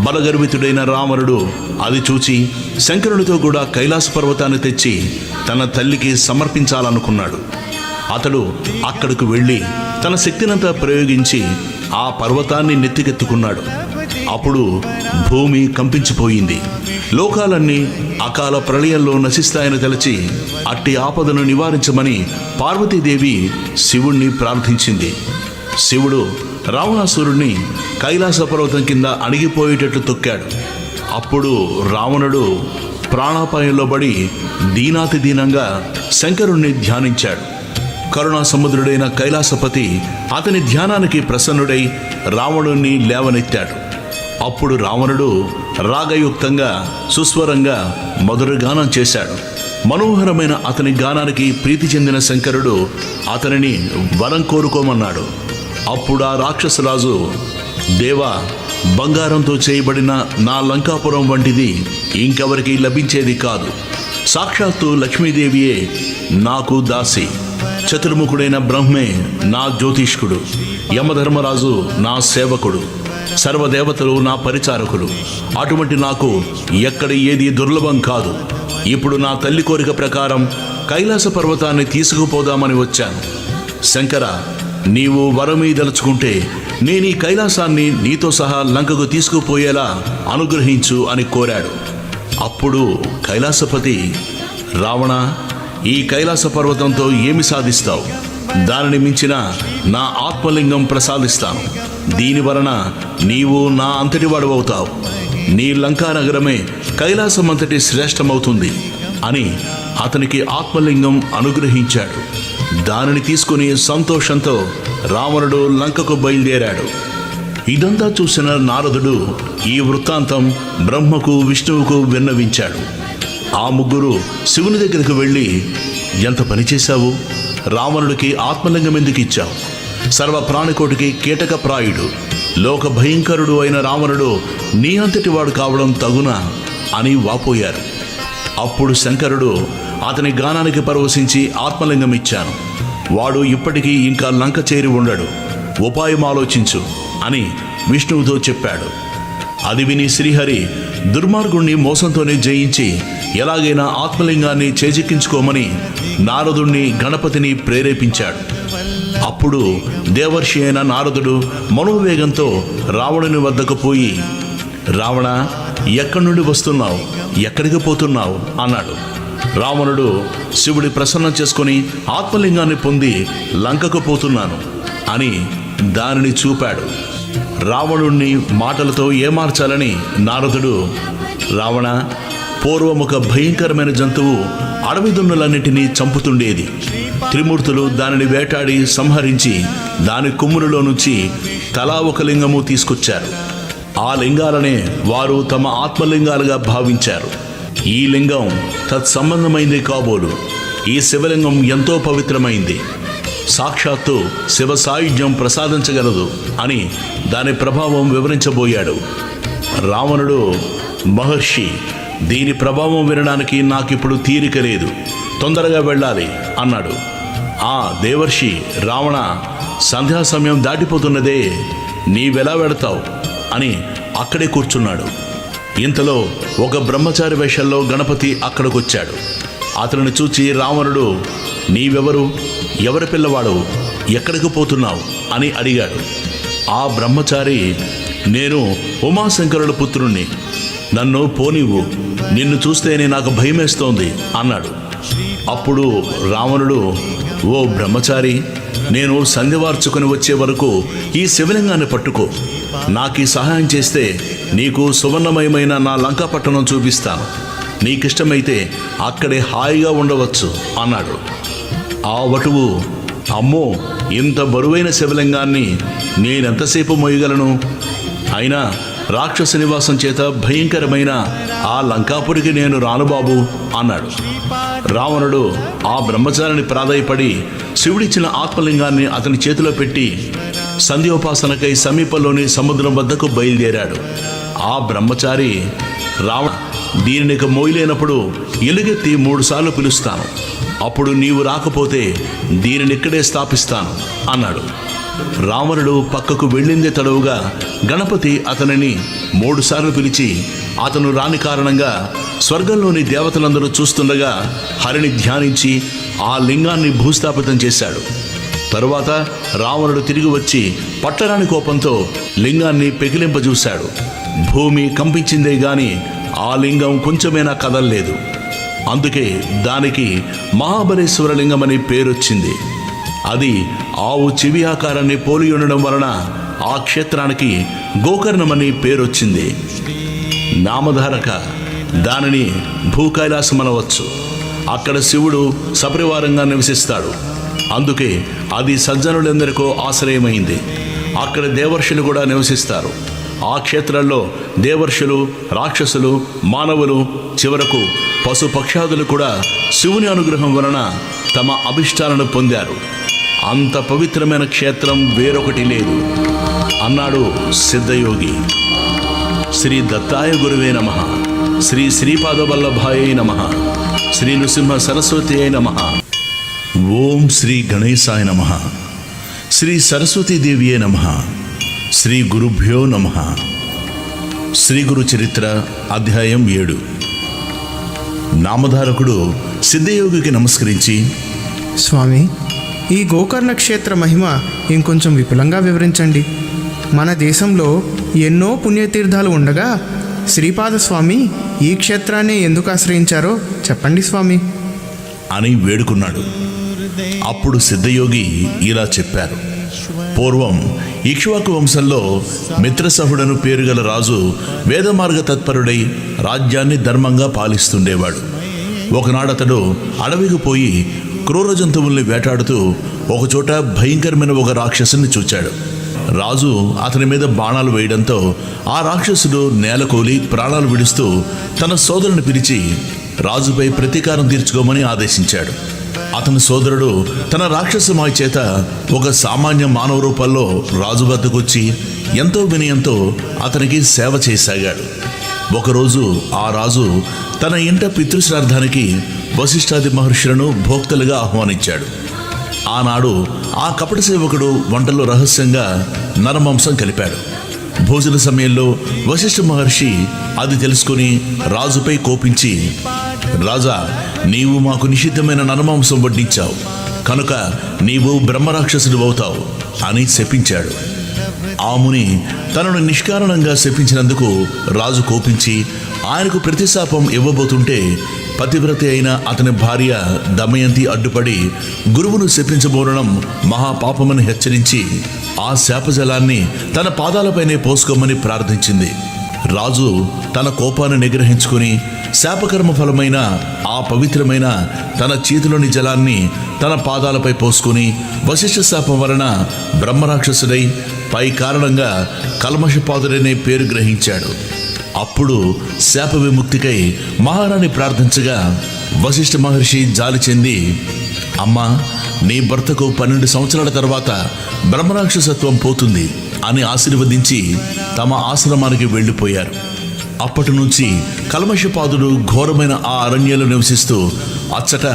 బలగర్వితుడైన రావణుడు అది చూచి శంకరునితో కూడా కైలాస పర్వతాన్ని తెచ్చి తన తల్లికి సమర్పించాలనుకున్నాడు. అతడు అక్కడికి వెళ్ళి తన శక్తినంతా ప్రయోగించి ఆ పర్వతాన్ని నెత్తికెత్తుకున్నాడు. అప్పుడు భూమి కంపించిపోయింది. లోకాలన్నీ అకాల ప్రళయంలో నశిస్తాయని తలచి అట్టి ఆపదను నివారించమని పార్వతీదేవి శివుణ్ణి ప్రార్థించింది. శివుడు రావణాసురుణ్ణి కైలాస పర్వతం కింద అణిగిపోయేటట్లు తొక్కాడు. అప్పుడు రావణుడు ప్రాణాపాయంలో పడి దీనాతి దీనంగా శంకరుణ్ణి ధ్యానించాడు. కరుణా సముద్రుడైన కైలాసపతి అతని ధ్యానానికి ప్రసన్నుడై రావణుణ్ణి లేవనెత్తాడు. అప్పుడు రావణుడు రాగయుక్తంగా సుస్వరంగా మధుర గానం చేశాడు. మనోహరమైన అతని గానానికి ప్రీతి చెందిన శంకరుడు అతనిని వరం కోరుకోమన్నాడు. అప్పుడు ఆ రాక్షసరాజు, దేవా, బంగారంతో చేయబడిన నా లంకాపురం వంటిది ఇంకెవరికి లభించేది కాదు. సాక్షాత్తు లక్ష్మీదేవియే నాకు దాసి, చతుర్ముఖుడైన బ్రహ్మే నా జ్యోతిష్కుడు, యమధర్మరాజు నా సేవకుడు, సర్వదేవతలు నా పరిచారకులు. అటువంటి నాకు ఎక్కడ ఏది దుర్లభం కాదు. ఇప్పుడు నా తల్లి కోరిక ప్రకారం కైలాస పర్వతాన్ని తీసుకుపోదామని వచ్చాను. శంకర, నీవు వరమీదలుచుకుంటే నేను ఈ కైలాసాన్ని నీతో సహా లంకకు తీసుకుపోయేలా అనుగ్రహించు అని కోరాడు. అప్పుడు కైలాసపతి, రావణ, ఈ కైలాస పర్వతంతో ఏమి సాధిస్తావు? దానిని మించిన నా ఆత్మలింగం ప్రసాదిస్తాను. దీని వలన నీవు నా అంతటివాడవుతావు. నీ లంకా నగరమే కైలాసం అంతటి శ్రేష్టమవుతుంది అని అతనికి ఆత్మలింగం అనుగ్రహించాడు. దానిని తీసుకుని సంతోషంతో రావణుడు లంకకు బయలుదేరాడు. ఇదంతా చూసిన నారదుడు ఈ వృత్తాంతం బ్రహ్మకు, విష్ణువుకు విన్నవించాడు. ఆ ముగ్గురు శివుని దగ్గరకు వెళ్ళి, ఎంత పని చేశావు? రావణుడికి ఆత్మలింగం ఎందుకు ఇచ్చావు? సర్వ ప్రాణికోటికి కీటక ప్రాయుడు, లోక భయంకరుడు అయిన రావణుడు నీ అంతటి వాడు కావడం తగునా అని వాపోయారు. అప్పుడు శంకరుడు అతని గానానికి పరవశించి ఆత్మలింగం ఇచ్చాను. వాడు ఇప్పటికీ ఇంకా లంక చేరి ఉండడు, ఉపాయం ఆలోచించు అని విష్ణువుతో చెప్పాడు. అది విని శ్రీహరి దుర్మార్గుణ్ణి మోసంతోనే జయించి ఎలాగైనా ఆత్మలింగాన్ని చేజిక్కించుకోమని నారదుణ్ణి, గణపతిని ప్రేరేపించాడు. అప్పుడు దేవర్షి అయిన నారదుడు మనోవేగంతో రావణుని వద్దకు పోయి, రావణ, ఎక్కడి నుండి వస్తున్నావు? ఎక్కడికి పోతున్నావు అన్నాడు. రావణుడు శివుడి ప్రసన్నం చేసుకుని ఆత్మలింగాన్ని పొంది లంకకు పోతున్నాను అని దానిని చూపాడు. రావణుణ్ణి మాటలతో ఏమార్చాలని నారదుడు, రావణ, పూర్వముఖ భయంకరమైన జంతువు అడవి దున్నులన్నిటినీ చంపుతుండేది. త్రిమూర్తులు దానిని వేటాడి సంహరించి దాని కొమ్ములలో నుంచి తలా ఒక లింగము తీసుకొచ్చారు. ఆ లింగాలనే వారు తమ ఆత్మలింగాలుగా భావించారు. ఈ లింగం తత్సంబంధమైంది కాబోలు. ఈ శివలింగం ఎంతో పవిత్రమైంది, సాక్షాత్తు శివ సాయుధ్యం ప్రసాదించగలదు అని దాని ప్రభావం వివరించబోయాడు. రావణుడు, మహర్షి, దీని ప్రభావం వినడానికి నాకిప్పుడు తీరిక లేదు, తొందరగా వెళ్ళాలి అన్నాడు. ఆ దేవర్షి, రావణ, సంధ్యా సమయం దాటిపోతున్నదే, నీవెలా వెడతావు అని అక్కడే కూర్చున్నాడు. ఇంతలో ఒక బ్రహ్మచారి వేషంలో గణపతి అక్కడికొచ్చాడు. అతనిని చూచి రావణుడు, నీవెవరు? ఎవరి పిల్లవాడు? ఎక్కడికి పోతున్నావు అని అడిగాడు. ఆ బ్రహ్మచారి, నేను ఉమాశంకరుల పుత్రుణ్ణి, నన్ను పోనివ్వు, నిన్ను చూస్తేనే నాకు భయమేస్తోంది అన్నాడు. అప్పుడు రావణుడు, ఓ బ్రహ్మచారి, నేను సంధ్యవార్చుకుని వచ్చే వరకు ఈ శివలింగాన్ని పట్టుకో. నాకు ఈ సహాయం చేస్తే నీకు సువర్ణమయమైన నా లంకాపట్టణం చూపిస్తాను. నీకిష్టమైతే అక్కడే హాయిగా ఉండవచ్చు అన్నాడు. ఆ వటువు, అమ్మో, ఇంత బరువైన శివలింగాన్ని నేనెంతసేపు మోయగలను? అయినా రాక్షస నివాసం చేత భయంకరమైన ఆ లంకాపురికి నేను రాను బాబు అన్నాడు. రావణుడు ఆ బ్రహ్మచారిని ప్రాధాయపడి శివుడిచ్చిన ఆత్మలింగాన్ని అతని చేతిలో పెట్టి సంధ్యోపాసనకై సమీపంలోని సముద్రం వద్దకు బయలుదేరాడు. ఆ బ్రహ్మచారి, రావణ, దీనిని మోయలేనప్పుడు ఎలుగెత్తి 3 సార్లు పిలుస్తాను. అప్పుడు నీవు రాకపోతే దీనిని ఇక్కడే స్థాపిస్తాను అన్నాడు. రావణుడు పక్కకు వెళ్ళిందే తడవుగా గణపతి అతనిని 3 సార్లు పిలిచి అతను రాని కారణంగా స్వర్గంలోని దేవతలందరూ చూస్తుండగా హరిని ధ్యానించి ఆ లింగాన్ని భూస్థాపితం చేశాడు. తరువాత రావణుడు తిరిగి వచ్చి పట్టరాని కోపంతో లింగాన్ని పెకిలింపజూశాడు. భూమి కంపించిందే గాని ఆ లింగం కొంచెమైనా కదల్లేదు. అందుకే దానికి మహాబలేశ్వర లింగం అని పేరొచ్చింది. అది ఆవు చెవి ఆకారాన్ని పోలి ఉండడం వలన ఆ క్షేత్రానికి గోకర్ణమని పేరొచ్చింది. నామధారక దానిని భూకైలాసం అనవచ్చు. అక్కడ శివుడు సపరివారంగా నివసిస్తాడు. అందుకే అది సజ్జనులందరికీ ఆశ్రయమైంది. అక్కడ దేవర్షులు కూడా నివసిస్తారు. ఆ క్షేత్రంలో దేవర్షులు, రాక్షసులు, మానవులు, చివరకు పశుపక్షాదులు కూడా శివుని అనుగ్రహం వలన తమ అభిష్టాలను పొందారు. అంత పవిత్రమైన క్షేత్రం వేరొకటి లేదు అన్నాడు సిద్ధయోగి. శ్రీ దత్తాయ గురువే నమః. శ్రీ శ్రీపాదవల్లభాయ నమః. శ్రీ నృసింహ సరస్వతి నమః. ఓం శ్రీ గణేశాయ నమః. శ్రీ సరస్వతీదేవియే నమః. శ్రీ గురుభ్యో నమః. శ్రీ గురు చరిత్ర అధ్యాయం 7. నామధారకుడు సిద్ధయోగికి నమస్కరించి, స్వామి, ఈ గోకర్ణ క్షేత్ర మహిమ ఇంకొంచెం విపులంగా వివరించండి. మన దేశంలో ఎన్నో పుణ్యతీర్థాలు ఉండగా శ్రీపాద స్వామి ఈ క్షేత్రాన్ని ఎందుకు ఆశ్రయించారో చెప్పండి స్వామి అని వేడుకున్నాడు. అప్పుడు సిద్ధయోగి ఇలా చెప్పారు. పూర్వం ఇక్ష్వాకు వంశంలో మిత్రసహుడను పేరుగల రాజు వేదమార్గ తత్పరుడై రాజ్యాన్ని ధర్మంగా పాలిస్తుండేవాడు. ఒకనాడతడు అడవికి పోయి క్రూర జంతువుల్ని వేటాడుతూ ఒకచోట భయంకరమైన ఒక రాక్షసుని చూచాడు. రాజు అతని మీద బాణాలు వేయడంతో ఆ రాక్షసుడు నేలకూలి ప్రాణాలు విడుస్తూ తన సోదరుని పిలిచి రాజుపై ప్రతీకారం తీర్చుకోమని ఆదేశించాడు. అతని సోదరుడు తన రాక్షసమాయ చేత ఒక సామాన్య మానవ రూపంలో రాజు వద్దకొచ్చి ఎంతో వినయంతో అతనికి సేవ చేయసాగాడు. ఒకరోజు ఆ రాజు తన ఇంట పితృశ్రార్థానికి వశిష్ఠాది మహర్షులను భోక్తలుగా ఆహ్వానించాడు. ఆనాడు ఆ కపట సేవకుడు వంటలో రహస్యంగా నరమాంసం కలిపాడు. భోజన సమయంలో వశిష్ఠ మహర్షి అది తెలుసుకుని రాజుపై కోపించి, రాజా, నీవు మాకు నిషిద్ధమైన నరమాంసం వడ్డించావు కనుక నీవు బ్రహ్మరాక్షసుడు అవుతావు అని శపించాడు. ఆ ముని తనను నిష్కారణంగా శపించినందుకు రాజు కోపించి ఆయనకు ప్రతిశాపం ఇవ్వబోతుంటే పతివ్రత అయిన అతని భార్య దమయంతి అడ్డుపడి గురువును శపించబోరడం మహాపాపమని హెచ్చరించి ఆ శాపజలాన్ని తన పాదాలపైనే పోసుకోమని ప్రార్థించింది. రాజు తన కోపాన్ని నిగ్రహించుకుని శాపకర్మ ఫలమైన ఆ పవిత్రమైన తన చేతిలోని జలాన్ని తన పాదాలపై పోసుకుని వశిష్ఠ శాపం వలన బ్రహ్మరాక్షసుడై పై కారణంగా కల్మషపాదుడనే పేరు గ్రహించాడు. అప్పుడు శాప విముక్తికై మహారాణి ప్రార్థించగా వశిష్ఠ మహర్షి జాలి చెంది, అమ్మా, నీ భర్తకు 12 సంవత్సరాల తర్వాత బ్రహ్మరాక్షసత్వం పోతుంది అని ఆశీర్వదించి తమ ఆశ్రమానికి వెళ్ళిపోయారు. అప్పటి నుంచి కల్మషపాదుడు ఘోరమైన ఆ అరణ్యంలో నివసిస్తూ అచ్చట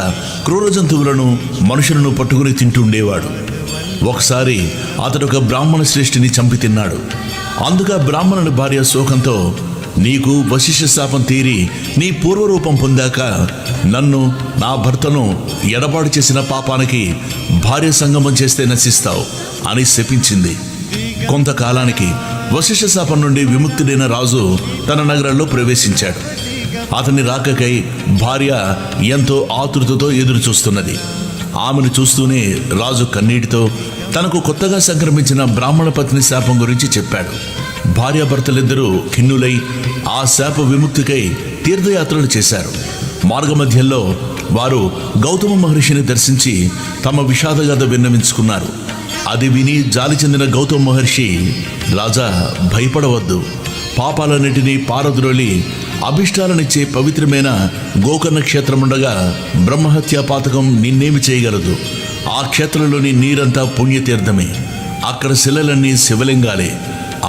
క్రూర జంతువులను మనుషులను పట్టుకుని తింటుండేవాడు. ఒకసారి అతడు ఒక బ్రాహ్మణ శ్రేష్ఠిని చంపి తిన్నాడు. అందుక బ్రాహ్మణుని భార్య శోకంతో, నీకు వశిష్ఠ శాపం తీరి నీ పూర్వరూపం పొందాక నన్ను, నా భర్తను ఎడబాటు చేసిన పాపానికి భార్య సంగమం చేస్తే నశిస్తావు అని శపించింది. కొంతకాలానికి వశిష్ఠ శాపం నుండి విముక్తుడైన రాజు తన నగరంలో ప్రవేశించాడు. అతని రాకకై భార్య ఎంతో ఆతృతతో ఎదురు చూస్తున్నది. ఆమెను చూస్తూనే రాజు కన్నీటితో తనకు కొత్తగా సంక్రమించిన బ్రాహ్మణ పత్ని శాపం గురించి చెప్పాడు. భార్యాభర్తలిద్దరూ ఖిన్నులై ఆ శాప విముక్తికై తీర్థయాత్రలు చేశారు. మార్గమధ్యంలో వారు గౌతమ మహర్షిని దర్శించి తమ విషాదగాథ విన్నవించుకున్నారు. అది విని జాలి చెందిన గౌతమ మహర్షి, రాజా, భయపడవద్దు. పాపాలన్నిటినీ పారద్రోలి అభిష్టాలనిచ్చే పవిత్రమైన గోకర్ణ క్షేత్రముండగా బ్రహ్మహత్యా పాతకం నిన్నేమి చేయగలదు? ఆ క్షేత్రంలోని నీరంతా పుణ్యతీర్థమే. అక్కడ శిలలన్నీ శివలింగాలే.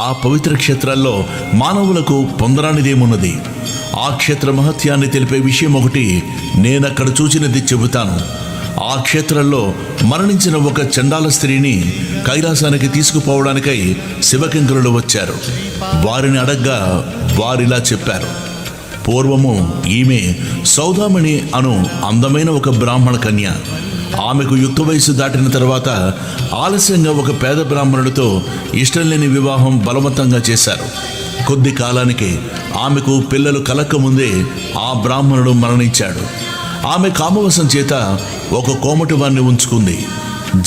ఆ పవిత్ర క్షేత్రాల్లో మానవులకు పొందరానిదేమున్నది? ఆ క్షేత్ర మహత్యాన్ని తెలిపే విషయం ఒకటి నేనక్కడ చూచినది చెబుతాను. ఆ క్షేత్రంలో మరణించిన ఒక చండాల స్త్రీని కైలాసానికి తీసుకుపోవడానికై శివకింకరులు వచ్చారు. వారిని అడగ్గా వారిలా చెప్పారు. పూర్వము ఈమె సౌదామణి అను అందమైన ఒక బ్రాహ్మణ కన్య. ఆమెకు యుక్త వయసు దాటిన తర్వాత ఆలస్యంగా ఒక పేద బ్రాహ్మణుడితో ఇష్టం లేని వివాహం బలవంతంగా చేశారు. కొద్ది కాలానికి ఆమెకు పిల్లలు కలక్కముందే ఆ బ్రాహ్మణుడు మరణించాడు. ఆమె కామవశం చేత ఒక కోమటి వాణ్ణి ఉంచుకుంది.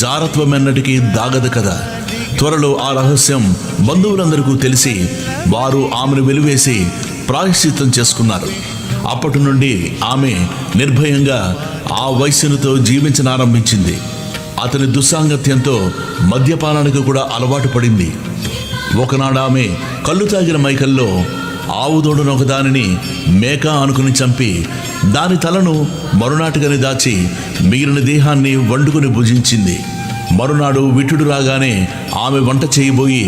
జారత్వమెన్నటికీ దాగదు కదా. త్వరలో ఆ రహస్యం బంధువులందరికీ తెలిసి వారు ఆమెను వెలివేసి ప్రాయశ్చిత్తం చేసుకున్నారు. అప్పటి నుండి ఆమె నిర్భయంగా ఆ వైశ్యునితో జీవించనారంభించింది. అతని దుస్సాంగత్యంతో మద్యపానానికి కూడా అలవాటు పడింది. ఒకనాడు ఆమె కళ్ళు తాగిన మైకల్లో ఆవుదోడును ఒకదానిని మేక అనుకుని చంపి దాని తలను మరునాటికని దాచి మిగిలిన దేహాన్ని వండుకుని భుజించింది. మరునాడు విటుడు రాగానే ఆమె వంట చేయబోయి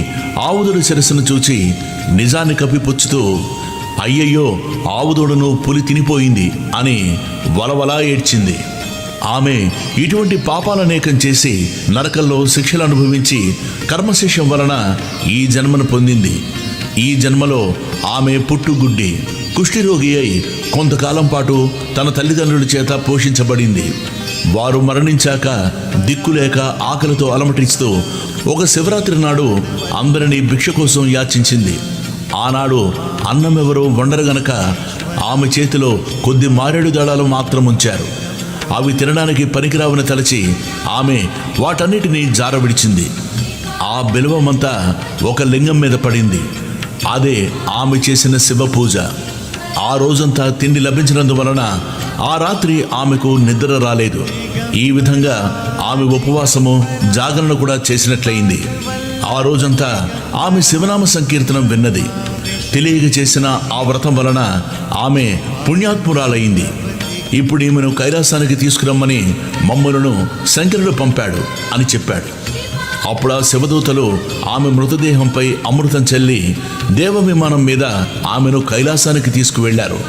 ఆవుదోడు శిరస్సును చూచి నిజాన్ని కప్పిపుచ్చుతూ అయ్యయ్యో ఆవుదోడును పులి తినిపోయింది అని వలవలా ఏడ్చింది. ఆమె ఇటువంటి పాపాలనేకం చేసి నరకంలో శిక్షలు అనుభవించి కర్మశిక్షం వలన ఈ జన్మను పొందింది. ఈ జన్మలో ఆమె పుట్టుగుడ్డి కుష్ఠిరోగి అయి కొంతకాలం పాటు తన తల్లిదండ్రుల చేత పోషించబడింది. వారు మరణించాక దిక్కులేక ఆకలితో అలమటిస్తూ ఒక శివరాత్రి నాడు అందరినీ భిక్ష కోసం యాచించింది. ఆనాడు అన్నమెవరో వండరగనక ఆమె చేతిలో కొద్ది మారేడు దళాలు మాత్రం ఉంచారు. అవి తినడానికి పనికిరావని తలచి ఆమె వాటన్నిటినీ జారవిడిచింది. ఆ బిల్వమంతా ఒక లింగం మీద పడింది. అదే ఆమె చేసిన శివ పూజ. ఆ రోజంతా తిండి లభించినందువలన ఆ రాత్రి ఆమెకు నిద్ర రాలేదు. ఈ విధంగా ఆమె ఉపవాసము జాగరణ కూడా చేసినట్లయింది. ఆ రోజంతా ఆమె శివనామ సంకీర్తనం విన్నది. తెలియక చేసిన ఆ వ్రతం వలన ఆమె పుణ్యాత్మురాలయ్యింది. ఇప్పుడు ఈమెను కైలాసానికి తీసుకురమ్మని మమ్ములను శంకరుడు పంపాడు అని చెప్పాడు. అప్పుడు ఆ శివదూతలు ఆమె మృతదేహంపై అమృతం చల్లి దేవ విమానం మీద ఆమెను కైలాసానికి తీసుకువెళ్లారు.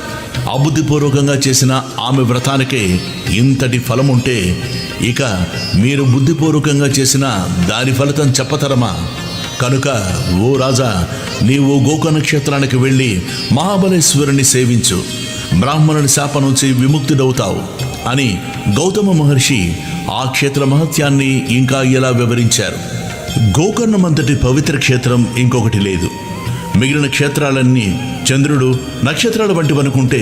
అబుద్ధిపూర్వకంగా చేసిన ఆమె వ్రతానికే ఇంతటి ఫలముంటే ఇక మీరు బుద్ధిపూర్వకంగా చేసిన దాని ఫలితం చెప్పతరమా? కనుక ఓ రాజా, నీవు గోకర్ణ క్షేత్రానికి వెళ్ళి మహాబలేశ్వరుని సేవించు, బ్రాహ్మణుని శాపం నుంచి విముక్తుడవుతావు అని గౌతమ మహర్షి ఆ క్షేత్ర మహత్యాన్ని ఇంకా ఇలా వివరించారు. గోకర్ణమంతటి పవిత్ర క్షేత్రం ఇంకొకటి లేదు. మిగిలిన క్షేత్రాలన్నీ చంద్రుడు నక్షత్రాల వంటివనుకుంటే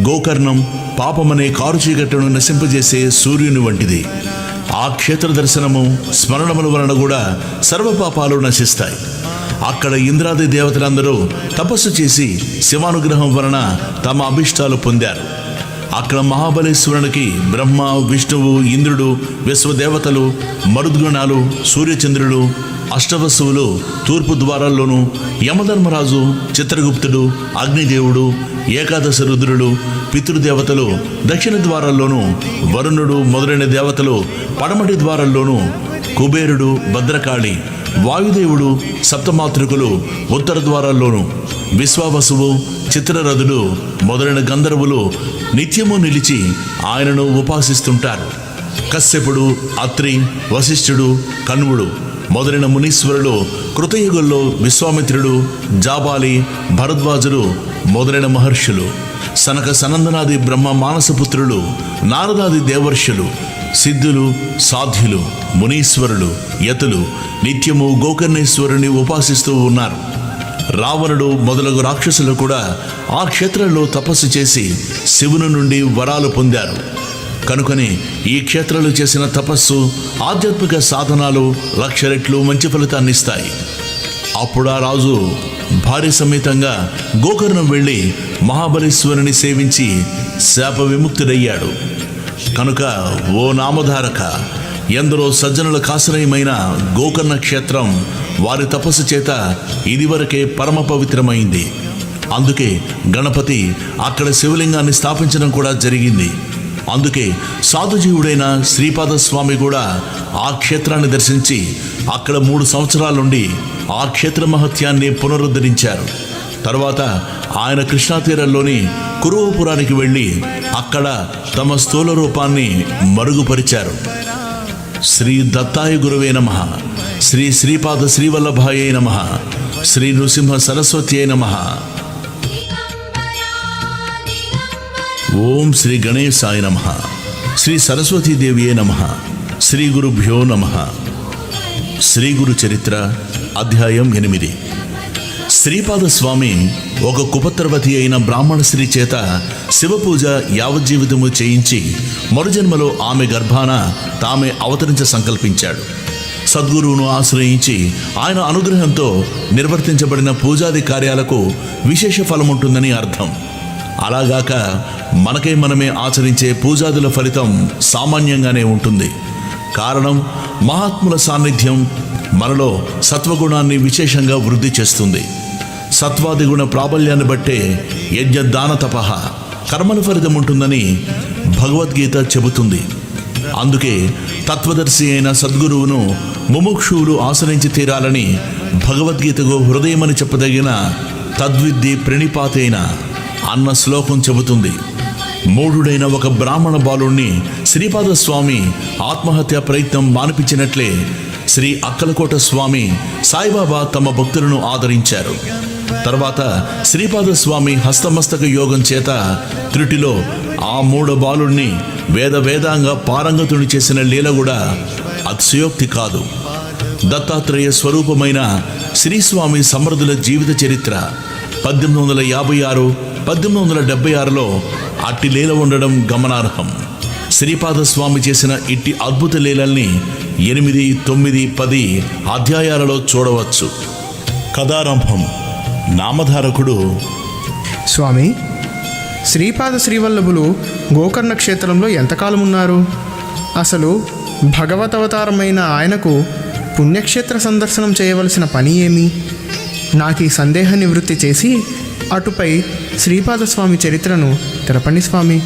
గోకర్ణం పాపమనే కారు చీకట్టును నశింపజేసే సూర్యుని వంటిది. ఆ క్షేత్ర దర్శనము స్మరణముల వలన కూడా సర్వపాపాలు నశిస్తాయి. అక్కడ ఇంద్రాది దేవతలందరూ తపస్సు చేసి శివానుగ్రహం వలన తమ అభిష్టాలు పొందారు. అక్కడ మహాబలేశ్వరునికి బ్రహ్మ, విష్ణువు, ఇంద్రుడు, విశ్వదేవతలు, మరుద్గణాలు, సూర్యచంద్రులు, అష్టవసువులు తూర్పు ద్వారాల్లోనూ, యమధర్మరాజు, చిత్రగుప్తుడు, అగ్నిదేవుడు, ఏకాదశ రుద్రులు, పితృదేవతలు దక్షిణ ద్వారాల్లోనూ, వరుణుడు మొదలైన దేవతలు పడమటి ద్వారాల్లోనూ, కుబేరుడు, భద్రకాళి, వాయుదేవుడు, సప్తమాతృకులు ఉత్తర ద్వారాల్లోనూ, విశ్వావసువు, చిత్రరథుడు మొదలైన గంధర్వులు నిత్యము నిలిచి ఆయనను ఉపాసిస్తుంటారు. కశ్యపుడు, అత్రి, వశిష్ఠుడు, కణ్వుడు మొదలైన మునీశ్వరులు కృతయుగంలో విశ్వామిత్రుడు, జాబాలి, భరద్వాజుడు మొదలైన మహర్షులు, సనక సనందనాది బ్రహ్మ మానసపుత్రులు, నారదాది దేవర్షులు, సిద్ధులు, సాధ్యులు, మునీశ్వరులు, యతులు నిత్యము గోకర్ణేశ్వరుని ఉపాసిస్తూ ఉన్నారు. రావణుడు మొదలగు రాక్షసులు కూడా ఆ క్షేత్రంలో తపస్సు చేసి శివుని నుండి వరాలు పొందారు. కనుకని ఈ క్షేత్రాలు చేసిన తపస్సు, ఆధ్యాత్మిక సాధనాలు 1,00,000 రెట్లు మంచి ఫలితాన్ని ఇస్తాయి. అప్పుడు ఆ రాజు భార్య సమేతంగా గోకర్ణం వెళ్ళి మహాబలేశ్వరుని సేవించి శాప విముక్తుడయ్యాడు. కనుక ఓ నామధారక, ఎందరో సజ్జనులకు ఆశ్రయమైన గోకర్ణ క్షేత్రం వారి తపస్సు చేత ఇదివరకే పరమ పవిత్రమైంది. అందుకే గణపతి అక్కడ శివలింగాన్ని స్థాపించడం కూడా జరిగింది. అందుకే సాధుజీవుడైన శ్రీపాదస్వామి కూడా ఆ క్షేత్రాన్ని దర్శించి అక్కడ 3 సంవత్సరాలుండి ఆ క్షేత్ర మహత్యాన్ని పునరుద్ధరించారు. తర్వాత ఆయన కృష్ణా తీరంలోని కురువపురానికి వెళ్ళి అక్కడ తమ స్థూల రూపాన్ని మరుగుపరిచారు. శ్రీ దత్తాయ గురువే నమః, శ్రీ శ్రీపాద శ్రీవల్లభాయే నమః, శ్రీ నృసింహ సరస్వత్యై నమః. ఓం శ్రీ గణేశాయ నమః. శ్రీ సరస్వతీదేవియే నమః. శ్రీ గురుభ్యో నమః. శ్రీ గురు చరిత్ర అధ్యాయం 8. శ్రీపాద స్వామి ఒక కుపత్రవతి అయిన బ్రాహ్మణ స్త్రీ చేత శివపూజ యావజ్జీవితము చేయించి మరుజన్మలో ఆమె గర్భాన తామే అవతరించ సంకల్పించాడు. సద్గురువును ఆశ్రయించి ఆయన అనుగ్రహంతో నిర్వర్తించబడిన పూజాది కార్యాలకు విశేష ఫలముంటుందని అర్థం. అలాగాక మనమే ఆచరించే పూజాదుల ఫలితం సామాన్యంగానే ఉంటుంది. కారణం, మహాత్ముల సాన్నిధ్యం మనలో సత్వగుణాన్ని విశేషంగా వృద్ధి చేస్తుంది. సత్వాది గుణ ప్రాబల్యాన్ని బట్టే యజ్ఞదాన తపః కర్మల ఫలితం ఉంటుందని భగవద్గీత చెబుతుంది. అందుకే తత్వదర్శి అయిన సద్గురువును ముముక్షువులు ఆశ్రయించి తీరాలని భగవద్గీతకు హృదయమని చెప్పదగిన తద్విద్ది ప్రణిపాతైన అన్న శ్లోకం చెబుతుంది. మూఢుడైన ఒక బ్రాహ్మణ బాలుణ్ణి శ్రీపాద స్వామి ఆత్మహత్య ప్రయత్నం మానిపించినట్లే శ్రీ అక్కలకోట స్వామి సాయిబాబా తమ భక్తులను ఆదరించారు. తర్వాత శ్రీపాద స్వామి హస్తమస్తక యోగం చేత త్రుటిలో ఆ మూఢ బాలుణ్ణి వేదాంగ పారంగతుని చేసిన లీల కూడా అతిశయోక్తి కాదు. దత్తాత్రేయ స్వరూపమైన శ్రీస్వామి సమర్థుల జీవిత చరిత్ర 1856, 1876లో అట్టి లీల ఉండడం గమనార్హం. శ్రీపాద స్వామి చేసిన ఇట్టి అద్భుత లీలల్ని 8, 9, 10 అధ్యాయాలలో చూడవచ్చు. కథారంభం. నామధారకుడు స్వామి, శ్రీపాద శ్రీవల్లభులు గోకర్ణ క్షేత్రంలో ఎంతకాలం ఉన్నారు? అసలు భగవతవతారమైన ఆయనకు పుణ్యక్షేత్ర సందర్శనం చేయవలసిన పని ఏమి? నాకు ఈ సందేహ నివృత్తి చేసి అటుపై శ్రీపాద స్వామి చరిత్రను తెలపండి స్వామి.